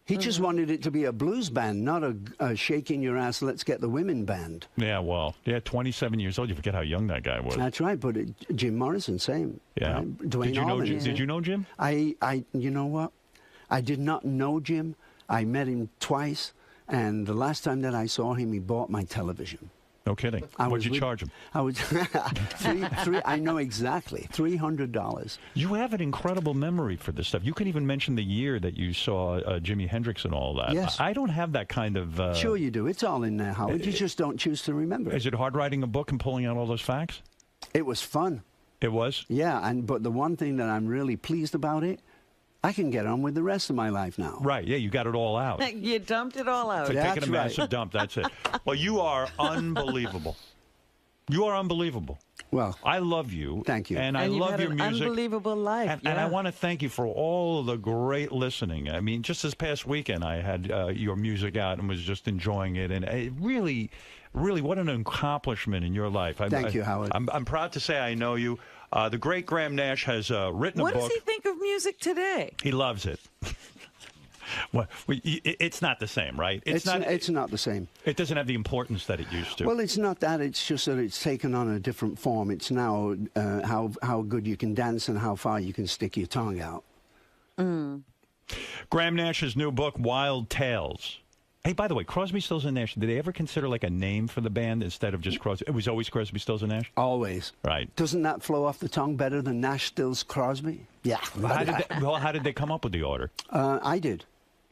He just wanted it to be a blues band, not a shaking your ass, let's get the women band. Yeah, well, 27 years old. You forget how young that guy was. That's right, but Jim Morrison, same. Yeah. Right? Dwayne Did you know Jim? You know what? I did not know Jim. I met him twice, and the last time that I saw him, he bought my television. No kidding. What did you charge him? I was I know exactly, $300. You have an incredible memory for this stuff. You can even mention the year that you saw Jimi Hendrix and all that. Yes. I don't have that kind of... Sure you do. It's all in there, Howard. You just don't choose to remember. Is it hard writing a book and pulling out all those facts? It was fun. It was? Yeah, but the one thing that I'm really pleased about it, I can get on with the rest of my life now. Right, yeah, you got it all out. You dumped it all out. It's like taking a massive dump, that's it. Well, you are unbelievable. You are unbelievable. Well, I love you. Thank you. And I love your music. Unbelievable life. And I want to thank you for all of the great listening. I mean, just this past weekend, I had your music out and was just enjoying it. And it really, what an accomplishment in your life. Thank you, Howard. I'm proud to say I know you. The great Graham Nash has written a book. What does he think of music today? He loves it. Well, it's not the same, right? It's not the same. It doesn't have the importance that it used to. Well, it's not that. It's just that it's taken on a different form. It's now how good you can dance and how far you can stick your tongue out. Mm. Graham Nash's new book, Wild Tales. Hey, by the way, Crosby, Stills, and Nash, did they ever consider like a name for the band instead of just Crosby? It was always Crosby, Stills, and Nash? Always. Right. Doesn't that flow off the tongue better than Nash, Stills, Crosby? Yeah. How did they come up with the order? I did.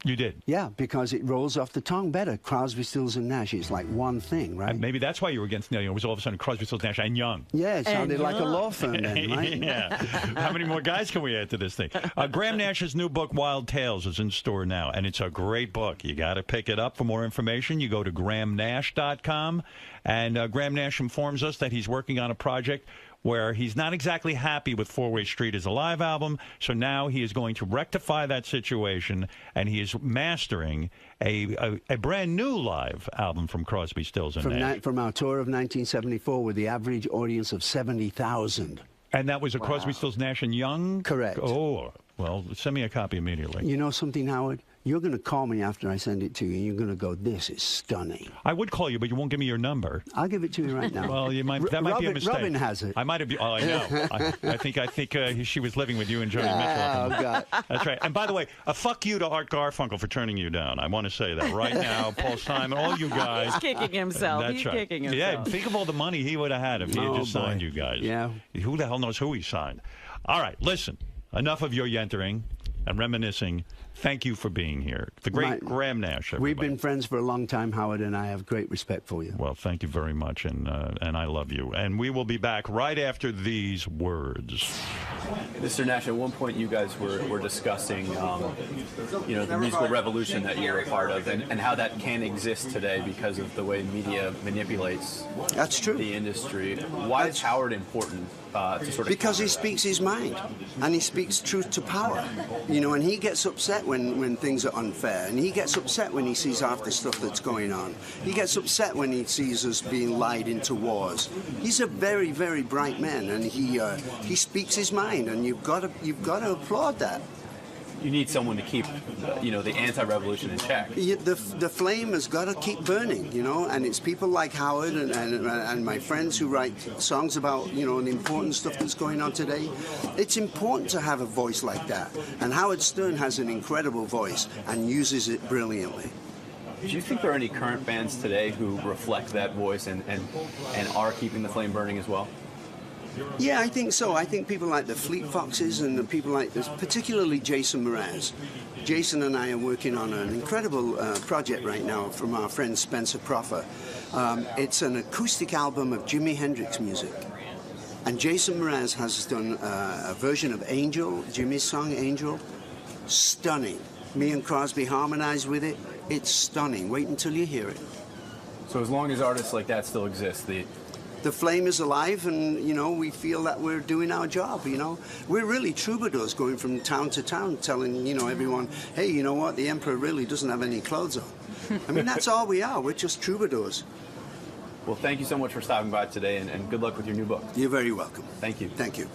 You did? Yeah, because it rolls off the tongue better. Crosby, Stills, and Nash. It's like one thing, right? Maybe that's why you were against, it was all of a sudden Crosby, Stills, Nash, and Young. Yeah, it sounded like a law firm then, right? Yeah. How many more guys can we add to this thing? Graham Nash's new book, Wild Tales, is in store now, and it's a great book. You got to pick it up. For more information, you go to grahamnash.com, and Graham Nash informs us that he's working on a project where he's not exactly happy with Four-Way Street as a live album, so now he is going to rectify that situation, and he is mastering a brand new live album from Crosby, Stills, and Nash. From our tour of 1974 with the average audience of 70,000. And that was a Crosby, Stills, Nash, and Young? Correct. Oh, Well, send me a copy immediately. You know something, Howard? You're going to call me after I send it to you, and you're going to go, this is stunning. I would call you, but you won't give me your number. I'll give it to you right now. Well, that might be a mistake. Robin has it. I might have. Oh, I know. I think she was living with you and Joni Mitchell. Oh, God. That's right. And by the way, a fuck you to Art Garfunkel for turning you down. I want to say that right now. Paul Simon, all you guys. He's kicking himself. That's He's right. kicking himself. Yeah, think of all the money he would have had if he had just signed you guys. Yeah. Who the hell knows who he signed? All right, listen. Enough of your yentering and reminiscing. Thank you for being here. The great Graham Nash, everybody. We've been friends for a long time, Howard, and I have great respect for you. Well, thank you very much, and I love you. And we will be back right after these words. Mr. Nash, at one point you guys were discussing, the musical revolution that you're a part of, and how that can exist today because of the way media manipulates That's true. the industry. Why is Howard important to sort of Because he counter that? speaks his mind, and he speaks truth to power. And he gets upset when things are unfair, and he gets upset when he sees half the stuff that's going on. He gets upset when he sees us being lied into wars. He's a very, very bright man, and he speaks his mind, and you've got to applaud that. You need someone to keep, the anti-revolution in check. The flame has got to keep burning, and it's people like Howard and my friends who write songs about, the important stuff that's going on today. It's important to have a voice like that, and Howard Stern has an incredible voice and uses it brilliantly. Do you think there are any current bands today who reflect that voice and are keeping the flame burning as well? Yeah, I think so. I think people like the Fleet Foxes and the people like this, particularly Jason Mraz. Jason and I are working on an incredible project right now from our friend Spencer Proffer. It's an acoustic album of Jimi Hendrix music. And Jason Mraz has done a version of Angel, Jimmy's song Angel. Stunning. Me and Crosby harmonized with it. It's stunning. Wait until you hear it. So as long as artists like that still exist, the flame is alive, and, we feel that we're doing our job, We're really troubadours going from town to town telling, everyone, hey, you know what, the emperor really doesn't have any clothes on. I mean, that's all we are. We're just troubadours. Well, thank you so much for stopping by today, and good luck with your new book. You're very welcome. Thank you. Thank you.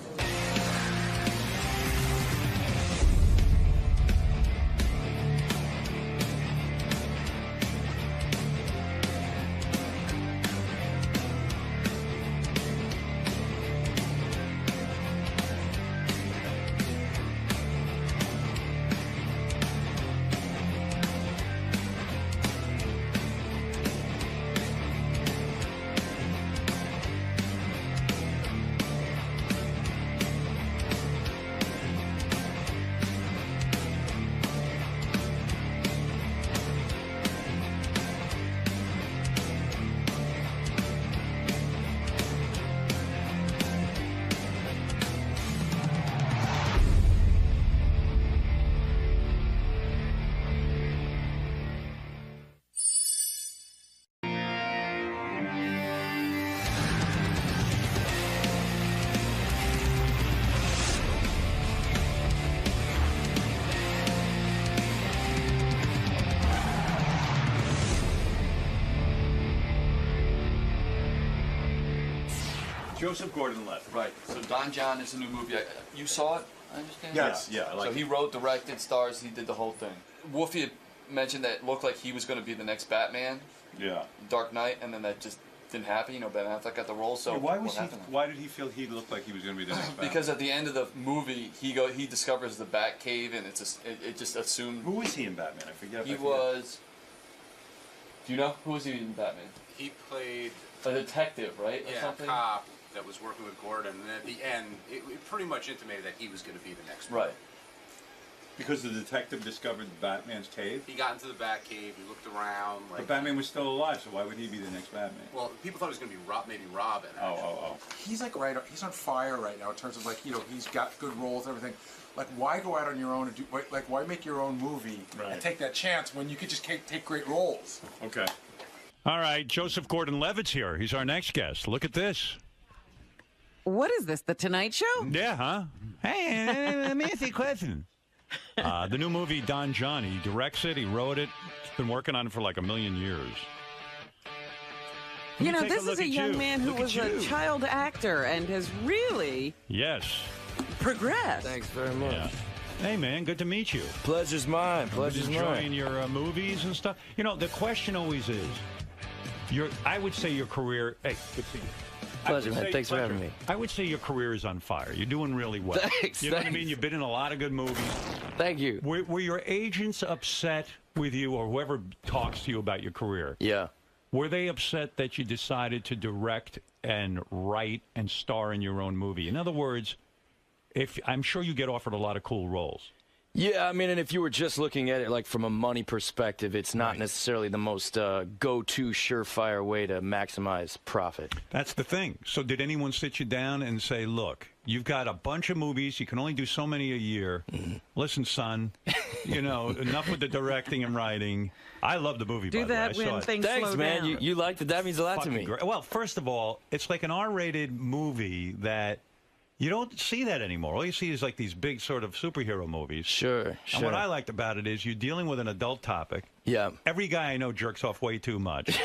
Joseph Gordon-Levitt. Right. So Don John is a new movie. You saw it, I understand? Yes. Yeah, I like So he wrote, directed, stars, he did the whole thing. Wolfie had mentioned that it looked like he was going to be the next Batman. Yeah. Dark Knight, and then that just didn't happen. Ben Affleck got the role, so why did he feel he looked like he was going to be the next Batman? Because at the end of the movie, he discovers the Batcave, and it just assumed... Who was he in Batman? I forget. He was... Do you know? Who was he in Batman? He played... A detective, right? Yeah, or something? a cop that was working with Gordon, and at the end, it pretty much intimated that he was going to be the next one. Right. Because the detective discovered Batman's cave? He got into the Batcave, he looked around. But Batman was still alive, so why would he be the next Batman? Well, people thought it was going to be maybe Robin. Oh. He's he's on fire right now in terms of he's got good roles and everything. Why go out on your own and do, why make your own movie and take that chance when you could just take great roles? Okay. All right, Joseph Gordon-Levitt's here. He's our next guest. Look at this. What is this, The Tonight Show? Yeah, huh? Hey, let me ask you a question. The new movie, Don John, he directs it, he wrote it. He's been working on it for like a million years. This is a young man who was a child actor and has really progressed. Thanks very much. Yeah. Hey, man, good to meet you. Pleasure's mine. Pleasure's enjoying mine. your movies and stuff. You know, the question always is, I would say your career... Hey, good to see you. Pleasure, man. Thanks for having me. I would say your career is on fire. You're doing really well. Thanks. You know what I mean? You've been in a lot of good movies. Thank you. Were your agents upset with you, or whoever talks to you about your career? Yeah. Were they upset that you decided to direct and write and star in your own movie? In other words, I'm sure you get offered a lot of cool roles. Yeah, I mean, and if you were just looking at it like from a money perspective, it's not necessarily the most go-to surefire way to maximize profit. That's the thing. So did anyone sit you down and say, look, you've got a bunch of movies, you can only do so many a year. Listen, son, you know, enough with the directing and writing. I love the movie, do by the way. that when things Thanks, slow man. down. You liked it. That means a lot to me. Great. Well, first of all, it's like an R-rated movie that you don't see that anymore. All you see is like these big sort of superhero movies. Sure. And what I liked about it is you're dealing with an adult topic. Yeah. Every guy I know jerks off way too much.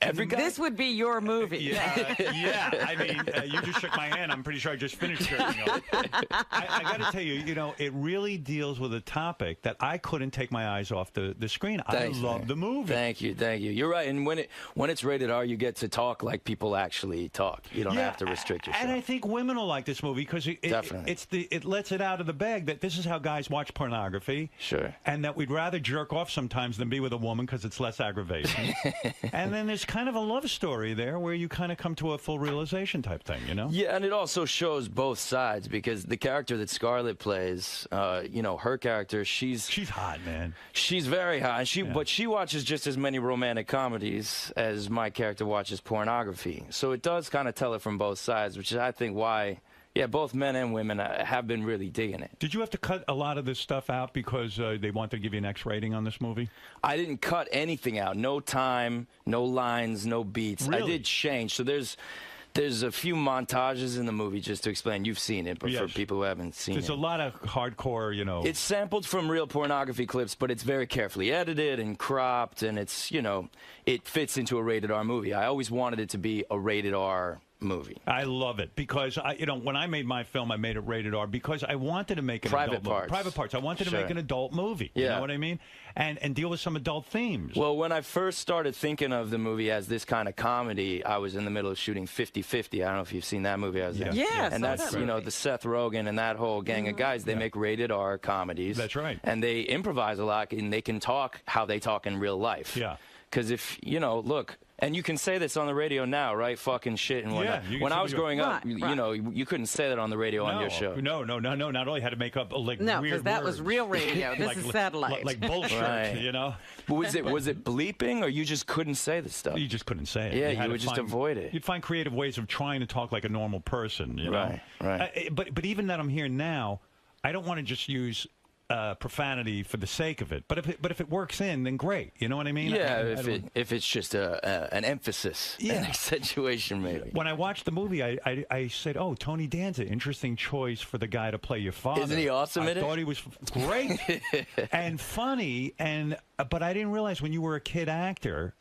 Every guy? This would be your movie. Yeah. I mean, you just shook my hand. I'm pretty sure I just finished jerking off. I got to tell you, you know, it really deals with a topic that I couldn't take my eyes off the screen. Thanks, I love man. the movie. Thank you. You're right. And when it's rated R, you get to talk like people actually talk. You don't have to restrict yourself. And I think women will like this movie because it lets it out of the bag that this is how guys watch pornography. Sure. And that we'd rather jerk off sometimes than be with a woman because it's less aggravation. And then there's kind of a love story there where you kind of come to a full realization type thing, you know? Yeah, and it also shows both sides because the character that Scarlett plays, you know, her character, she's hot, man. She's very hot. But she watches just as many romantic comedies as my character watches pornography. So it does kind of tell it from both sides, which is, I think, why... Yeah, both men and women have been really digging it. Did you have to cut a lot of this stuff out because they wanted to give you an X rating on this movie? I didn't cut anything out. No time, no lines, no beats. Really? I did change. So there's a few montages in the movie, just to explain. You've seen it, but for people who haven't seen There's a lot of hardcore, you know. It's sampled from real pornography clips, but it's very carefully edited and cropped, and it's, you know, it fits into a rated R movie. I always wanted it to be a rated R movie. I love it because when I made my film, I made it rated R because I wanted to make an private parts. I wanted to make an adult movie. Yeah. You know what I mean? And deal with some adult themes. Well, when I first started thinking of the movie as this kind of comedy, I was in the middle of shooting 50-50. I don't know if you've seen that movie. I was in. Yes, and that's you know, the Seth Rogen and that whole gang of guys. They make rated R comedies. That's right. And they improvise a lot, and they can talk how they talk in real life. Yeah. Because if you know, look. And you can say this on the radio now, right? Fucking shit and whatnot. Yeah, when I was growing up, you know, you couldn't say that on the radio on your show. No. Not only had to make up like no, weird because that words. was real radio. This is satellite. Like bullshit, right. You know? But was it bleeping, or you just couldn't say the stuff? You just couldn't say it. Yeah, you would just avoid it. You'd find creative ways of trying to talk like a normal person, you know? Right. But even that I'm here now, I don't want to just use profanity for the sake of it. But if it works in, then great. You know what I mean? Yeah, if it's just an emphasis, an accentuation, maybe. When I watched the movie, I said, "Oh, Tony Danza, interesting choice for the guy to play your father." Isn't he awesome in it? I thought he was great and funny, but I didn't realize when you were a kid actor,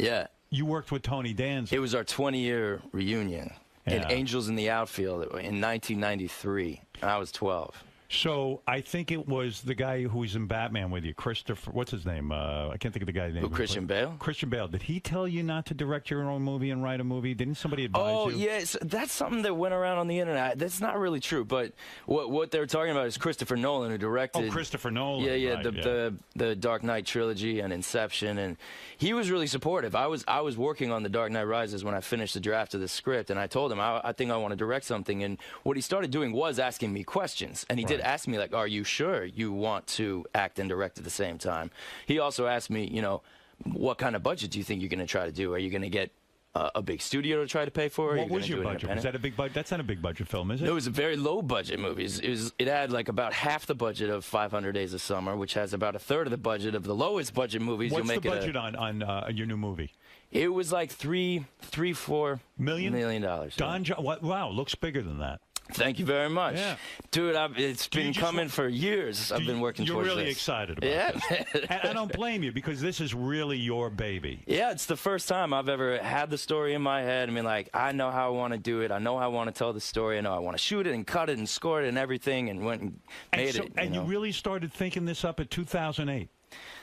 you worked with Tony Danza. It was our 20-year reunion in Angels in the Outfield in 1993. I was 12. So I think it was the guy who was in Batman with you, Christopher. What's his name? I can't think of the guy's name. Who, Christian Bale? Christian Bale. Did he tell you not to direct your own movie and write a movie? Didn't somebody advise you? Oh, yes. That's something that went around on the internet. That's not really true. But what they're talking about is Christopher Nolan, who directed. Oh, Christopher Nolan. Yeah, right, the Dark Knight trilogy and Inception, and he was really supportive. I was working on The Dark Knight Rises when I finished the draft of the script, and I told him I think I want to direct something. And what he started doing was asking me questions, and he did ask me like, "Are you sure you want to act and direct at the same time?" He also asked me, you know, what kind of budget do you think you're going to try to do? Are you going to get a big studio to try to pay for? What was your budget? Was that a big budget? That's not a big budget film, is it? No, it was a very low budget movie. It had like about half the budget of 500 Days of Summer, which has about a third of the budget of the lowest budget movies. What's the budget on your new movie? It was like $4 million. Don John. Wow, looks bigger than that. Thank you very much. Yeah. Dude, it's been coming for years. I've been working towards this. You're really excited about this. And I don't blame you, because this is really your baby. Yeah, it's the first time I've ever had the story in my head. I mean, like, I know how I want to do it. I know how I want to tell the story. I know I want to shoot it and cut it and score it and everything, and went and made it. And you really started thinking this up at 2008?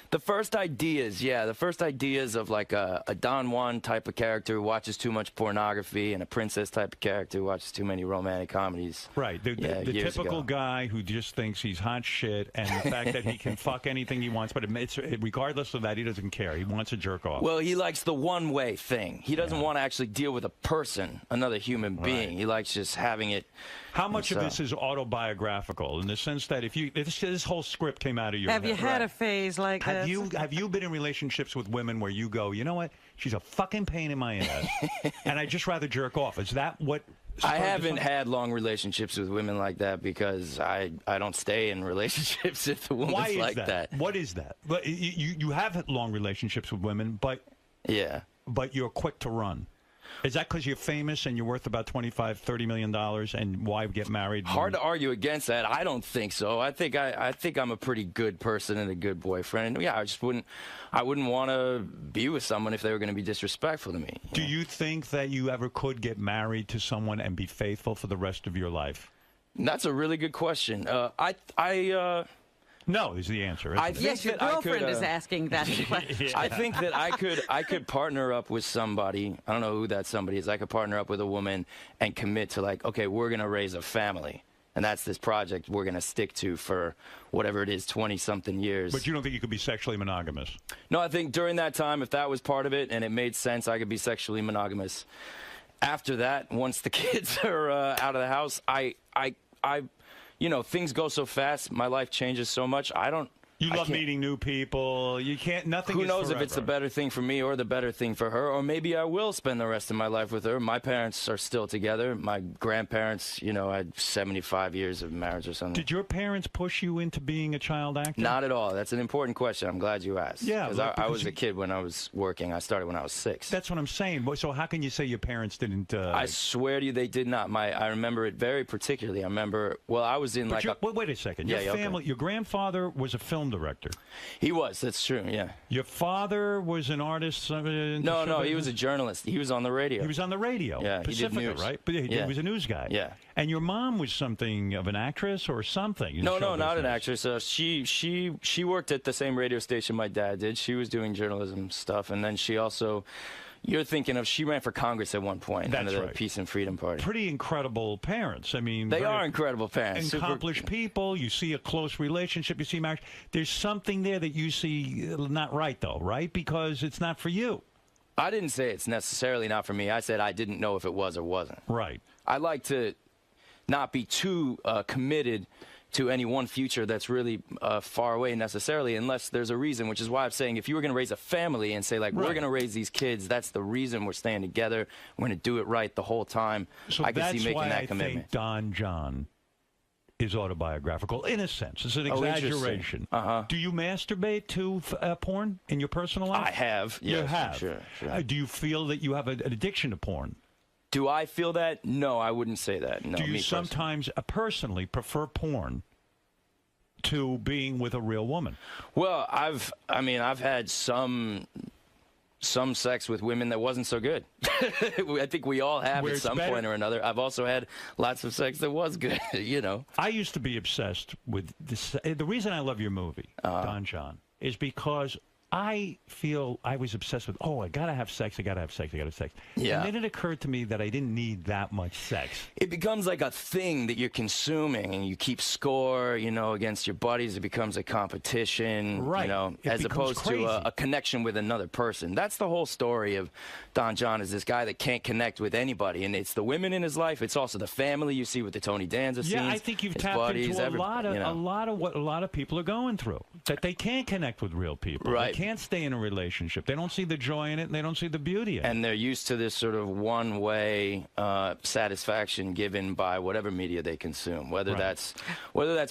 The first ideas, yeah, the first ideas of like a Don Juan type of character who watches too much pornography, and a princess type of character who watches too many romantic comedies. Right, the typical guy who just thinks he's hot shit, and the fact that he can fuck anything he wants, but regardless of that, he doesn't care. He wants to jerk off. Well, he likes the one-way thing. He doesn't want to actually deal with a person, another human being. He likes just having it. How much of this is autobiographical, in the sense that if this whole script came out of your head? Have you had a phase like that? Have you been in relationships with women where you go, you know what, she's a fucking pain in my ass, and I'd just rather jerk off? Is that what? I haven't had long relationships with women like that, because I don't stay in relationships if the woman's like that. What is that? But you have had long relationships with women, but but you're quick to run. Is that because you're famous and you're worth about $25–30 million, and why get married? Hard to argue against that. I don't think so. I think I'm a pretty good person and a good boyfriend. And yeah, I wouldn't want to be with someone if they were going to be disrespectful to me. Do you think that you ever could get married to someone and be faithful for the rest of your life? That's a really good question. No is the answer. Yes, your girlfriend is asking that question. I think that I could partner up with somebody. I don't know who that somebody is. I could partner up with a woman and commit to, like, okay, we're going to raise a family. And that's this project we're going to stick to for whatever it is, 20-something years. But you don't think you could be sexually monogamous? No, I think during that time, if that was part of it and it made sense, I could be sexually monogamous. After that, once the kids are out of the house, you know, things go so fast. My life changes so much. You love meeting new people. You can't. Nothing. Who knows forever. if it's the better thing for me or the better thing for her, or maybe I will spend the rest of my life with her. My parents are still together. My grandparents, you know, had 75 years of marriage or something. Did your parents push you into being a child actor? Not at all. That's an important question. I'm glad you asked. Yeah, because I was a kid when I was working. I started when I was 6. That's what I'm saying. So how can you say your parents didn't? I swear to you, they did not. I remember it very particularly. I remember. Well, I was in wait a second. Your family. Okay. Your grandfather was a film director. He was. That's true. Yeah. Your father was an artist. No. He was a journalist. He was on the radio. He was on the radio. Yeah. Pacifica, he did news. Right? But he was a news guy. Yeah. And your mom was something of an actress or something. No, not an actress. She worked at the same radio station my dad did. She was doing journalism stuff, and then she also. You're thinking of, she ran for Congress at one point under the Peace and Freedom Party. Pretty incredible parents. I mean, they are incredible parents. Accomplished people. You see a close relationship. You see marriage. There's something there that you see not right, though, right? Because it's not for you. I didn't say it's necessarily not for me. I said I didn't know if it was or wasn't. Right. I like to not be too committed to any one future that's really far away necessarily, unless there's a reason, which is why I'm saying if you were going to raise a family and say, like, we're going to raise these kids, that's the reason we're staying together, we're going to do it right the whole time, so I can see making that commitment. Think Don John is autobiographical, in a sense. It's an exaggeration. Do you masturbate to porn in your personal life? I have. You yes, have? Sure. Do you feel that you have an addiction to porn? Do I feel that? No, I wouldn't say that. No, do you sometimes personally prefer porn to being with a real woman? Well, I've had some sex with women that wasn't so good. I think we all have at some point or another. I've also had lots of sex that was good, you know. I used to be obsessed with this. The reason I love your movie, Don John, is because I feel I was obsessed with, I got to have sex, I got to have sex, I got to have sex. Yeah. And then it occurred to me that I didn't need that much sex. It becomes like a thing that you're consuming, and you keep score, you know, against your buddies. It becomes a competition, right. You know, as opposed to a connection with another person. That's the whole story of Don John, is this guy that can't connect with anybody. And it's the women in his life. It's also the family you see with the Tony Danza scenes. Yeah, I think you've tapped into a lot of what a lot of people are going through, that they can't connect with real people. Right. can't stay in a relationship. They don't see the joy in it, and they don't see the beauty in it. And they're used to this sort of one-way satisfaction given by whatever media they consume, whether that's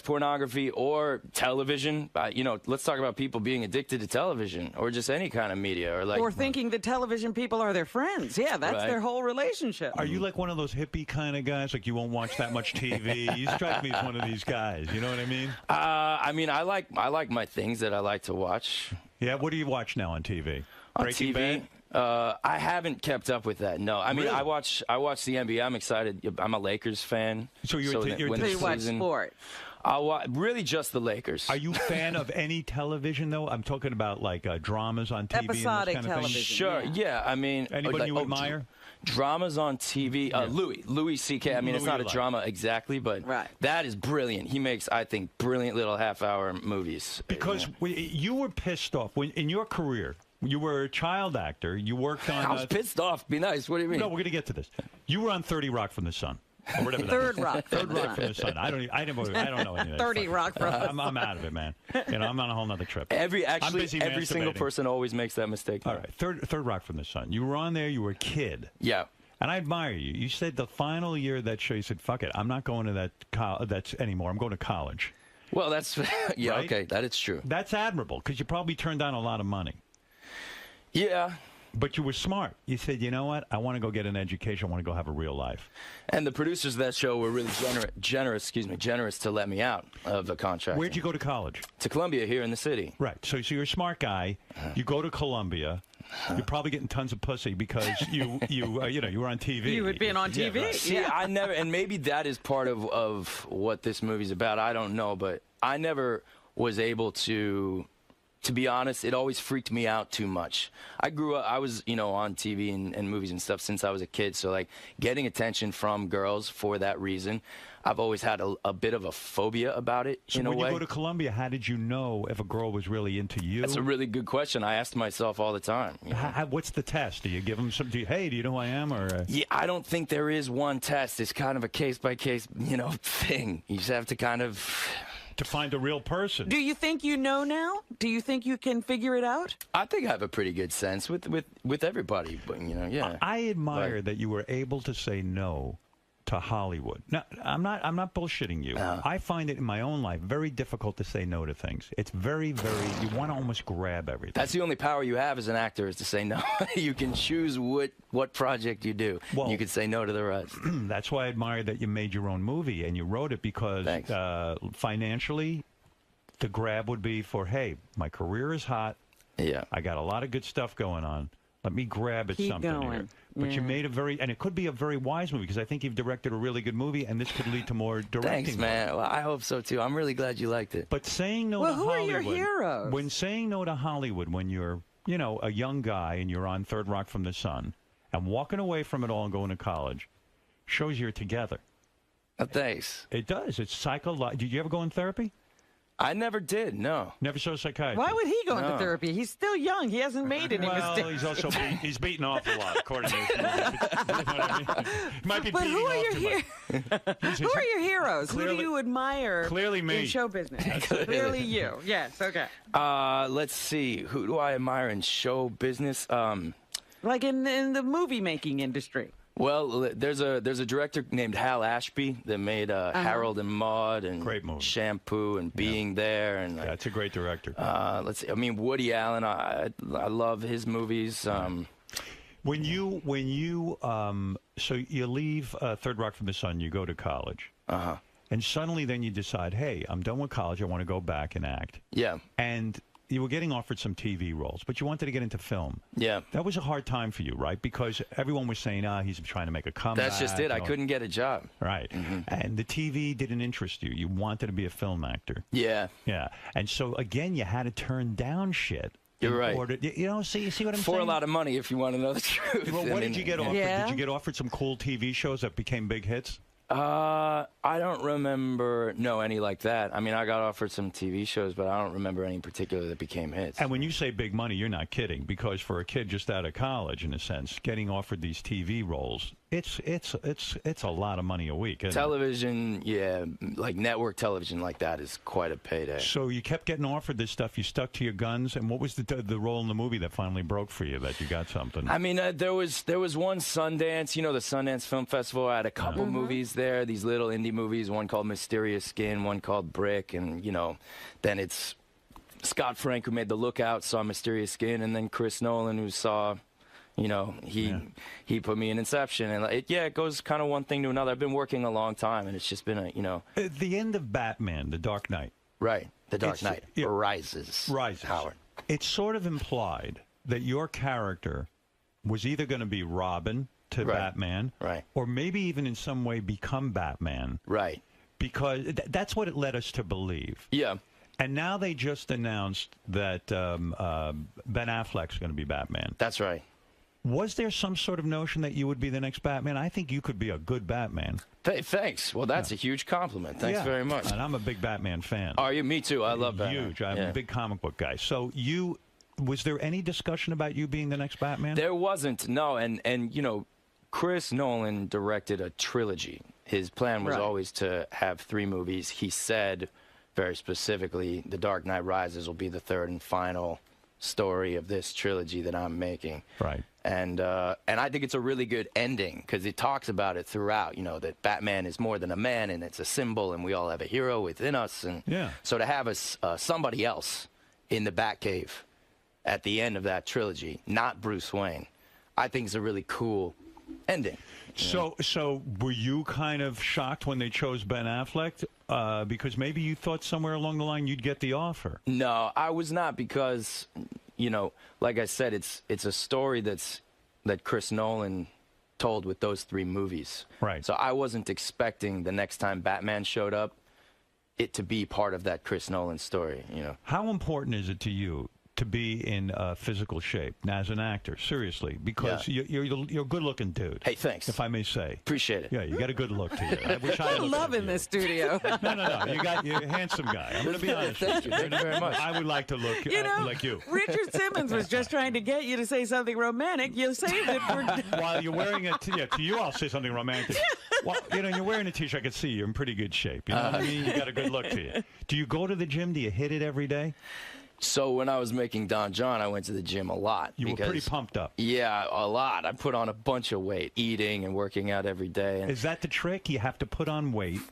pornography or television. You know, let's talk about people being addicted to television or just any kind of media, or thinking that television people are their friends. Yeah, that's their whole relationship. Are you like one of those hippie kind of guys? Like you won't watch that much TV? You strike me as one of these guys. You know what I mean? I like my things that I like to watch. Yeah, what do you watch now on TV? On Breaking TV? Bad? I haven't kept up with that. No, I mean Really? I watch the NBA. I'm excited. I'm a Lakers fan. So you watch sport. Really just the Lakers. Are you a fan of any television, though? I'm talking about, like, dramas on TV Episodic and this kind television. of thing? Sure, yeah. I mean... Anybody you admire? Dramas on TV. Louis C.K. I mean, it's not a drama exactly, but that is brilliant. He makes, I think, brilliant little half-hour movies. Because you were pissed off. In your career, you were a child actor. You worked on... I was pissed off. Be nice. What do you mean? No, we're going to get to this. You were on 30 Rock from the Sun. Or whatever Third Rock from the Sun. I don't know any of that. 30 Rock from the Sun. I'm out of it, man. You know, I'm on a whole nother trip. Every single person always makes that mistake. All right, Third Rock from the Sun. You were on there. You were a kid. Yeah. And I admire you. You said the final year of that show, you said, "Fuck it, I'm not going to that anymore. I'm going to college." Well, that's yeah, right? Okay, that is true. That's admirable because you probably turned down a lot of money. Yeah. But you were smart. You said, you know what? I want to go get an education. I want to go have a real life. And the producers of that show were really generous to let me out of the contract. Where'd you go to college? To Columbia here in the city. Right. So you're a smart guy. You go to Columbia. You're probably getting tons of pussy because you were on TV. You had been on TV. Yeah, right. See, I never, and maybe that is part of what this movie's about. I don't know, but I never was able to be honest, it always freaked me out too much. I grew up, I was, on TV and movies and stuff since I was a kid. So, like, getting attention from girls for that reason, I've always had a bit of a phobia about it, in a way. So when you go to Columbia, how did you know if a girl was really into you? That's a really good question. I asked myself all the time. What's the test? Do you give them some, hey, do you know who I am? Or Yeah, I don't think there is one test. It's kind of a case-by-case, thing. You just have to kind of... to find a real person. Do you think you know now? Do you think you can figure it out? I think I have a pretty good sense with everybody, but yeah. I admire that you were able to say no to Hollywood. Now, I'm not bullshitting you. I find it in my own life very difficult to say no to things. It's very, very, you want to almost grab everything. That's the only power you have as an actor is to say no. You can choose what project you do. Well, you can say no to the rest. That's why I admire that you made your own movie and you wrote it because financially, the grab would be for, hey, my career is hot. Yeah. I got a lot of good stuff going on. Let me grab at something here. But you made and it could be a very wise movie because I think you've directed a really good movie and this could lead to more directing. Thanks, man. Well, I hope so, too. I'm really glad you liked it. But saying no to Hollywood. Well, who are your heroes? When saying no to Hollywood, when you're, a young guy and you're on Third Rock from the Sun and walking away from it all and going to college, shows you're together. Thanks. It does. It's psychological. Did you ever go in therapy? I never did, no. Never saw a psychiatrist? Why would he go into therapy? He's still young. He hasn't made any mistakes. He's also he's beaten off a lot, according to his He might be beating off too much. Who are your heroes? Clearly, who do you admire clearly me. in show business? Clearly you. Yes, okay. Let's see. Who do I admire in show business? Like in the movie-making industry. Well, there's a director named Hal Ashby that made Harold and Maude and great movie. Shampoo and Being There and that's a great director. Let's see. I mean, Woody Allen. I love his movies. When you so you leave Third Rock from the Sun, you go to college. And suddenly then you decide, hey, I'm done with college. I want to go back and act. Yeah. And you were getting offered some TV roles, but you wanted to get into film. Yeah. That was a hard time for you, right? Because everyone was saying, he's trying to make a comeback. That's just it. I couldn't get a job. Right. And the TV didn't interest you. You wanted to be a film actor. Yeah. Yeah. And so, again, you had to turn down shit. You're right. See what I'm saying? For a lot of money, if you want to know the truth. Well, what did you get offered? Yeah. Did you get offered some cool TV shows that became big hits? I don't remember, any like that. I mean, I got offered some TV shows, but I don't remember any particular that became hits. And when you say big money, you're not kidding, because for a kid just out of college, in a sense, getting offered these TV roles, It's a lot of money a week, isn't Television, yeah, like network television like that is quite a payday. So you kept getting offered this stuff. You stuck to your guns. And what was the role in the movie that finally broke for you, that you got something? I mean, there was one Sundance, the Sundance Film Festival. I had a couple movies there, these little indie movies, one called Mysterious Skin, one called Brick, and, then it's Scott Frank, who made The Lookout, saw Mysterious Skin, and then Chris Nolan, who saw... he put me in Inception, and it goes kind of one thing to another. I've been working a long time, and it's just been the end of Batman, The Dark Knight. Right, The Dark Knight rises. Howard. It's sort of implied that your character was either going to be Robin to Batman, or maybe even in some way become Batman. Right. Because that's what it led us to believe. Yeah. And now they just announced that Ben Affleck's going to be Batman. That's right. Was there some sort of notion that you would be the next Batman? I think you could be a good Batman. Thanks. Well, that's a huge compliment. Thanks very much. And I'm a big Batman fan. Are you? Me too. I love Batman. Huge. I'm a big comic book guy. So was there any discussion about you being the next Batman? There wasn't, no. And Chris Nolan directed a trilogy. His plan was always to have 3 movies. He said very specifically, The Dark Knight Rises will be the 3rd and final story of this trilogy that I'm making. Right. And I think it's a really good ending because it talks about it throughout, that Batman is more than a man and it's a symbol and we all have a hero within us. And so to have somebody else in the Batcave at the end of that trilogy, not Bruce Wayne, I think is a really cool ending. So were you kind of shocked when they chose Ben Affleck? Because maybe you thought somewhere along the line you'd get the offer. No, I was not because, like I said, it's a story that Chris Nolan told with those 3 movies. Right. So I wasn't expecting the next time Batman showed up, it to be part of that Chris Nolan story, How important is it to you to be in physical shape as an actor? Seriously, because you're a good-looking dude. Hey, thanks. If I may say. Appreciate it. Yeah, you got a good look to you. I wish I looked love in this studio. No. You're a handsome guy. I'm going to be honest. Thank you. Thank you very much. I would like to look like you. Richard Simmons was just trying to get you to say something romantic. You saved it for... While you're wearing to you, I'll say something romantic. Well, you're wearing a T-shirt. I can see you're in pretty good shape. You know what I mean? You got a good look to you. Do you go to the gym? Do you hit it every day? So when I was making Don John, I went to the gym a lot. You were pretty pumped up. Yeah, a lot. I put on a bunch of weight, eating and working out every day. Is that the trick? You have to put on weight.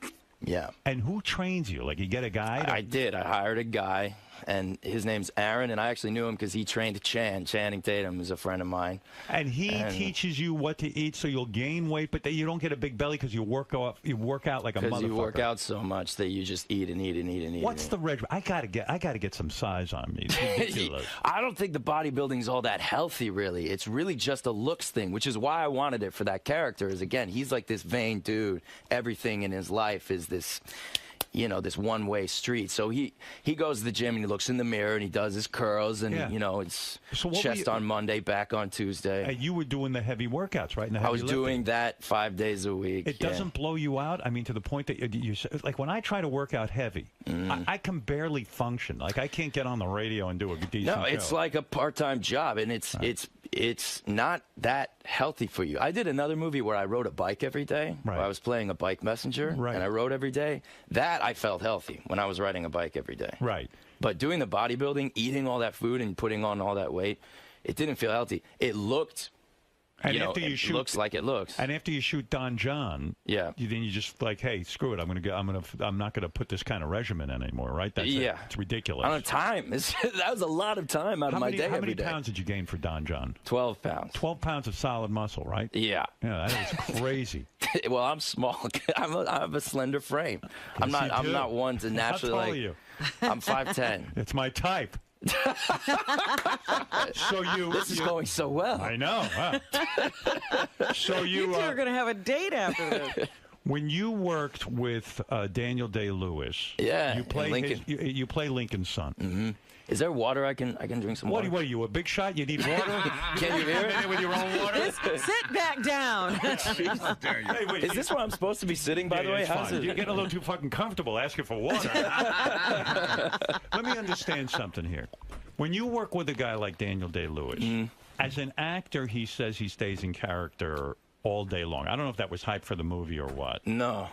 Yeah. And who trains you? Like, you get a guy? I did. I hired a guy, and his name's Aaron, and I actually knew him because he trained Channing Tatum is a friend of mine. And he teaches you what to eat so you'll gain weight, but you don't get a big belly because you work out like a motherfucker. Because you work out so much that you just eat and eat and eat and eat. What's the regimen? I gotta get some size on me. It's ridiculous. I don't think the bodybuilding's all that healthy, really. It's really just a looks thing, which is why I wanted it for that character. Is again, he's like this vain dude. Everything in his life is this, this one-way street. So he goes to the gym and he looks in the mirror and he does his curls and, it's chest on Monday, back on Tuesday. You were doing the heavy workouts, right? I was doing that 5 days a week. It doesn't blow you out? I mean, to the point that you like when I try to work out heavy, I can barely function. Like, I can't get on the radio and do a decent show. No, it's like a part-time job, and it's not that healthy for you. I did another movie where I rode a bike every day. Right. Where I was playing a bike messenger, and I rode every day. That I felt healthy when I was riding a bike every day. Right. But doing the bodybuilding, eating all that food and putting on all that weight, it didn't feel healthy. It looked... And after you shoot, looks like it looks. And after you shoot Don John, then you just like, hey, screw it. I'm not gonna put this kind of regimen in anymore, right? That's it. It's ridiculous. I don't have time. That was a lot of time out of my day. How many pounds did you gain for Don John? 12 pounds. 12 pounds of solid muscle, right? Yeah. Yeah, that is crazy. Well, I'm small. I have a slender frame. I'm not one to naturally How tall are you? I'm 5'10". It's my type. This is going so well. I know. Huh? So you two are going to have a date after this. When you worked with Daniel Day-Lewis, you play Lincoln. You play Lincoln's son. Mm-hmm. Is there water I can drink some water? What are you, a big shot? You need water? Can you hear it? With your own water? Sit back down. Hey, wait, is this where I'm supposed to be sitting, by the way? How's it? You're getting a little too fucking comfortable asking for water. Let me understand something here. When you work with a guy like Daniel Day-Lewis, as an actor, he says he stays in character all day long. I don't know if that was hype for the movie or what. No.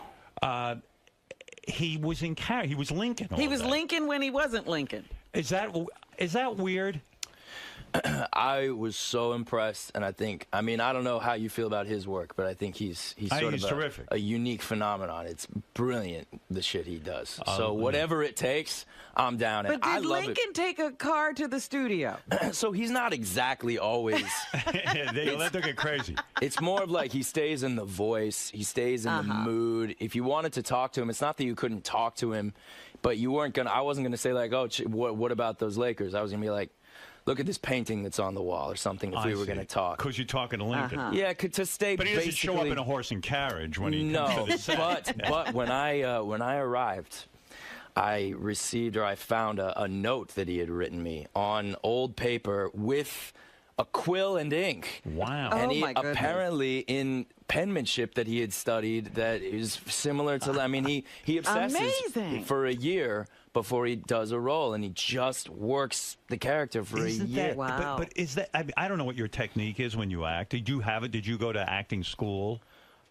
He was in He was Lincoln. He was Lincoln when he wasn't Lincoln. Is that weird? I was so impressed, and I mean, I don't know how you feel about his work, but I think he's sort of terrific. A unique phenomenon. It's brilliant, the shit he does. So whatever it takes, I'm down. But did Lincoln take a car to the studio? So he's not exactly always. They let them get crazy. It's more of like he stays in the voice, he stays in the mood. If you wanted to talk to him, it's not that you couldn't talk to him, but you weren't gonna. I wasn't gonna say like, oh, what about those Lakers? I was gonna be like, look at this painting that's on the wall or something if we were going to talk. Because you're talking to Lincoln. Yeah, to stay But he doesn't show up in a horse and carriage when he comes to the set. But when I arrived, I received or I found a note that he had written me on old paper with a quill and ink. Wow. And he apparently in penmanship that he had studied that is similar to, I mean, he obsesses for a year before he does a role, and he just works the character for a year. Wow. But is that, I don't know what your technique is when you act. Did you have it? Did you go to acting school?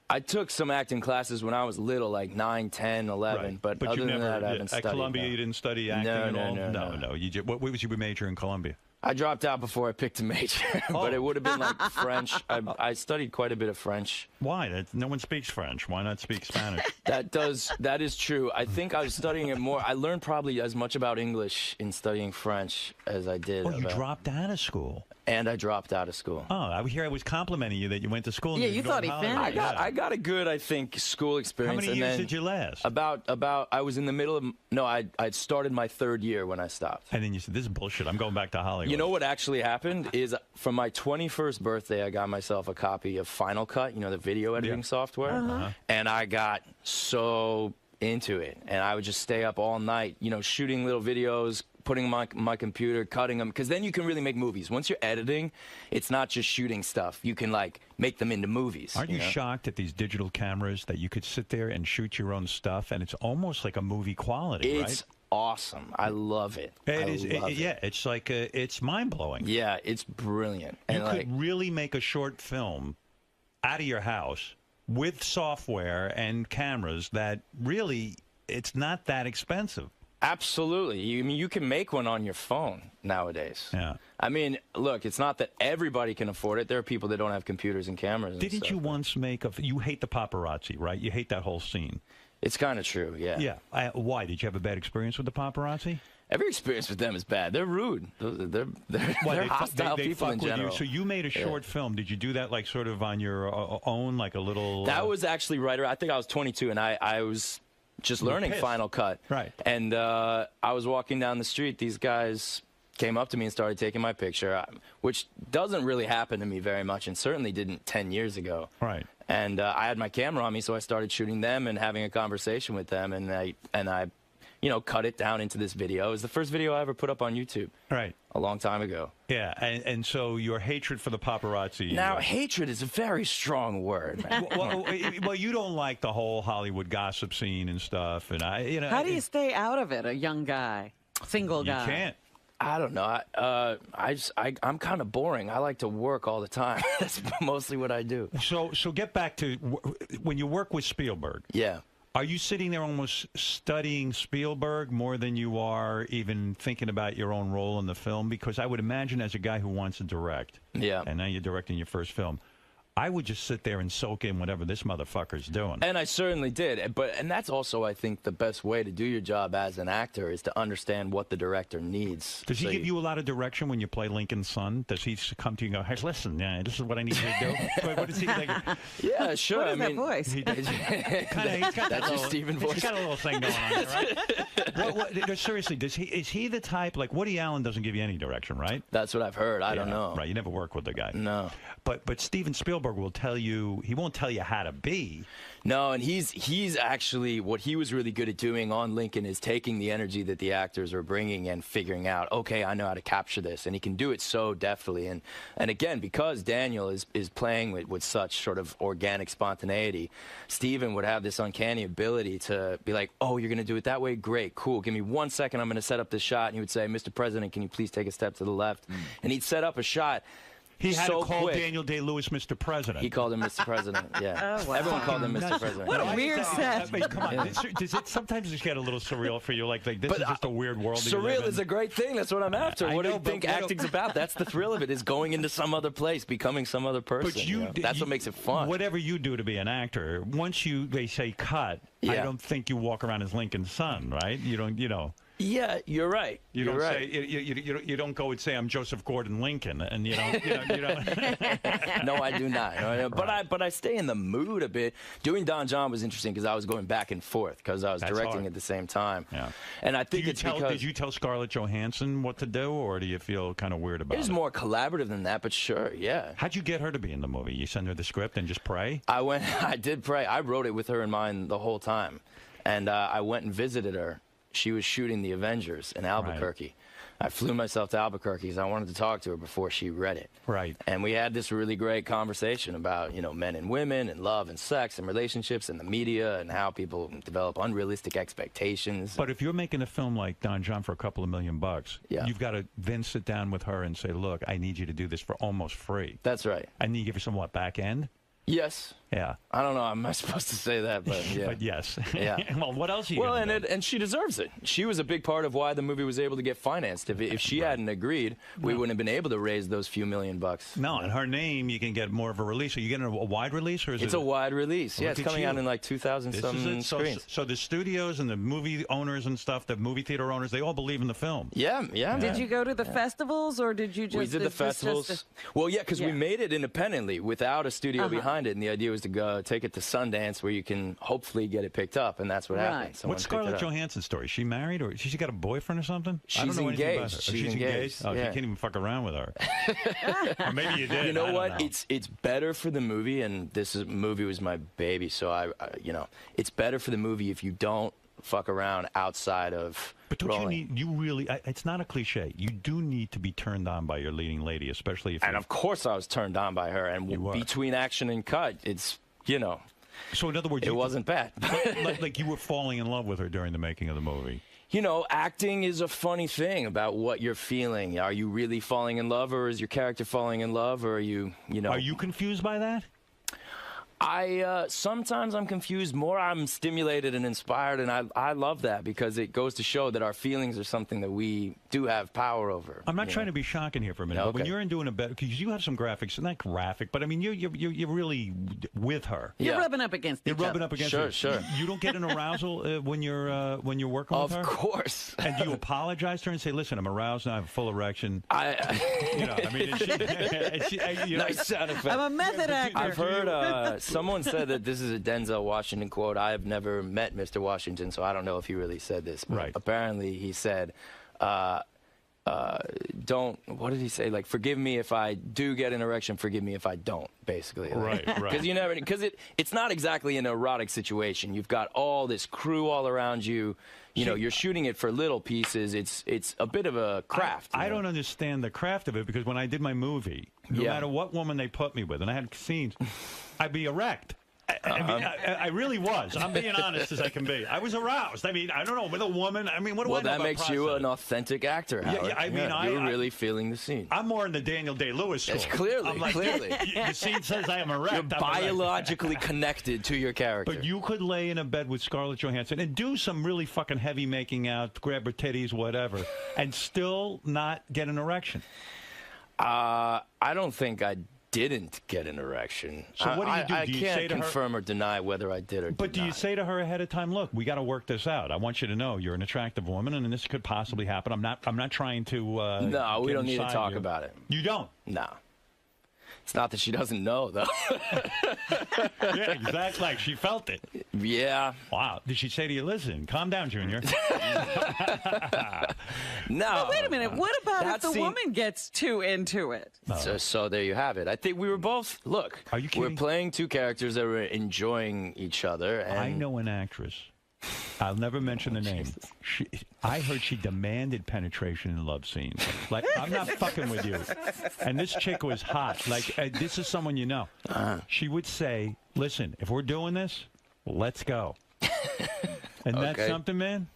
I took some acting classes when I was little, like 9, 10, 11, right. but other than that, I haven't studied. At Columbia, you didn't study acting at all? No. What was your major in Columbia? I dropped out before I picked a major, but it would have been like French. I studied quite a bit of French. Why? No one speaks French. Why not speak Spanish? That is true. I think I was studying it more. I learned probably as much about English in studying French as I did. Oh, you dropped out of school. And I dropped out of school. Oh, I was complimenting you that you went to school. Yeah, you thought he finished. I got a good, I think, school experience. How many years did you last? About. I was in the middle of. No, I'd started my 3rd year when I stopped. And then you said, "This is bullshit. I'm going back to Hollywood." You know what actually happened is for my 21st birthday, I got myself a copy of Final Cut, the video editing software, and I got so into it, and I would just stay up all night, shooting little videos, putting my computer, cutting them, because then you can really make movies. Once you're editing, it's not just shooting stuff. You can make them into movies. Aren't you shocked at these digital cameras that you could sit there and shoot your own stuff, and it's almost like a movie quality, right? It's awesome. I love it. Yeah, it's like it's mind blowing. Yeah, it's brilliant. You could really make a short film out of your house with software and cameras that really it's not that expensive. Absolutely. You can make one on your phone nowadays. Yeah. I mean, look, it's not that everybody can afford it. There are people that don't have computers and cameras. Didn't you once you hate the paparazzi, right? You hate that whole scene. It's kind of true, yeah. Yeah. Why? Did you have a bad experience with the paparazzi? Every experience with them is bad. They're rude. They're hostile people in general. So you made a short film. Did you do that sort of on your own, like a little... That was actually right around, I think I was 22, and I was just learning Final Cut. Right. And I was walking down the street. These guys came up to me and started taking my picture, which doesn't really happen to me very much, and certainly didn't 10 years ago. Right. And I had my camera on me, so I started shooting them and having a conversation with them, and I cut it down into this video. It was the first video I ever put up on YouTube. Right. A long time ago. Yeah, and so your hatred for the paparazzi... Now, hatred is a very strong word, man. well, you don't like the whole Hollywood gossip scene and stuff, and How do you stay out of it, a young guy, single guy? You can't. I don't know. I'm kind of boring. I like to work all the time. That's mostly what I do. So get back to when you work with Spielberg. Yeah. Are you sitting there almost studying Spielberg more than you are even thinking about your own role in the film? Because I would imagine as a guy who wants to direct, and now you're directing your first film, I would just sit there and soak in whatever this motherfucker's doing. And I certainly did. And that's also, I think, the best way to do your job as an actor is to understand what the director needs. Does he give you a lot of direction when you play Lincoln's son? Does he come to you and go, hey, listen, this is what I need you to do? What does he think? Yeah, sure. What is that voice? He's got that's your Steven voice. He's got a little thing going on there, right? Seriously, is he the type, like Woody Allen doesn't give you any direction, right? That's what I've heard. I don't know. Right, you never work with the guy. No. But Steven Spielberg will tell you, he won't tell you how to be. No, and he's actually, what he was really good at doing on Lincoln is taking the energy that the actors are bringing and figuring out, okay, I know how to capture this, and he can do it so deftly. And again, because Daniel is playing with such sort of organic spontaneity, Steven would have this uncanny ability to be like, oh, you're going to do it that way? Great, cool. Give me 1 second, I'm going to set up this shot. And he would say, Mr. President, can you please take a step to the left? And he'd set up a shot. He had so to call quick. Daniel Day-Lewis Mr. President. He called him Mr. President, yeah. Oh, wow. Everyone called him Mr. President. What a weird set. I mean, come on. Does it sometimes just get a little surreal for you? Like this is just a weird world that you live Surreal in? is a great thing. That's what I'm after. What do you know, but think acting's about? That's the thrill of it, is going into some other place, becoming some other person. But you know? That's what makes it fun. Whatever you do to be an actor, once they say cut, I don't think you walk around as Lincoln's son, right? You don't, Yeah, you're right. You don't right. say you don't go and say I'm Joseph Gordon Lincoln, and you don't. No, I do not. No, but I stay in the mood a bit. Doing Don John was interesting because I was going back and forth because I was directing at the same time. Yeah. And I think did you tell Scarlett Johansson what to do, or do you feel kind of weird about it? It was more collaborative than that, but sure, yeah. How'd you get her to be in the movie? You send her the script and just pray? I did pray. I wrote it with her in mind the whole time, and I went and visited her. She was shooting The Avengers in Albuquerque. Right. I flew myself to Albuquerque because I wanted to talk to her before she read it. Right. And we had this really great conversation about, men and women and love and sex and relationships and the media and how people develop unrealistic expectations. But if you're making a film like Don John for a couple of $1 million, you've got to then sit down with her and say, look, I need you to do this for almost free. That's right. And you give her some, back end? Yes. Yeah. I don't know. I'm not supposed to say that, but yeah. But yes. Yeah. Well, what else are you Well, gonna do? and she deserves it. She was a big part of why the movie was able to get financed. If she hadn't agreed, we wouldn't have been able to raise those few $1 million. No, and her name, you can get more of a release. Are you getting a wide release, or is it's a wide release? Yeah, it's coming out in like 2,000-some screens. So the studios and the movie owners and stuff, the movie theater owners, they all believe in the film. Yeah. Did you go to the festivals, or did you just... We did the festivals. Well, yeah, because we made it independently without a studio behind it, and the idea was to go take it to Sundance, where you can hopefully get it picked up, and that's what happened. What's Scarlett Johansson's story? Is she married, or she got a boyfriend or something? She's engaged. She's engaged. Oh, you can't even fuck around with her. Or maybe you did. You know what? It's better for the movie, and this movie was my baby, so I it's better for the movie if you don't fuck around outside of. But don't rolling. you really? It's not a cliche. You do need to be turned on by your leading lady, especially if. And of course, I was turned on by her, and between action and cut, it's So in other words, it wasn't bad. like you were falling in love with her during the making of the movie. Acting is a funny thing about what you're feeling. Are you really falling in love, or is your character falling in love, or are you, Are you confused by that? Sometimes I'm confused. More I'm stimulated and inspired, and I love that because it goes to show that our feelings are something that we do have power over. I'm not trying to be shocking here for a minute, but when you're in doing a bet, because you have some graphics, not graphic, but I mean you're really with her. You're rubbing up against each other. You're rubbing up against her. Sure. You don't get an arousal when you're working with her? Of course. And do you apologize to her and say, listen, I'm aroused now, I have a full erection? Nice sound effect. I'm a method actor. I've heard someone said that this is a Denzel Washington quote. I have never met Mr. Washington, so I don't know if he really said this. But apparently he said, don't, what did he say? Like, forgive me if I do get an erection, forgive me if I don't, basically. Right. Because it's not exactly an erotic situation. You've got all this crew all around you. You're shooting it for little pieces. It's a bit of a craft. I don't understand the craft of it, because when I did my movie, no matter what woman they put me with, and I had scenes, I'd be erect. I really was. I'm being honest as I can be. I was aroused. I mean, I don't know, with a woman. I mean, what do I know that about makes you an authentic actor, Howard. You're really feeling the scene. I'm more in the Daniel Day-Lewis school. Clearly, I'm like, clearly. The scene says I am erect. You're biologically connected to your character. But you could lay in a bed with Scarlett Johansson and do some really fucking heavy making out, grab her titties, whatever, and still not get an erection. I don't think I didn't get an erection. So what do you do? I can't confirm or deny whether I did or did not. But do you say to her ahead of time, look, we got to work this out. I want you to know you're an attractive woman, and this could possibly happen. I'm not trying to No, we don't need to talk about it. You don't? No. It's not that she doesn't know, though. Yeah, exactly. Like she felt it. Yeah. Wow. Did she say to you, listen, calm down, Junior? No. But wait a minute. What about if the woman gets too into it? So there you have it. I think we were both, look, are you kidding? We're playing two characters that were enjoying each other. And I know an actress. I'll never mention the name. I heard she demanded penetration in love scenes. Like, I'm not fucking with you. And this chick was hot. Like, this is someone you know. She would say, listen, if we're doing this, let's go. And that's something, man?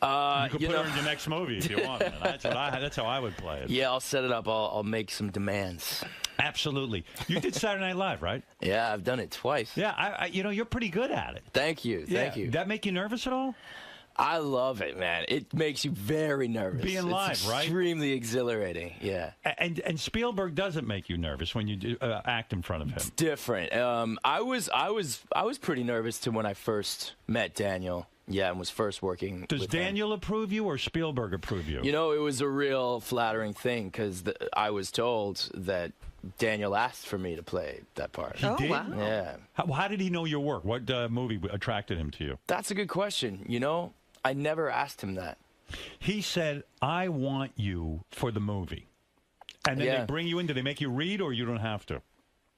You could put her in your next movie if you want. That's how I would play it. Yeah, I'll set it up. I'll make some demands. Absolutely. You did Saturday Night Live, right? Yeah, I've done it twice. Yeah, you're pretty good at it. Thank you. Thank you. That make you nervous at all? I love it, man. It makes you very nervous. Being live, it's right? Extremely exhilarating. Yeah. And Spielberg doesn't make you nervous when you do, act in front of him. It's different. I was pretty nervous too when I first met Daniel. Yeah, and was first working. Does Daniel approve you or Spielberg approve you? You know, it was a real flattering thing because I was told that Daniel asked for me to play that part. He did? Wow. Yeah. How did he know your work? What movie attracted him to you? That's a good question. You know, I never asked him that. He said, I want you for the movie. And then they bring you in. Do they make you read or you don't have to?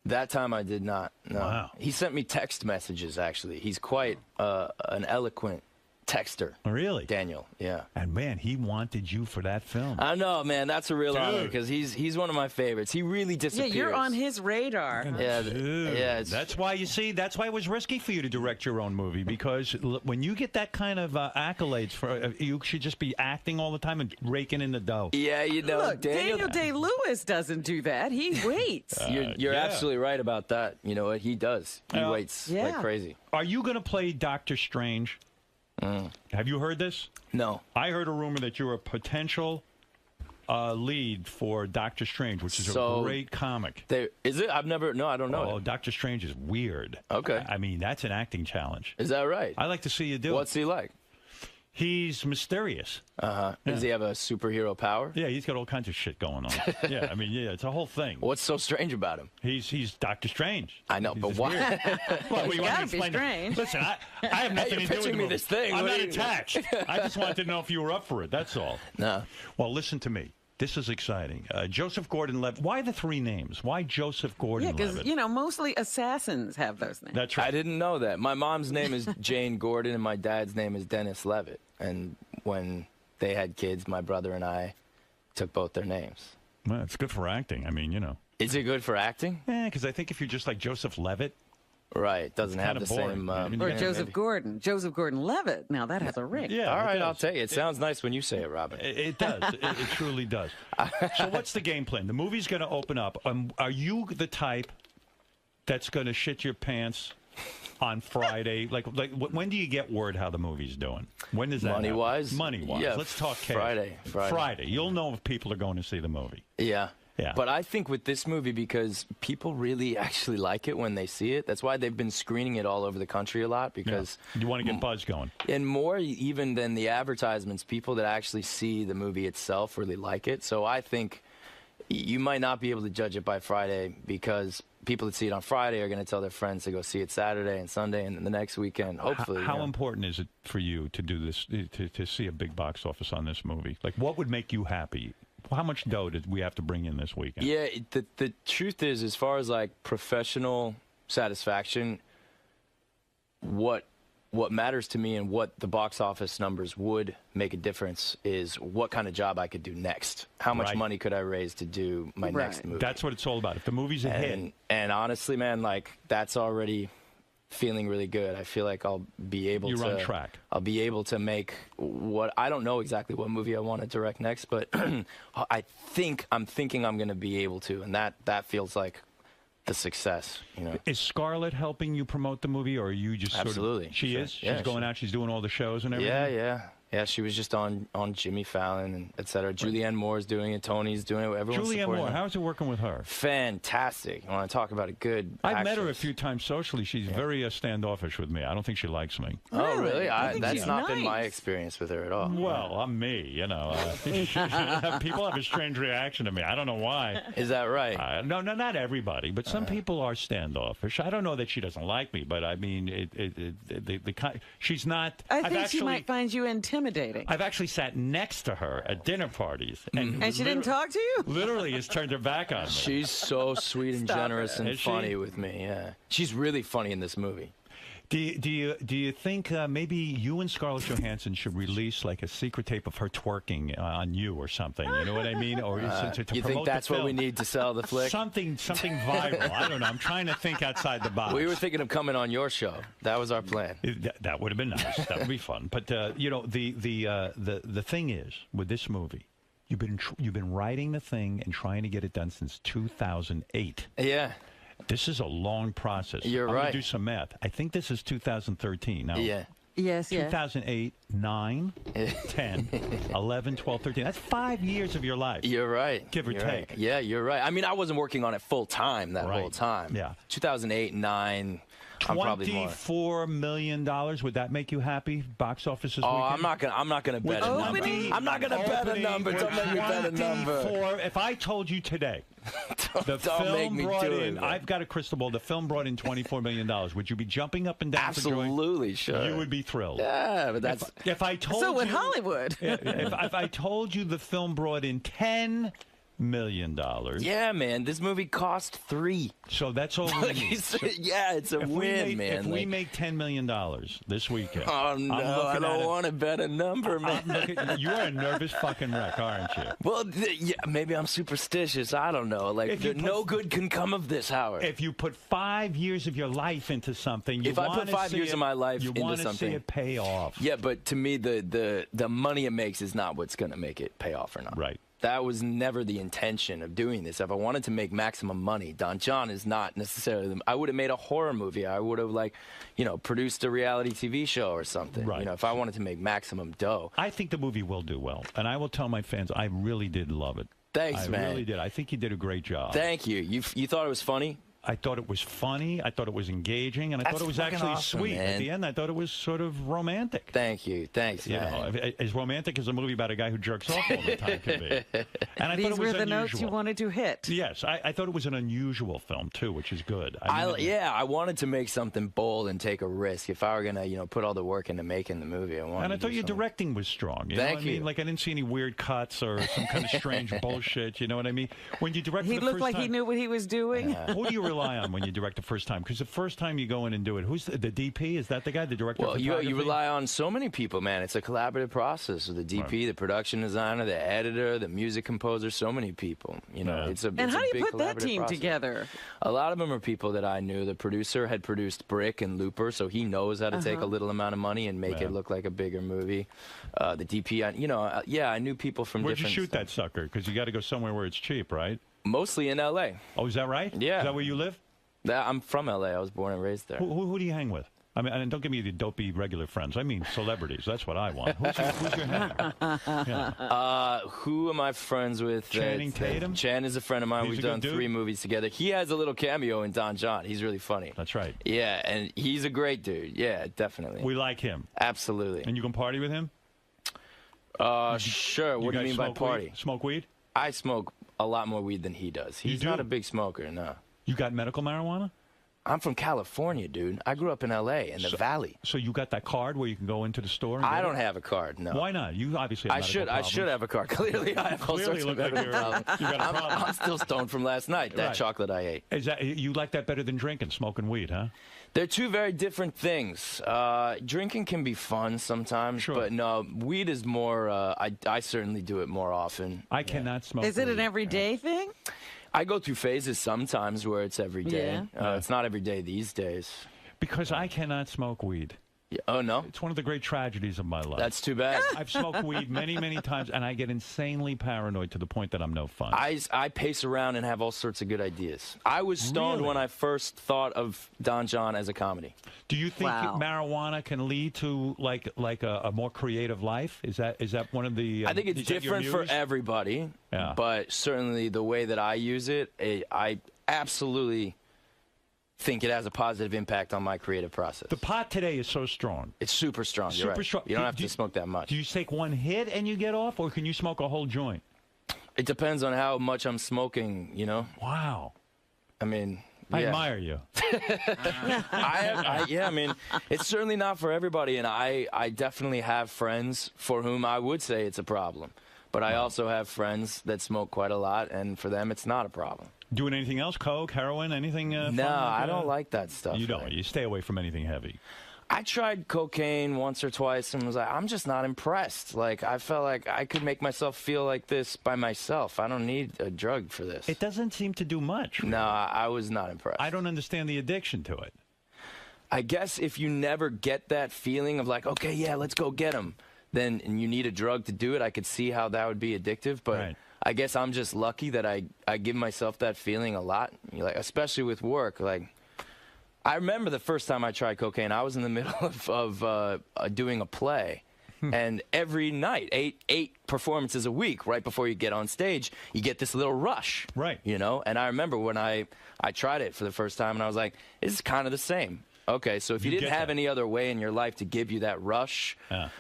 That time I did not. No. Wow. He sent me text messages, actually. He's quite an eloquent texter. Really? Daniel, yeah. And, man, he wanted you for that film. I know, man. That's a real honor because he's one of my favorites. He really disappears. Yeah, you're on his radar. Yeah, yeah. That's why it was risky for you to direct your own movie because when you get that kind of accolades, you should just be acting all the time and raking in the dough. Yeah, you know. Look, Daniel Day-Lewis doesn't do that. He waits. You're absolutely right about that. You know what? He does. He waits like crazy. Are you going to play Doctor Strange? Have you heard this? No. I heard a rumor that you're a potential lead for Doctor Strange, which is a great comic. Is it? I don't know. Oh, Doctor Strange is weird. Okay. I mean, that's an acting challenge. Is that right? I like to see you do it. What's he like? He's mysterious. Yeah. Does he have a superhero power? Yeah, he's got all kinds of shit going on. Yeah, I mean, it's a whole thing. What's so strange about him? He's Doctor Strange. I know, but why? Well, you gotta be strange. Listen, I have nothing to do with pitching me this thing. I'm not attached. I just wanted to know if you were up for it. That's all. No. Well, listen to me. This is exciting. Joseph Gordon-Levitt. Why the three names? Why Joseph Gordon-Levitt? Yeah, because, mostly assassins have those names. That's right. I didn't know that. My mom's name is Jane Gordon, and my dad's name is Dennis Levitt. And when they had kids, my brother and I took both their names. Well, it's good for acting. I mean, Is it good for acting? Yeah, because I think if you're just like Joseph Levitt. Right, doesn't have the same... or Joseph Gordon. Joseph Gordon-Levitt. Now, that has a ring. Yeah, all right, I'll tell you. It sounds nice when you say it, Robin. It does. It truly does. So what's the game plan? The movie's going to open up. Are you the type that's going to shit your pants on Friday? Like, when do you get word how the movie's doing? When does that happen? Money-wise? Money-wise. Yeah, let's talk cash. Friday. You'll know if people are going to see the movie. Yeah. Yeah. But I think with this movie, because people really actually like it when they see it, that's why they've been screening it all over the country a lot, because... You want to get buzz going. And more even than the advertisements, people that actually see the movie itself really like it. So I think you might not be able to judge it by Friday because people that see it on Friday are going to tell their friends to go see it Saturday and Sunday and then the next weekend, hopefully. How important is it for you to do this, to see a big box office on this movie? Like, what would make you happy? How much dough did we have to bring in this weekend? Yeah, the truth is, as far as like professional satisfaction, what matters to me and what the box office numbers would make a difference is what kind of job I could do next. How much money could I raise to do my next movie? That's what it's all about. If the movie's a hit. And honestly, man, like that's already feeling really good. I feel like I'll be able You're on track. I'll be able to make what I don't know exactly what movie I want to direct next, but I'm thinking I'm going to be able to, and that feels like the success. Is Scarlett helping you promote the movie, or are you just absolutely? Sort of, she is. She's going out. She's doing all the shows and everything. Yeah, she was just on Jimmy Fallon and et cetera. Julianne Moore's doing it. Tony's doing it. Everyone's Julianne supporting Moore, her. how's it working with her? Fantastic. You want to talk about a good I've met her a few times socially. She's very standoffish with me. I don't think she likes me. Oh, really? That's not been nice. my experience with her at all. Well, I'm me, People have a strange reaction to me. I don't know why. Is that right? No, not everybody, but some people are standoffish. I don't know that she doesn't like me, but I mean, she's not. I think she might find you intimidating. I've actually sat next to her at dinner parties. And she didn't talk to you? Literally has turned her back on me. She's so sweet and generous and Is funny she? with me, yeah. She's really funny in this movie. Do you think maybe you and Scarlett Johansson should release like a secret tape of her twerking on you or something? You know what I mean? Or to you think that's what we need to sell the flick? Something viral. I don't know. I'm trying to think outside the box. We were thinking of coming on your show. That was our plan. That would have been nice. That would be fun. But you know, the thing is with this movie, you've been writing the thing and trying to get it done since 2008. Yeah. This is a long process. You're I'm right. going to do some math. I think this is 2013. Now, yeah. Yes, 2008, 9, 10, 11, 12, 13. That's 5 years of your life. You're right. Give or take. Right. Yeah, you're right. I mean, I wasn't working on it full time that whole time. Yeah. 2008, 9. I'm probably more. $24 million. Would that make you happy? Box office this weekend? I'm not gonna bet a number. I'm not gonna bet a number. Don't make me bet a number. If I told you today, don't make me do it. I've got a crystal ball. The film brought in $24 million. Would you be jumping up and down? Absolutely, sure. You would be thrilled. Yeah, but that's. If I told so you, would Hollywood. if I told you the film brought in $10 million. Yeah, man. This movie cost $3. So that's all we need. Yeah, it's a win, man. If we make $10 million this weekend. Oh, no, I don't want to bet a number, man. You're a nervous fucking wreck, aren't you? Well, yeah, maybe I'm superstitious. I don't know. Like, no good can come of this, Howard. If you put 5 years of your life into something, if I put 5 years of my life into something, you want to see it pay off. Yeah, but to me, the money it makes is not what's going to make it pay off or not. Right. That was never the intention of doing this. If I wanted to make maximum money, Don John is not necessarily. I would have made a horror movie. I would have, produced a reality TV show or something. Right. You know, if I wanted to make maximum dough. I think the movie will do well, and I will tell my fans I really did love it. Thanks, man. I really did. I think you did a great job. Thank you. You thought it was funny? I thought it was funny. I thought it was engaging, and I thought it was actually awesome, sweet. Man. At the end, I thought it was sort of romantic. Thank you. Thanks, man. You know, as romantic as a movie about a guy who jerks off all the time could be. And I These thought it was were the unusual. notes you wanted to hit. Yes, I thought it was an unusual film too, which is good. I wanted to make something bold and take a risk. If I were gonna, put all the work into making the movie, I wanted. And I thought your directing was strong. Thank you. I mean? Like I didn't see any weird cuts or some kind of strange bullshit. You know what I mean? When you direct, he looked like he knew what he was doing. Who do you rely on when you direct the first time? Because the first time you go in and do it, who's the DP? Is that the guy, the director? Well, of you rely on so many people, man. It's a collaborative process. The DP, the production designer, the editor, the music composer, so many people. You know, it's a. And it's how a do big you put that collaborative team process. together? A lot of them are people that I knew. The producer had produced Brick and Looper, so he knows how to take a little amount of money and make it look like a bigger movie. The DP, I knew people from Where'd different. you shoot that sucker? Because you got to go somewhere where it's cheap, right? Mostly in L.A. Oh, is that right? Yeah. Is that where you live? I'm from L.A. I was born and raised there. Who do you hang with? I mean, and don't give me the dopey regular friends. I mean celebrities. That's what I want. Who's your hang? Yeah. Who am I friends with? Channing Tatum? Chan is a friend of mine. He's We've a done good dude? 3 movies together. He has a little cameo in Don John. He's really funny. That's right. Yeah, and he's a great dude. Yeah, definitely. We like him. Absolutely. And you can party with him? Sure. What do you mean by party? Weed? Smoke weed? I smoke a lot more weed than he does. He's not a big smoker, no. You got medical marijuana? I'm from California, dude. I grew up in L.A. in the Valley. So you got that card where you can go into the store? And I don't have a card, no. Why not? You obviously have medical I should have a card. Clearly, I have all sorts of medical problems. You got a problem. I'm still stoned from last night, that Right. chocolate I ate. Is that, you like that better than drinking, smoking weed, huh? They're two very different things. Drinking can be fun sometimes, but no, weed is more, I certainly do it more often. I cannot smoke Is it weed. an everyday thing? I go through phases sometimes where it's every day. Yeah. It's not every day these days. Because I cannot smoke weed. Yeah. Oh, no? It's one of the great tragedies of my life. That's too bad. I've smoked weed many, many times, and I get insanely paranoid to the point that I'm no fun. I pace around and have all sorts of good ideas. I was stoned when I first thought of Don John as a comedy. Do you think marijuana can lead to like a more creative life? Is that one of the? I think it's different for everybody. Yeah. But certainly the way that I use it, I absolutely think it has a positive impact on my creative process. The pot today is so strong. It's super strong. You're Super right. strong. You don't have to smoke that much. Do you take one hit and you get off, or can you smoke a whole joint? It depends on how much I'm smoking, you know? Wow. I mean, I yeah. admire you. I mean, it's certainly not for everybody, and I definitely have friends for whom I would say it's a problem. But I also have friends that smoke quite a lot, and for them, it's not a problem. Doing anything else? Coke, heroin, anything? No, I don't like that stuff. You don't? You stay away from anything heavy? I tried cocaine once or twice and was like, I'm just not impressed. Like, I felt like I could make myself feel like this by myself. I don't need a drug for this. It doesn't seem to do much. No, I was not impressed. I don't understand the addiction to it. I guess if you never get that feeling of like, okay, yeah, let's go get him, then and you need a drug to do it, I could see how that would be addictive. But right. I guess I'm just lucky that I give myself that feeling a lot, like, especially with work. Like, I remember the first time I tried cocaine, I was in the middle of doing a play. And every night, eight performances a week, right before you get on stage, you get this little rush. Right. You know? And I remember when I tried it for the first time, and I was like, this is kind of the same. Okay, so if you didn't have any other way in your life to give you that rush,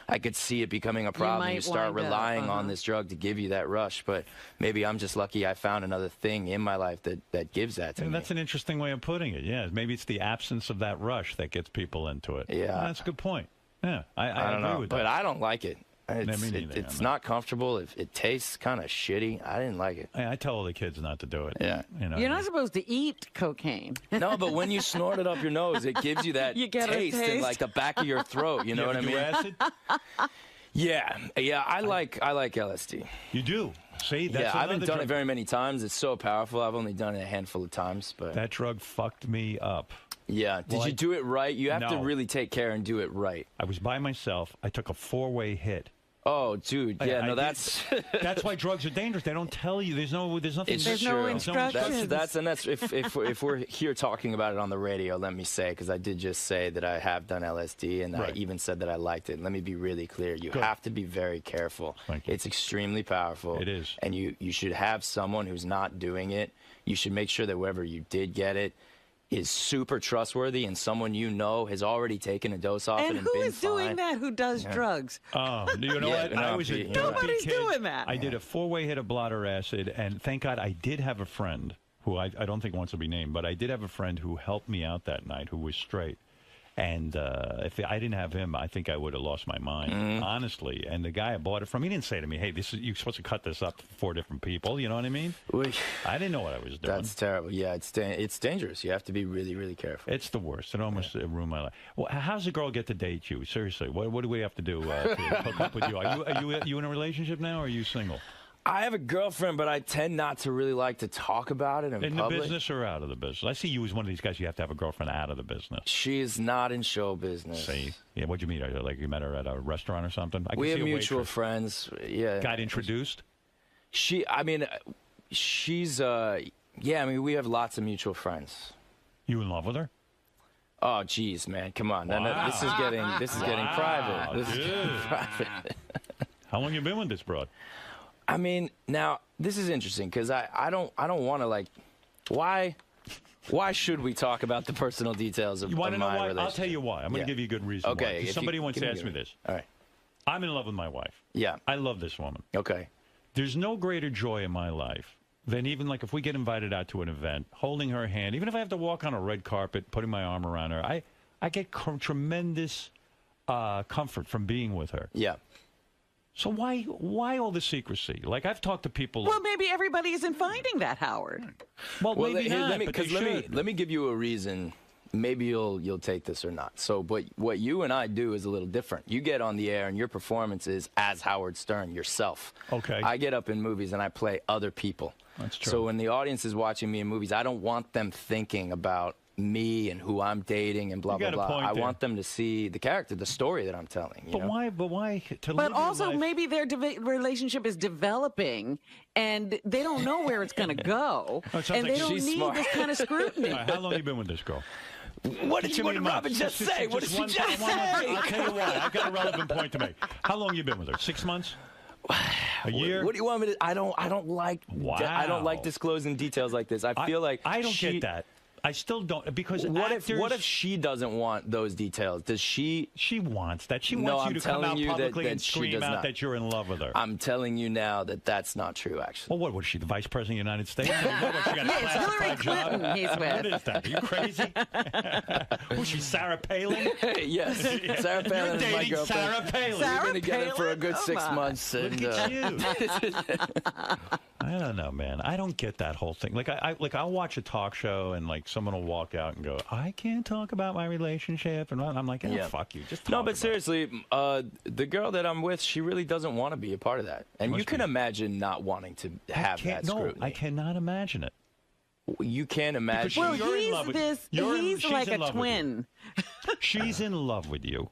I could see it becoming a problem. You start relying on this drug to give you that rush. But maybe I'm just lucky I found another thing in my life that gives that to me. That's an interesting way of putting it, yeah. Maybe it's the absence of that rush that gets people into it. Yeah. That's a good point. Yeah, I don't agree know, with but that. I don't like it. It's not comfortable. It tastes kind of shitty. I didn't like it. I tell all the kids not to do it. Yeah. You know? You're not supposed to eat cocaine. No, but when you snort it up your nose, it gives you that taste in like the back of your throat. You know what I mean? Acid? Yeah. I like LSD. You do? See, that's I haven't done it very many times. It's so powerful. I've only done it a handful of times. But that drug fucked me up. Yeah. Did you do it right? You have to really take care and do it right. I was by myself. I took a 4-way hit. Oh, dude. Yeah, that's that's why drugs are dangerous. They don't tell you. There's nothing. There's no instructions. That's if we're here talking about it on the radio, let me say, because I did just say that I have done LSD, and I even said that I liked it. And let me be really clear. You have to be very careful. It's extremely powerful. It is. And you should have someone who's not doing it. You should make sure that whoever you did get it is super trustworthy and someone you know has already taken a dose off it and been fine. And who is doing that? Who does drugs? Oh, you know what? I was Nobody's doing that. I did a 4-way hit of blotter acid, and thank God I did have a friend who I don't think wants to be named, but I did have a friend who helped me out that night who was straight. And if I didn't have him, I think I would have lost my mind, honestly. And the guy I bought it from, he didn't say to me, hey, you're supposed to cut this up for 4 different people. You know what I mean? I didn't know what I was doing. That's terrible. Yeah, it's dangerous. You have to be really, really careful. It's the worst. It almost ruined my life. Well, how's a girl get to date you? Seriously, what do we have to do to hook up with you? Are you in a relationship now, or are you single? I have a girlfriend, but I tend not to really like to talk about it in public. In the business or out of the business? I see you as one of these guys, you have to have a girlfriend out of the business. She is not in show business. See? Yeah, what'd you meet her? Like you met her at a restaurant or something? We have mutual friends. Yeah. Got introduced? She's, we have lots of mutual friends. You in love with her? Oh, geez, man. Come on. Wow. No, this is getting private. This is getting private. How long you been with this broad? I mean, now this is interesting because I don't want to like why should we talk about the personal details of my relationship? I'll tell you why. I'm going to give you a good reason. Okay. Why. Somebody once asked me this. All right. I'm in love with my wife. Yeah. I love this woman. Okay. There's no greater joy in my life than even like if we get invited out to an event, holding her hand, even if I have to walk on a red carpet, putting my arm around her, I get tremendous comfort from being with her. Yeah. So why all the secrecy? Like, I've talked to people. Well, maybe everybody isn't finding that, Howard. Well, maybe not, let me give you a reason. Maybe you'll take this or not. So, but what you and I do is a little different. You get on the air and your performance is as Howard Stern yourself. Okay. I get up in movies and I play other people. That's true. So when the audience is watching me in movies, I don't want them thinking about me and who I'm dating and blah, blah, blah. I want them to see the character, the story that I'm telling. But why? But also, maybe their relationship is developing, and they don't know where it's going to go, and they don't need this kind of scrutiny. Right, how long have you been with this girl? What did Robin just say? What did she just say? I'll tell you why. I've got a relevant point to make. How long have you been with her? 6 months? A year? What do you want me to? I don't like. Wow. I don't like disclosing details like this. I feel like I don't get that. I still don't, because what if she doesn't want those details? Does she? She wants that. She wants you to come out publicly and scream out not. that you're in love with her. I'm telling you now that that's not true, actually. Well, what was she, the Vice President of the United States? She got a classified job? What is that? Are you crazy? Was she Sarah Palin? Yes. Sarah Palin is my girlfriend. Sarah Palin. We've been together for a good 6 months. Look at you. I don't know, man. I don't get that whole thing. Like I'll watch a talk show and like someone will walk out and go, "I can't talk about my relationship," and I'm like, "Fuck you." Just no, but seriously, the girl that I'm with, she really doesn't want to be a part of that, and you can imagine not wanting to have that scrutiny. No, I cannot imagine it. You can't imagine. Well, he's like a twin. She's in love with you.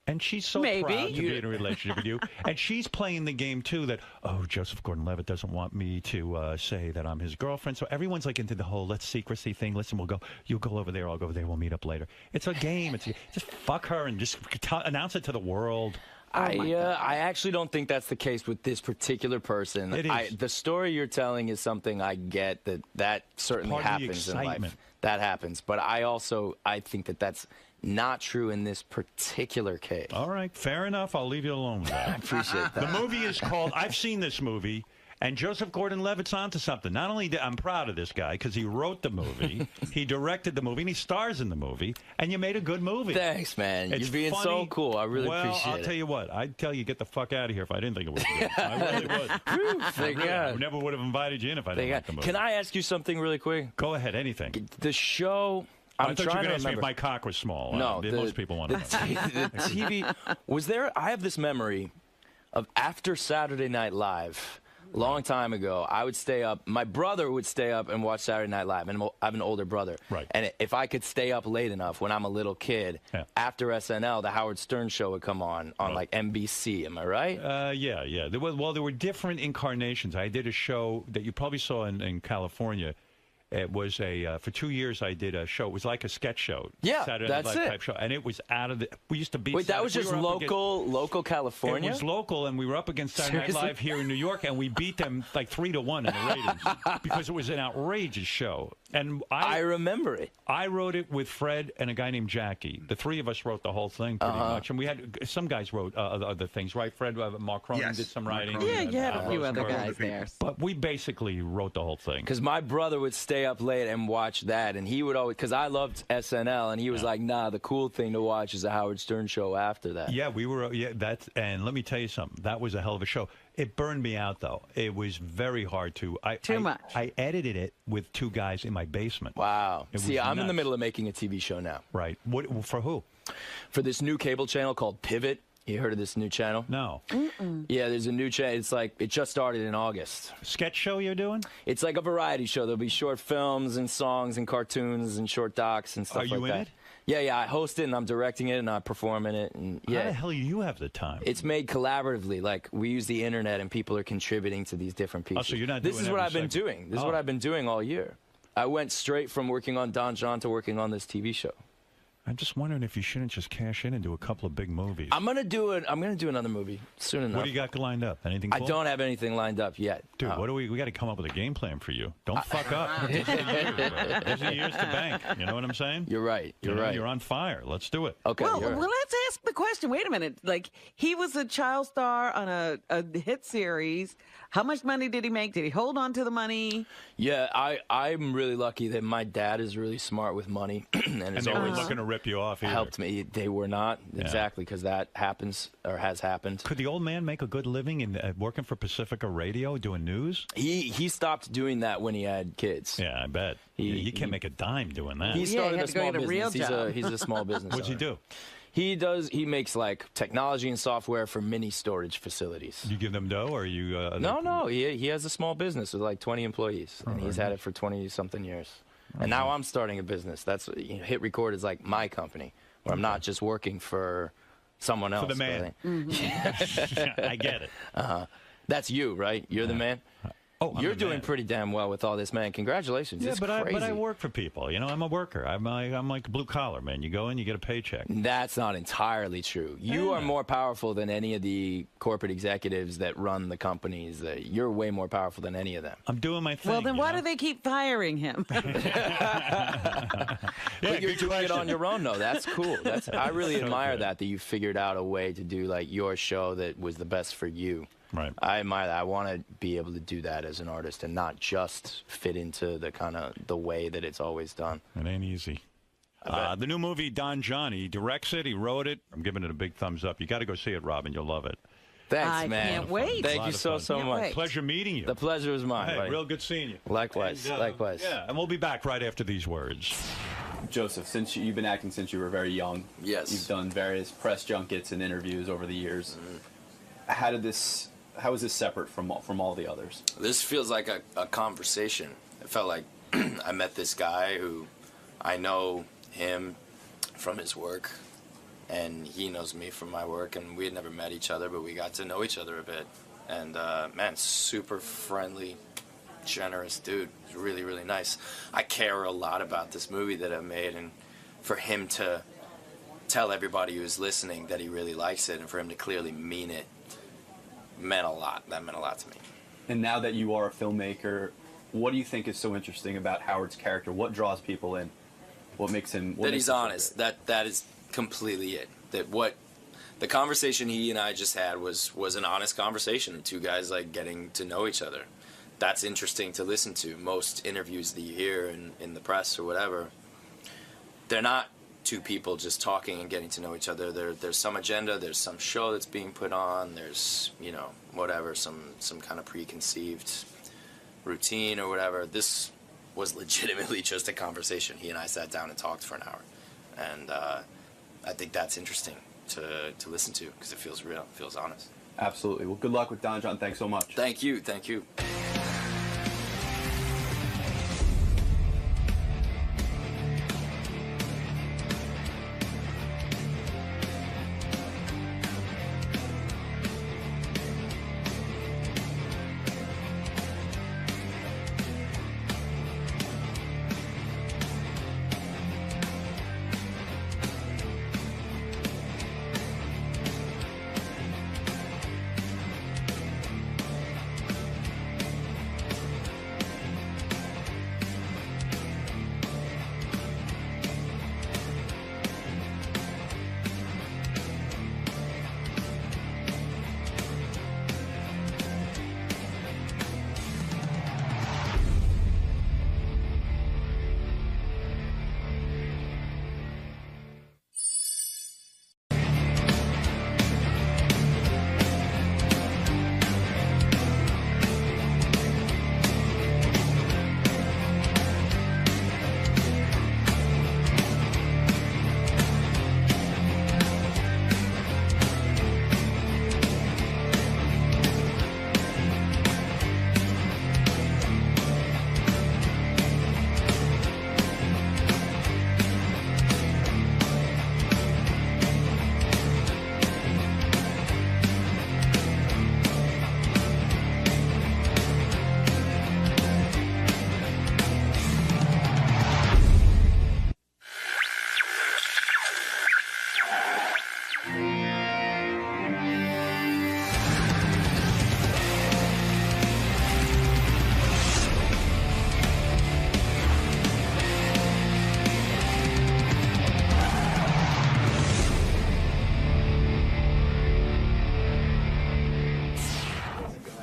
And she's so proud to be in a relationship with you. And she's playing the game, too, that, oh, Joseph Gordon-Levitt doesn't want me to say that I'm his girlfriend. So everyone's like into the whole let's secrecy thing. Listen, you'll go over there, I'll go over there, we'll meet up later. It's a game. Just fuck her and just announce it to the world. I actually don't think that's the case with this particular person. It is. The story you're telling is something I get that certainly happens in life. That happens. But I think that's not true in this particular case. All right, fair enough. I'll leave you alone with that. I appreciate that. The movie is called, I've seen this movie, and Joseph Gordon-Levitt's onto something. Not only I'm proud of this guy because he wrote the movie, he directed the movie, and he stars in the movie, and you made a good movie. Thanks, man. You're being so cool. I really appreciate it. Well, I'll tell you what. I'd tell you, get the fuck out of here if I didn't think it was good. I really would. I never would have invited you in if I didn't like the movie. Can I ask you something really quick? Go ahead, anything. The show... I thought you were going to ask me if my cock was small. No. Most people want to know. The TV... Was there... I have this memory of after Saturday Night Live, a long time ago, I would stay up... My brother would stay up and watch Saturday Night Live, and I have an older brother. Right. And if I could stay up late enough when I'm a little kid, after SNL, the Howard Stern Show would come on like NBC. Am I right? Yeah. There were different incarnations. I did a show that you probably saw in California. It was for 2 years I did a show. It was like a sketch show. Yeah, Saturday that's Night Live it. type show. And it was out of the... We used to beat... Wait, that was just local California? It was local, and we were up against Saturday Night Live here in New York, and we beat them like 3-1 in the ratings because it was an outrageous show. And I remember it. I wrote it with Fred and a guy named Jackie. The three of us wrote the whole thing pretty much. And we had... Some guys wrote other things, right? Fred, Mark Cronin did some writing. Yeah, you had a few other guys there. But we basically wrote the whole thing. Because my brother would stay up late and watch that, and he would always... Because I loved SNL, and he was like, nah, the cool thing to watch is the Howard Stern Show after that. Yeah, we were... And let me tell you something. That was a hell of a show. It burned me out, though. It was very hard to... Too much. I edited it with two guys in my basement. Wow. See, I'm in the middle of making a TV show now. Right. What for who? For this new cable channel called Pivot. You heard of this new channel? No. Yeah, there's a new channel. It's like, it just started in August. Sketch show you're doing? It's like a variety show. There'll be short films and songs and cartoons and short docs and stuff like that. Are you in it? Yeah, I host it and I'm directing it and I perform in it. And How the hell do you have the time? It's made collaboratively. Like, we use the internet and people are contributing to these different pieces. Oh, so you're not This is what I've been doing. This is what I've been doing all year. I went straight from working on Don John to working on this TV show. I'm just wondering if you shouldn't just cash in and do a couple of big movies. I'm gonna do another movie soon enough. What do you got lined up? Anything cool? I don't have anything lined up yet. Dude, what do we got to come up with a game plan for you. Don't fuck up. These are years to bank. You know what I'm saying? You're right. You're right. You're on fire. Let's do it. Okay. Well, let's ask the question. Wait a minute. Like, he was a child star on a hit series. How much money did he make? Did he hold on to the money? Yeah, I'm really lucky that my dad is really smart with money and is they always weren't looking to rip you off either. Helped me. They were not, exactly, because that happens or has happened. Could the old man make a good living in working for Pacifica Radio doing news? He stopped doing that when he had kids. Yeah, I bet. You can't make a dime doing that. He started a small business. He's a small business. What's he do? He makes like technology and software for mini storage facilities. You give them dough, or you? No. He has a small business with like 20 employees, and he's had it for 20-something years. And now I'm starting a business. That's Hit Record is like my company, where I'm not just working for someone else. For the man. I get it. That's you, right? You're the man. Oh, You're doing pretty damn well with all this, man. Congratulations. Yeah, it's but crazy. I work for people. You know, I'm a worker. I'm like blue collar, man. You go in, you get a paycheck. That's not entirely true. You are more powerful than any of the corporate executives that run the companies. You're way more powerful than any of them. I'm doing my thing. Well, then why do they keep firing him? But you're doing it on your own, though. That's cool. I really admire that you figured out a way to do like your show that was the best for you. Right. I admire that. I want to be able to do that as an artist and not just fit into the kind of the way that it's always done. It ain't easy. The new movie, Don John, he directs it, he wrote it. I'm giving it a big thumbs up. You got to go see it, Robin. You'll love it. Thanks, man. I can't wait. Thank you so much. Pleasure meeting you. The pleasure was mine. Hey, buddy. real good seeing you. Likewise. And, likewise. Yeah, and we'll be back right after these words. Joseph, since you've been acting since you were very young, yes, you've done various press junkets and interviews over the years. How is this separate from all the others? This feels like a conversation. It felt like I met this guy who I know him from his work, and he knows me from my work, and we had never met each other, but we got to know each other a bit. And man, super friendly, generous dude. He's really, really nice. I care a lot about this movie that I made, and for him to tell everybody who's listening that he really likes it, and for him to clearly mean it, meant a lot. That meant a lot to me. And now that you are a filmmaker, what do you think is so interesting about Howard's character? What draws people in? What makes him? That he's honest. That is completely it. That what the conversation he and I just had was an honest conversation. Two guys like getting to know each other. That's interesting to listen to. Most interviews that you hear in the press or whatever, they're not two people just talking and getting to know each other. There's some agenda, there's some show that's being put on, there's, whatever, some kind of preconceived routine or whatever. This was legitimately just a conversation. He and I sat down and talked for an hour. And I think that's interesting to listen to because it feels real, it feels honest. Absolutely. Well, good luck with Don John. Thanks so much. Thank you. Thank you.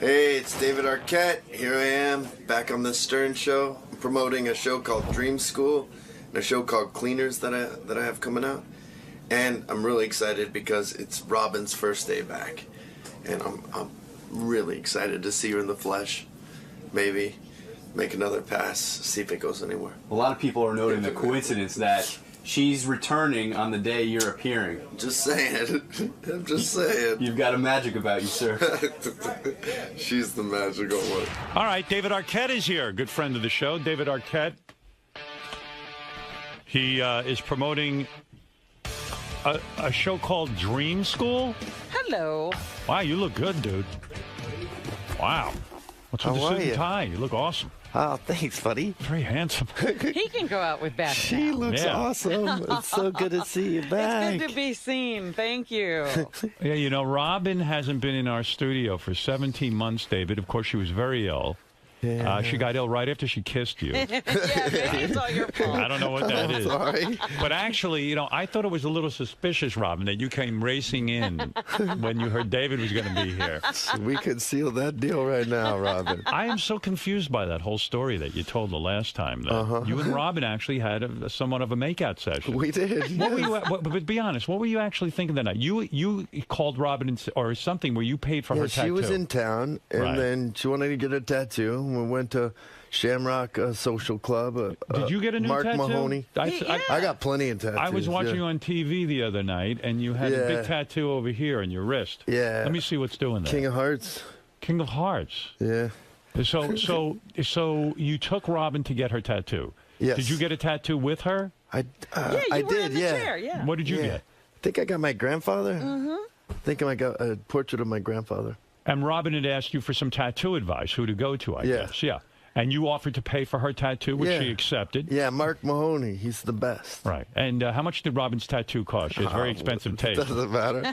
Hey, it's David Arquette. Here I am, back on the Stern Show. I'm promoting a show called Dream School and a show called Cleaners that I have coming out. And I'm really excited because it's Robin's first day back. And I'm really excited to see her in the flesh. Maybe make another pass, see if it goes anywhere. A lot of people are noting the coincidence that she's returning on the day you're appearing. Just saying. I'm just saying. You've got a magic about you, sir. She's the magical one. All right, David Arquette is here. Good friend of the show, David Arquette. He is promoting a show called Dream School. Hello. Wow, you look good, dude. Wow. What's with the How suit are and you? tie? You look awesome. Oh, thanks, buddy. Very handsome. He can go out with Beth. She looks awesome. It's so good to see you back. It's good to be seen. Thank you. Yeah, you know, Robin hasn't been in our studio for 17 months, David. Of course, she was very ill. Yeah. She got ill right after she kissed you. Yeah, maybe it's all your fault. I don't know what that is. Sorry. But actually, you know, I thought it was a little suspicious, Robin, that you came racing in when you heard David was going to be here. We could seal that deal right now, Robin. I am so confused by that whole story that you told the last time. That you and Robin actually had somewhat of a makeout session. We did. What were you? But be honest, what were you actually thinking that night? You called Robin or something where you paid for her tattoo. She was in town, and Right. then she wanted to get a tattoo. We went to Shamrock Social Club. Did you get a new Mark tattoo? Mahoney. I got plenty of tattoos. I was watching you on TV the other night, and you had a big tattoo over here on your wrist. Yeah. Let me see what's doing there. King of Hearts. King of Hearts. Yeah. So you took Robin to get her tattoo. Yes. Did you get a tattoo with her? I did. Chair, What did you get? I think I got my grandfather. Mm-hmm. I think I got a portrait of my grandfather. And Robin had asked you for some tattoo advice, who to go to, I guess. Yeah. And you offered to pay for her tattoo, which she accepted. Yeah, Mark Mahoney. He's the best. Right. And how much did Robin's tattoo cost? She has very expensive taste. Doesn't matter.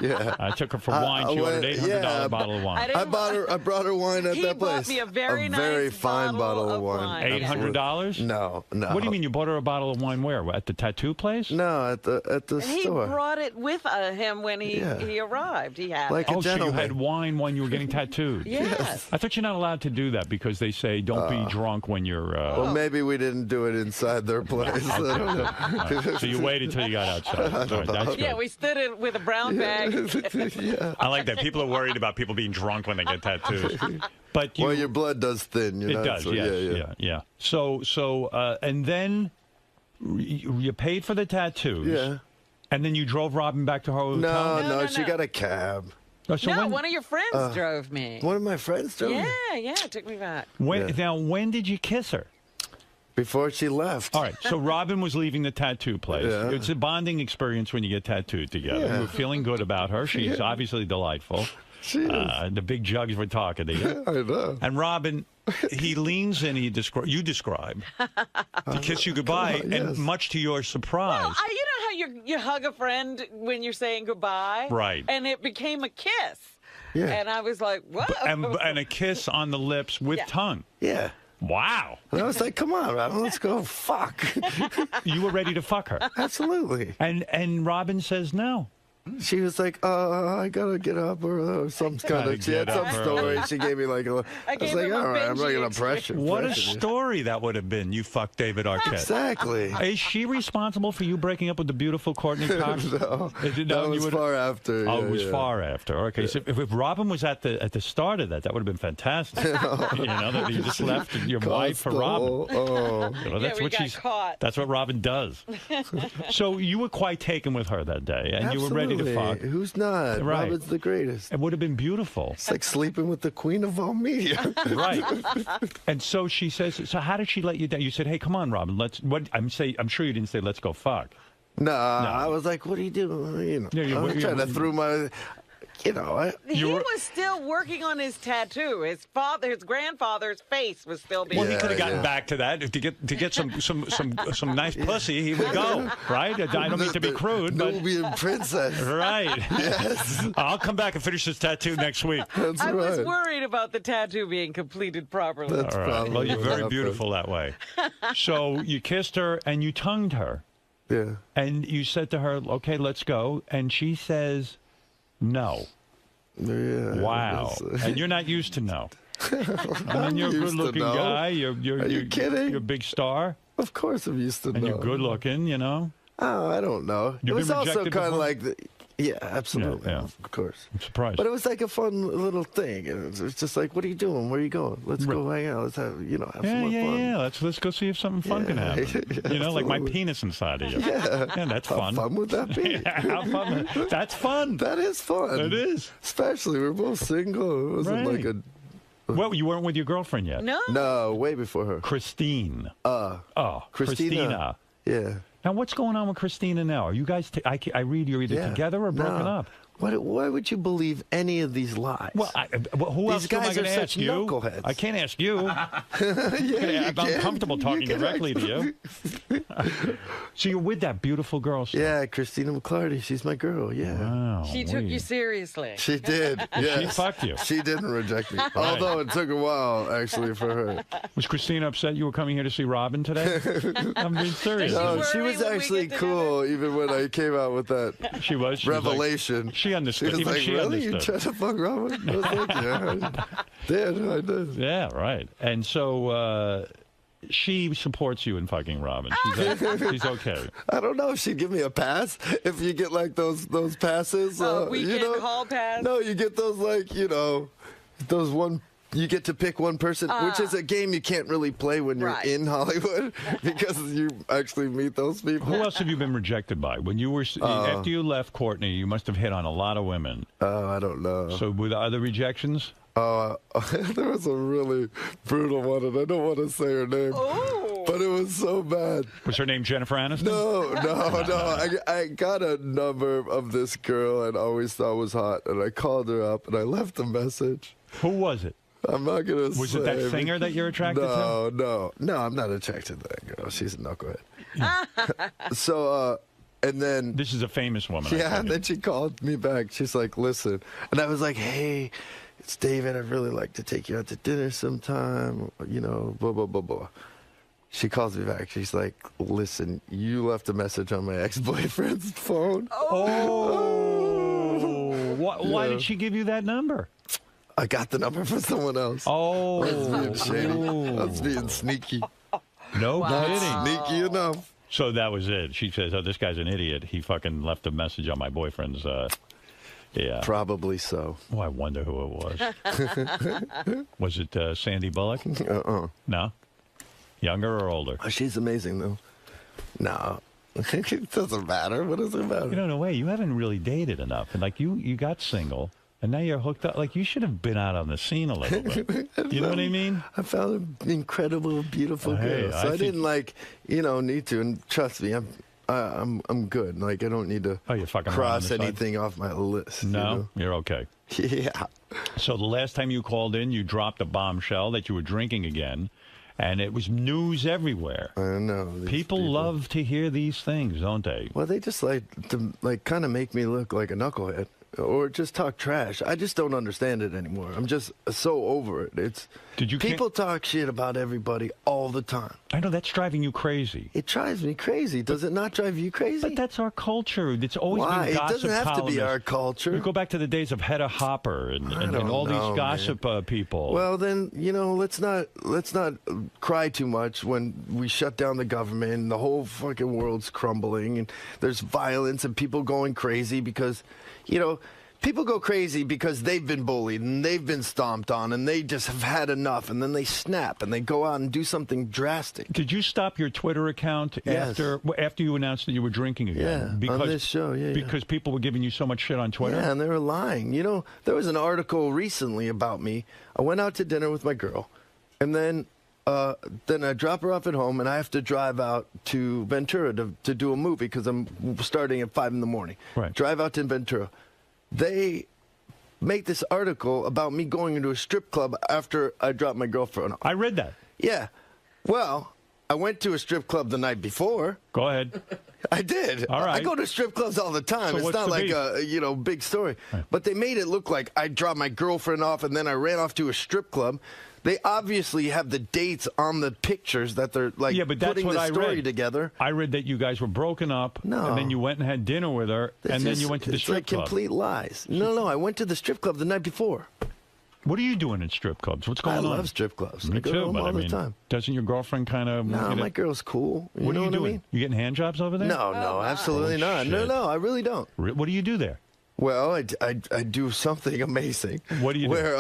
Yeah. I took her for wine. She ordered an $800 bottle of wine. I brought her wine at that place. He bought me a very very fine bottle of wine. $800? No. What do you mean you bought her a bottle of wine where? At the tattoo place? No, at the He store. brought it with him when he arrived. He had it. So you had wine when you were getting tattooed? Yes. I thought you're not allowed to do that because they say don't be drunk when you're... Well, maybe we didn't do it inside their place. I don't know. Right. So you waited till you got outside. All right, that's good. Yeah, we stood in with a brown bag. I like that. People are worried about people being drunk when they get tattoos. But well, your blood does thin. You know? It does, so, yes. Yeah. So, and then you paid for the tattoos. Yeah. And then you drove Robin back to her hotel? No, she got a cab. No, one of your friends drove me. One of my friends drove me? Yeah, took me back. Now, when did you kiss her? Before she left. All right, so Robin was leaving the tattoo place. Yeah. It's a bonding experience when you get tattooed together. Yeah. You were feeling good about her. She's obviously delightful. She is. The big jugs were talking to you. I know. And Robin, he leans in, you describe, to kiss you goodbye, and much to your surprise. Well, you know how you hug a friend when you're saying goodbye? Right. And it became a kiss. Yeah. And I was like, whoa. And a kiss on the lips with tongue. Yeah. Wow. And I was like, come on, Robin, let's go fuck. You were ready to fuck her. Absolutely. And Robin says no. She was like, I gotta get up or some kind of. She had some story. She gave me like a. I was like, all right, I'm not gonna pressure. What a story that would have been. You fucked David Arquette. Exactly. Is she responsible for you breaking up with the beautiful Courtney Cox? No, that was far after. Oh, it was yeah. far after. Okay, so if Robin was at the start of that would have been fantastic. You know, that you just left your wife for Robin. Oh, you know, that's we what got caught. That's what Robin does. So you were quite taken with her that day, and you were ready to fuck. Who's not? Right. Robin's the greatest. It would have been beautiful. It's like sleeping with the queen of all media. Right. And so she says, so how did she let you down? You said, hey, come on, Robin, I'm sure you didn't say, let's go fuck. No, I was like, what are you doing? You know, I'm trying to through my... You know, he was still working on his tattoo. His grandfather's face was still being. Well, he could have gotten back to that to get some nice pussy. He would go, right? I don't mean to be crude, but Nubian princess, right? Yes. I'll come back and finish this tattoo next week. That's I right. was worried about the tattoo being completed properly. That's all right. probably Well, you're very what beautiful that way. So you kissed her and you tongued her. Yeah. And you said to her, "Okay, let's go," and she says, "No." Yeah. Wow. And you're not used to no. I mean, you're a good-looking guy. Are you kidding? You're a big star. Of course I'm used to And no. you're good-looking, you know. Oh, I don't know. You've it was been also rejected kind of before? like yeah, absolutely, Yeah. of course. I'm surprised. But it was like a fun little thing. And it's just like, what are you doing? Where are you going? Let's go hang out. Let's have some more fun. Yeah. Let's go see if something fun can happen. Yeah, you know, like my absolutely. penis inside of you. Yeah. That's How fun. fun would that be? How fun? That's fun. That is fun. It is. Especially we're both single. It wasn't like a. Well, you weren't with your girlfriend yet. No, way before her. Christine. Christina. Yeah. Now, what's going on with Christina now? Are you guys? I read you're either together or broken up. Why would you believe any of these lies? Well, who else am I going to ask you? Knuckleheads. I can't ask you. I'm uncomfortable talking directly to you. So you're with that beautiful girl. Yeah, Christina McClarty. She's my girl. Yeah. Wow. She took you seriously. She did. Yes. She fucked you. She didn't reject me. Although it took a while, actually, for her. Was Christina upset you were coming here to see Robin today? I'm being serious. No, she was actually cool, even when I came out with that revelation. She understood. She was like, really? Understood. You tried to fuck Robin? I was like, yeah, I did. Yeah, right. And so she supports you in fucking Robin. She's okay. I don't know if she'd give me a pass if you get like those passes. Weekend hall pass? No, you get those like, those one. You get to pick one person, which is a game you can't really play when you're in Hollywood because you actually meet those people. Who else have you been rejected by? When you were after you left Courtney, you must have hit on a lot of women. Oh, I don't know. So were there other rejections? There was a really brutal one, and I don't want to say her name, but it was so bad. Was her name Jennifer Aniston? No. I got a number of this girl and always thought was hot, and I called her up and I left a message. Who was it? I'm not going to say. Was it that singer that you're attracted to? No, I'm not attracted to that girl. She's a knucklehead. So, and then... This is a famous woman. Yeah, and then she called me back. She's like, listen. And I was like, hey, it's David. I'd really like to take you out to dinner sometime. Blah, blah, blah, blah. She calls me back. She's like, listen, you left a message on my ex-boyfriend's phone. Why did she give you that number? I got the number from someone else. Oh. I was being shady. I was being sneaky. No kidding. Sneaky enough. So that was it. She says, oh, this guy's an idiot. He fucking left a message on my boyfriend's... Yeah. Probably so. Oh, I wonder who it was. Was it Sandy Bullock? No? Younger or older? Oh, she's amazing, though. No. It doesn't matter. What does it matter? In a way, you haven't really dated enough. And, like, you got single... And now you're hooked up. Like, you should have been out on the scene a little bit. You know what I mean? I found an incredible, beautiful girl. So I didn't, need to. And trust me, I'm good. Like, I don't need to cross anything off my list. No? You're okay. Yeah. So the last time you called in, you dropped a bombshell that you were drinking again. And it was news everywhere. I know. People love to hear these things, don't they? Well, they just like to kind of make me look like a knucklehead. Or just talk trash. I just don't understand it anymore. I'm just so over it. People talk shit about everybody all the time. I know that's driving you crazy. It drives me crazy. Does it not drive you crazy? But that's our culture. It's always been gossip. It doesn't have to be our culture. We go back to the days of Hedda Hopper and all these gossip people. Well, then let's not cry too much when we shut down the government and the whole fucking world's crumbling and there's violence and people going crazy because. People go crazy because they've been bullied and they've been stomped on and they just have had enough and then they snap and they go out and do something drastic. Did you stop your Twitter account after you announced that you were drinking again? Yeah, on this show, Because people were giving you so much shit on Twitter? Yeah, and they were lying. There was an article recently about me. I went out to dinner with my girl and then I drop her off at home and I have to drive out to Ventura to do a movie because I'm starting at 5 in the morning. Right. Drive out to Ventura. They make this article about me going into a strip club after I dropped my girlfriend off. I read that. Yeah. Well, I went to a strip club the night before. Go ahead. I did. All right. I go to strip clubs all the time. So it's not like a big story. Right. But they made it look like I dropped my girlfriend off and then I ran off to a strip club. They obviously have the dates on the pictures that they're putting the story together. I read that you guys were broken up, and then you went and had dinner with her, and then you went to the strip club. It's like complete lies. No, I went to the strip club the night before. What are you doing in strip clubs? What's going on? I love strip clubs. Me I go too, to them but all the time. Doesn't your girlfriend kind of... No, my girl's cool. What are you doing? I mean? You getting hand jobs over there? No, absolutely not. Shit. No, I really don't. What do you do there? Well, I do something amazing. What do you do? Where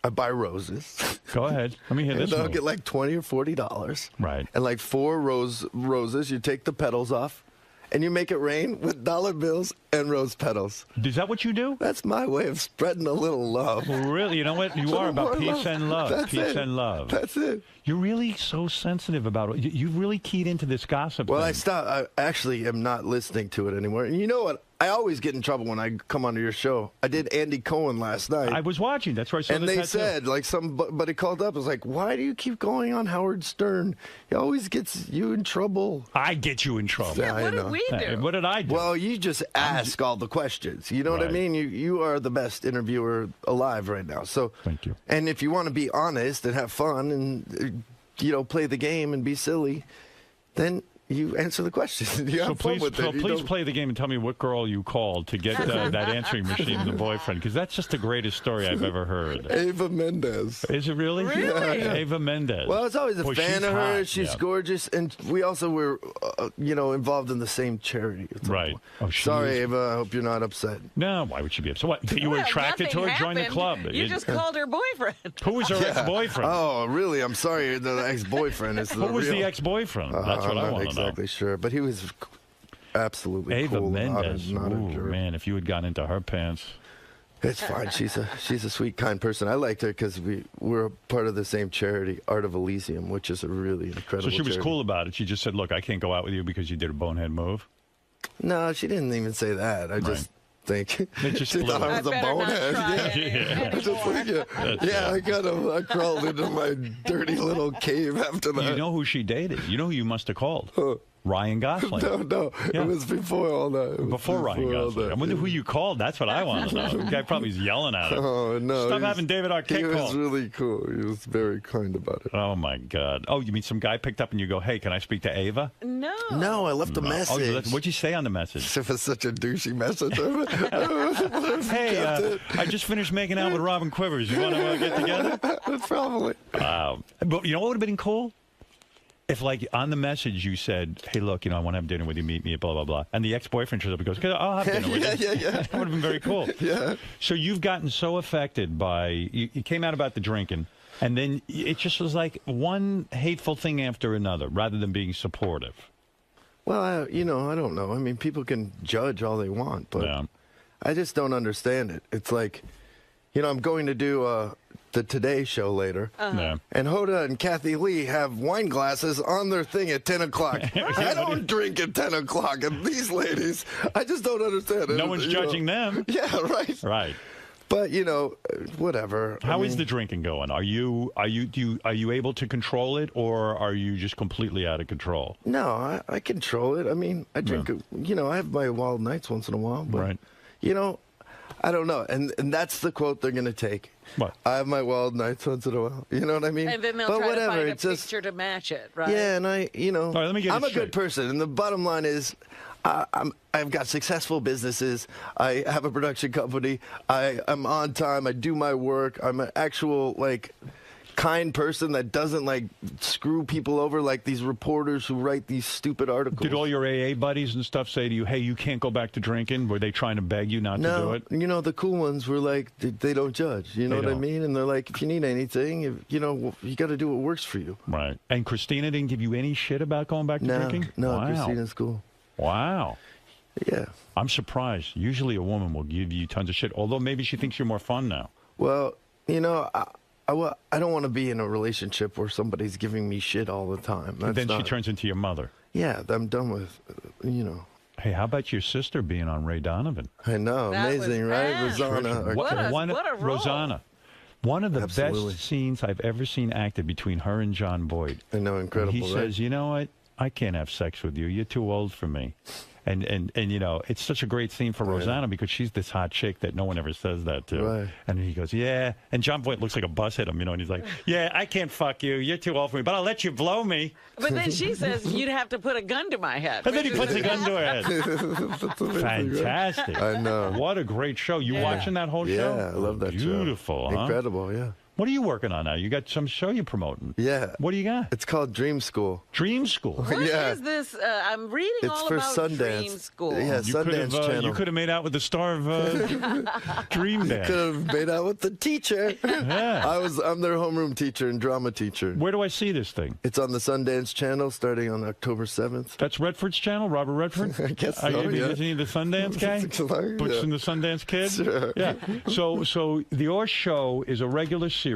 I buy roses. Go ahead. Let me hear this. And I'll get like $20 or $40. Right. And like 4 roses. You take the petals off, and you make it rain with dollar bills and rose petals. Is that what you do? That's my way of spreading a little love. Well, really? You know what? You are about peace and love. That's peace it. and love. That's it. You're really so sensitive about it. You really keyed into this gossip Well, thing. I stopped. I actually am not listening to it anymore. And you know what? I always get in trouble when I come onto your show. I did Andy Cohen last night. I was watching. That's where I saw and the they tattoo. said, like, somebody called up. I was like, why do you keep going on Howard Stern? He always gets you in trouble. I get you in trouble. Yeah, what did we do? Hey, what did I do? Well, you just ask all the questions. You know what I Right. mean? You are the best interviewer alive right now. So thank you. And if you want to be honest and have fun and play the game and be silly, then you answer the question. You have fun with it. Please play the game and tell me what girl you called to get that answering machine, the boyfriend, because that's just the greatest story I've ever heard. Ava Mendez. Is it really? Really? Yeah. Ava Mendez. Well, I was always a Boy, fan she's of her. hot. She's Yeah. gorgeous, and we also were, involved in the same charity. Right. Oh, she Sorry, is- Ava. I hope you're not upset. No, why would she be upset? What? You were Well, attracted to her? nothing Join the happened. club. You just called her boyfriend. Who was her ex-boyfriend? Oh, really? I'm sorry. The ex-boyfriend is the Who was the real- ex-boyfriend? That's what I I'm want not to know. exactly sure, but he was absolutely Ava cool. Mendez. Not a Ooh, jerk. man, if you had gotten into her pants. It's fine. She's a sweet, kind person. I liked her because we're a part of the same charity, Art of Elysium, which is a really incredible. So she was charity. cool about it. She just said, "Look, I can't go out with you because you did a bonehead move." No, she didn't even say that. I just think It just she blew thought I up. was a bonehead. Yeah. I just think, yeah, I crawled into my dirty little cave after that. You know who she dated? You know who you must have called? Ryan Gosling. No, Yeah. it was before all that. It was Before Ryan all Gosling. that. I wonder who you called. That's what I want to know. The guy probably is yelling at her. Oh, no. Stop he's- having David Arquette He was call. really cool. He was very kind about it. Oh, my God. Oh, you mean some guy picked up and you go, "Hey, can I speak to Ava?" No. No, I left a No. message. Oh, what'd you say on the message? It was such a douchey message. Hey, I just finished making out with Robin Quivers. You want to get together? Probably. But you know what would have been cool? If, like, on the message you said, "Hey, look, I want to have dinner with you, meet me, blah, blah, blah," and the ex-boyfriend shows up and goes, "Okay, I'll have dinner with you." Yeah. That would have been very cool. Yeah. So you've gotten so affected by, you came out about the drinking, and then it just was like one hateful thing after another, rather than being supportive. Well, I don't know. I mean, people can judge all they want, but I just don't understand it. It's like, I'm going to do the Today Show later, and Hoda and Kathy Lee have wine glasses on their thing at 10 o'clock. I don't drink at 10 o'clock, and these ladies, I just don't understand it. No one's judging them. Yeah, right. Right. But whatever. How is the drinking going? Are you able to control it, or are you just completely out of control? No, I control it. I mean, I drink. I have my wild nights once in a while, but I don't know. And that's the quote they're going to take. What? I have my wild nights once in a while. You know what I mean? And then they'll but try whatever, to find a it's just, picture to match it, right? Yeah, and All right, let me get I'm it a straight. good person, and the bottom line is, I've got successful businesses. I have a production company. I'm on time. I do my work. I'm an actual kind person that doesn't screw people over like these reporters who write these stupid articles. Did all your AA buddies and stuff say to you, "Hey, you can't go back to drinking"? Were they trying to beg you not to do it? No, the cool ones were like, they don't judge. You know what I don't. mean? And they're like, if you need anything, you got to do what works for you. Right. And Christina didn't give you any shit about going back to drinking? No, Wow. Christina's cool. Wow. Yeah. I'm surprised. Usually a woman will give you tons of shit, although maybe she thinks you're more fun now. Well, I don't want to be in a relationship where somebody's giving me shit all the time. And That's then she not- turns into your mother. Yeah, I'm done with, Hey, how about your sister being on Ray Donovan? I know, That amazing, was right? bad. Rosanna. What a role. Rosanna. One of the Absolutely. best scenes I've ever seen acted between her and John Boyd. I know, incredible, He right? says, "You know what? I can't have sex with you. You're too old for me." And it's such a great scene for Rosanna because she's this hot chick that no one ever says that to. Right. And he goes, "Yeah." And John Boyd looks like a bus hit him, and he's like, "Yeah, I can't fuck you. You're too old for me, but I'll let you blow me." But then she says, "You'd have to put a gun to my head." And then he puts a gun to her head. That's amazing, right? Fantastic. I know. What a great show. You watching that whole show? Yeah, I love that show. Beautiful, huh? Incredible, yeah. What are you working on now? You got some show you're promoting. Yeah. What do you got? It's called Dream School. Dream School. What is Yeah. this? I'm reading It's all for about Sundance. Dream School. Yeah, You could Sundance have Channel. you could have made out with the star of Dream Dance. Could have made out with the teacher. Yeah. I'm their homeroom teacher and drama teacher. Where do I see this thing? It's on the Sundance Channel starting on October 7th. That's Redford's channel, Robert Redford? I guess Are so, you, yeah. Isn't he the Sundance guy? Butch Yeah. and the Sundance Kid? Sure. Yeah. So your show is a regular series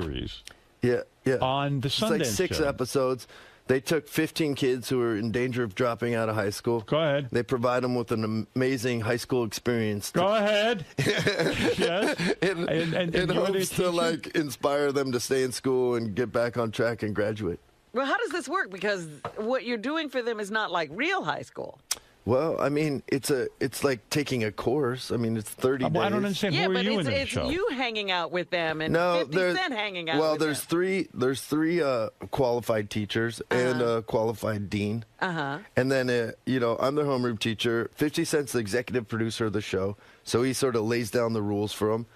Yeah. on the It's Sundance like 6 show. episodes. They took 15 kids who were in danger of dropping out of high school. Go ahead. They provide them with an amazing high school experience. Go ahead. Yes. In hopes to like inspire them to stay in school and get back on track and graduate. Well, how does this work? Because what you're doing for them is not like real high school. Well, I mean, it's like taking a course. I mean, it's 30 days. I don't understand. Yeah, Who are but you in this it's show? you hanging out with them and No, 50 Cent hanging out well, with there's them. there's three qualified teachers and a qualified dean. Uh-huh. And then, you know, I'm the homeroom teacher. 50 Cent's the executive producer of the show, so he sort of lays down the rules for them.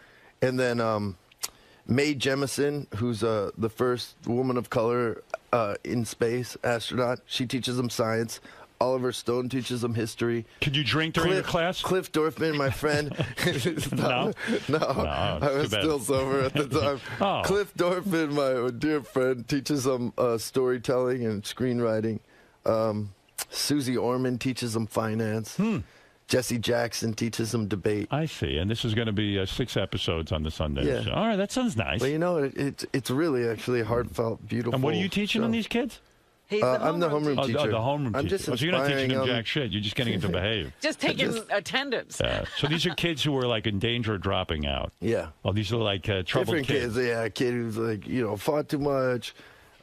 And then Mae Jemison, who's the first woman of color in space astronaut, she teaches them science. Oliver Stone teaches them history. Could you drink during your class? Cliff Dorfman, my friend. No, I was still sober at the time. Oh. Cliff Dorfman, my dear friend, teaches them storytelling and screenwriting. Susie Orman teaches them finance. Jesse Jackson teaches them debate. I see. And this is going to be 6 episodes on the Sunday show. All right, that sounds nice. But you know, it's really actually a heartfelt, beautiful. And what are you teaching show. these kids? I'm the homeroom teacher. Oh, the homeroom I'm teacher. just So you're not teaching them inspiring jack shit. You're just getting them to behave. Just taking attendance. So these are kids who are like in danger of dropping out. Yeah. Oh, these are like troubled different kids. Yeah, a kid who's like, you know, fought too much.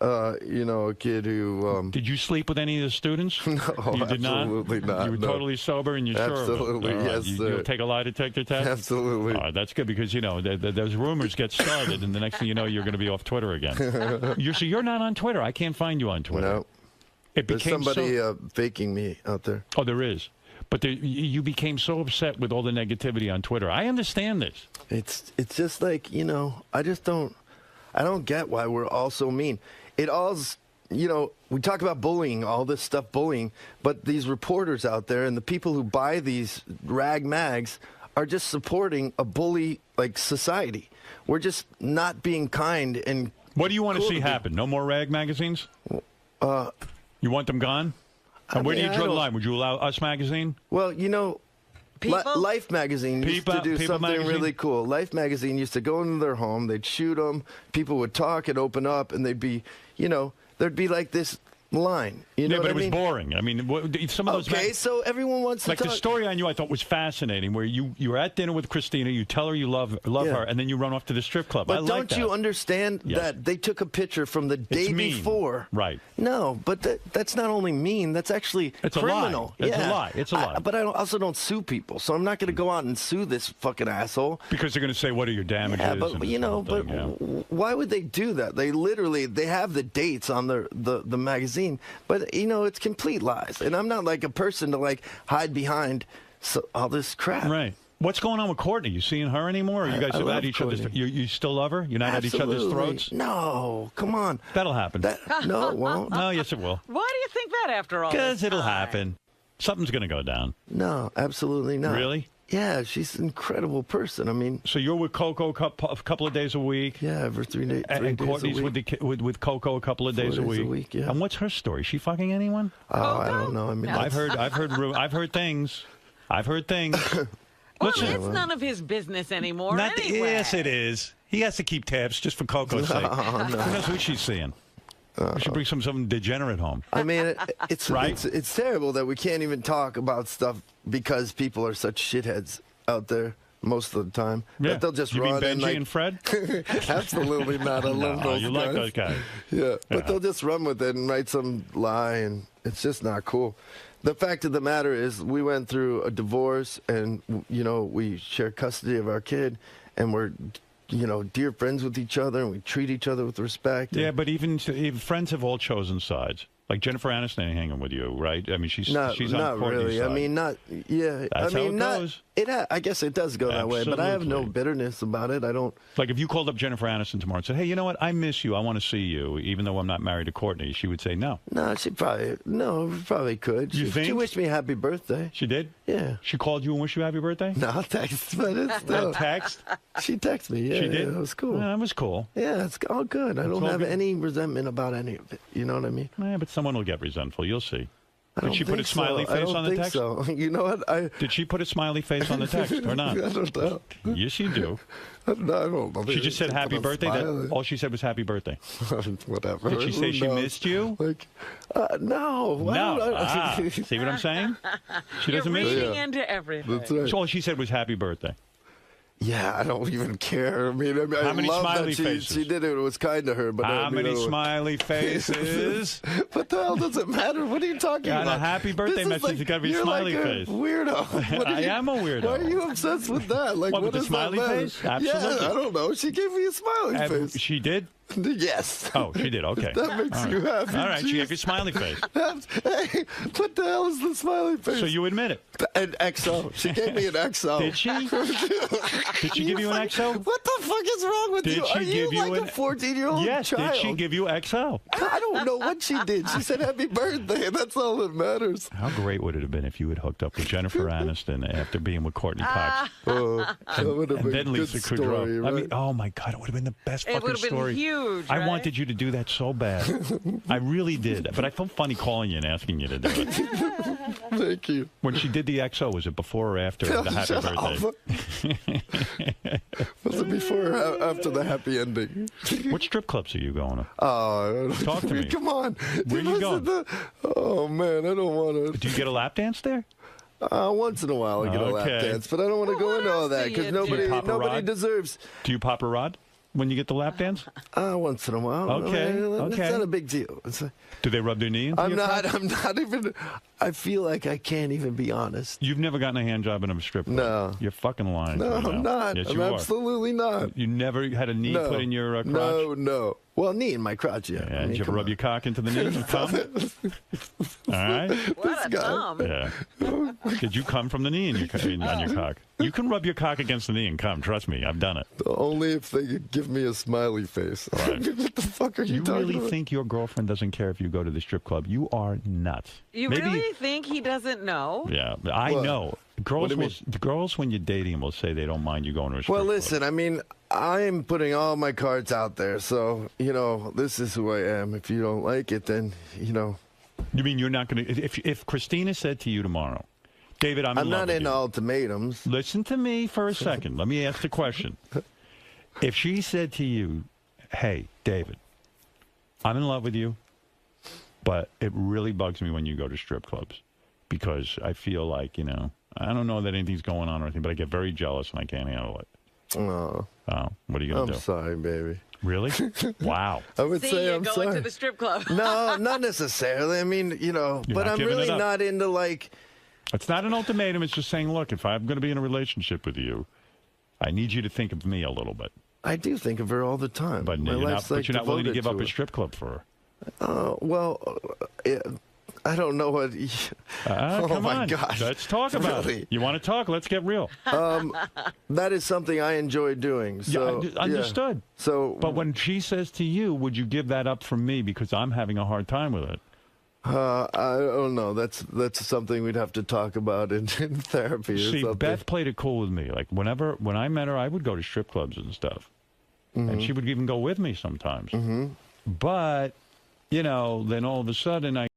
You know, a kid who... Did you sleep with any of the students? No, you did absolutely not. You were no. totally sober and you're sure of it? Absolutely, All right. yes, sir. You'll take a lie detector test? Absolutely. All right, that's good because, you know, those rumors get started and the next thing you know, you're going to be off Twitter again. So you're not on Twitter. I can't find you on Twitter. No. There's somebody faking me out there. Oh, there is. But you became so upset with all the negativity on Twitter. I understand this. It's just like, you know, I don't get why we're all so mean. It all's, you know, we talk about bullying, all this stuff bullying, but these reporters out there and the people who buy these rag mags are just supporting a bully like society. We're just not being kind and what do you want to see happen? No more rag magazines? You want them gone? And where do you draw the line? Would you allow Us Magazine? Well, you know, Life Magazine used to do something really cool. Life Magazine used to go into their home, they'd shoot them, people would talk and open up, and they'd be, you know, there'd be like this line. You know but it was mean? boring. I mean, some of those... Okay, so everyone wants to like talk. the story on you I thought was fascinating, where you were at dinner with Christina, you tell her you love her, and then you run off to the strip club. But I like don't that. you understand that they took a picture from the day before? Right. No, but that's not only mean, that's actually it's criminal. A lie. It's a lie. It's a lie. But I also don't sue people, so I'm not going to go out and sue this fucking asshole. Because they're going to say, what are your damages? Yeah, but, you know, why would they do that? They have the dates on the magazine, but, you know, it's complete lies. And I'm not like a person to like hide behind all this crap. Right. What's going on with Courtney? You seeing her anymore? Or you guys are at each other's... You still love her? You're not at each other's throats? No, come on. That'll happen. No, it won't. No, yes, it will. Why do you think that after all? Because it'll happen. Something's going to go down. No, absolutely not. Really? Yeah, she's an incredible person. I mean... So you're with Coco a couple of days a week? Yeah, every 3 days and Courtney's a week. with Coco a couple of days a week? Yeah. And what's her story? Is she fucking anyone? Oh, I don't know. I mean, I've heard things. I've heard things. Well, Listen, it's none of his business anymore anyway. Yes, it is. He has to keep tabs just for Coco's sake. Who knows who she's seeing? We should bring some degenerate home. I mean, it's right? It's terrible that we can't even talk about stuff because people are such shitheads out there most of the time. Yeah. That they'll just you run mean Benji and and Fred? Absolutely not. I love those you guys. like those guys. Yeah, but they'll just run with it and write some lie, and it's just not cool. The fact of the matter is we went through a divorce, and, you know, we share custody of our kid, and we're, you know, dear friends with each other, and we treat each other with respect. Yeah, but even friends have all chosen sides. Like Jennifer Aniston ain't hanging with you, right? I mean, she's on Courtney's really. side. I mean, not. Yeah, That's I mean, how it goes. I guess it does go that way, but I have no bitterness about it. I don't. Like if you called up Jennifer Aniston tomorrow and said, "Hey, you know what? I miss you. I want to see you," even though I'm not married to Courtney, she would say no. No, she probably could. You think? She wished me happy birthday. She did? Yeah. She called you and wished you happy birthday? No, text, but it's still. Text? She texted me. Yeah, she did. Yeah, it was cool. Yeah, that was cool. Yeah, it's all good. I don't have any resentment about any of it. You know what I mean? Yeah, but someone will get resentful. You'll see. Did she put a smiley face on the text? So. You know what? Did she put a smiley face on the text or not? I don't know. Yes, you do. No, I don't know. She just said happy birthday. All she said was happy birthday. Whatever. Did she say she missed you? Like, no. No. See what I'm saying? She doesn't miss you. You're reading into everything. That's right. So all she said was happy birthday. Yeah, I don't even care. I mean, How many love smiley that faces? She did it. It was kind to her. But How many smiley faces? What the hell does it matter? What are you talking about? A happy birthday message. It's got to be smiley face. Weirdo. I am a weirdo. Why are you obsessed with that? Like, what with the does smiley that matter? face? Absolutely. Yeah, I don't know. She gave me a smiley face. She did? Yes. Oh, she did. Okay. That makes you happy. All right, she gave you a smiley face. Hey, what the hell is the smiley face? So you admit it? An XO. She gave me an XO. Did she? Did she give you an XO? What the fuck is wrong with you? Are you like a 14-year-old Yes. child? Did she give you XO? I don't know what she did. She said happy birthday. That's all that matters. How great would it have been if you had hooked up with Jennifer Aniston after being with Courtney Cox? That would have and been then a Lisa good story, Kudrow. right? I mean, oh my God, it would have been the best fucking story. It would have been huge. I wanted you to do that so bad. I really did. But I felt funny calling you and asking you to do it. Thank you. When she did the XO, was it before or after the happy birthday? Was it before or after the happy ending? What strip clubs are you going to? Talk to me. Come on. Where are you going? Oh, man, I don't want to. Do you get a lap dance there? Once in a while I get a lap dance, but I don't want to go into all that because nobody deserves. Do you pop a rod when you get the lap dance? Once in a while. Okay. It's not a big deal. Do they rub their knee into I'm your not even. I feel like I can't even be honest. You've never gotten a hand job in a strip club? No. You're fucking lying. No, right I'm now. not. Yes, I'm you absolutely not. You never had a knee put in your crotch? No. Well, knee in my crotch, yeah. Yeah, did you ever rub your cock into the knee and come? All right. What a thumb. Yeah. Did you come from the knee on your cock? You can rub your cock against the knee and come. Trust me, I've done it. Only if they give me a smiley face. Right. What the fuck are you talking about? You really think your girlfriend doesn't care if you go to the strip club? You are nuts. You really think he doesn't know? Yeah, I know. Girls, when you're dating, will say they don't mind you going to a strip club. Well, listen, I mean, I am putting all my cards out there, so, this is who I am. If you don't like it, then, You mean you're not going to... If Christina said to you tomorrow, David, I'm not into ultimatums. Listen to me for a second. Let me ask the question. If she said to you, hey, David, I'm in love with you, but it really bugs me when you go to strip clubs because I feel like, I don't know that anything's going on or anything, but I get very jealous and I can't handle it. Oh. What are you going to do? I'm sorry, baby. Really? Wow. I would say I'm sorry. Going to the strip club. No, not necessarily. I mean, but I'm really not into like... It's not an ultimatum. It's just saying, look, if I'm going to be in a relationship with you, I need you to think of me a little bit. I do think of her all the time. But you're not willing to give up a strip club for her. I don't know what... oh, come my on. gosh. Let's talk about it. You want to talk? Let's get real. That is something I enjoy doing. So, yeah, understood. Yeah. So, but when she says to you, would you give that up for me because I'm having a hard time with it? I don't know. That's something we'd have to talk about in therapy. See, Beth played it cool with me. Like, when I met her, I would go to strip clubs and stuff. Mm-hmm. And she would even go with me sometimes. Mm-hmm. But, then all of a sudden,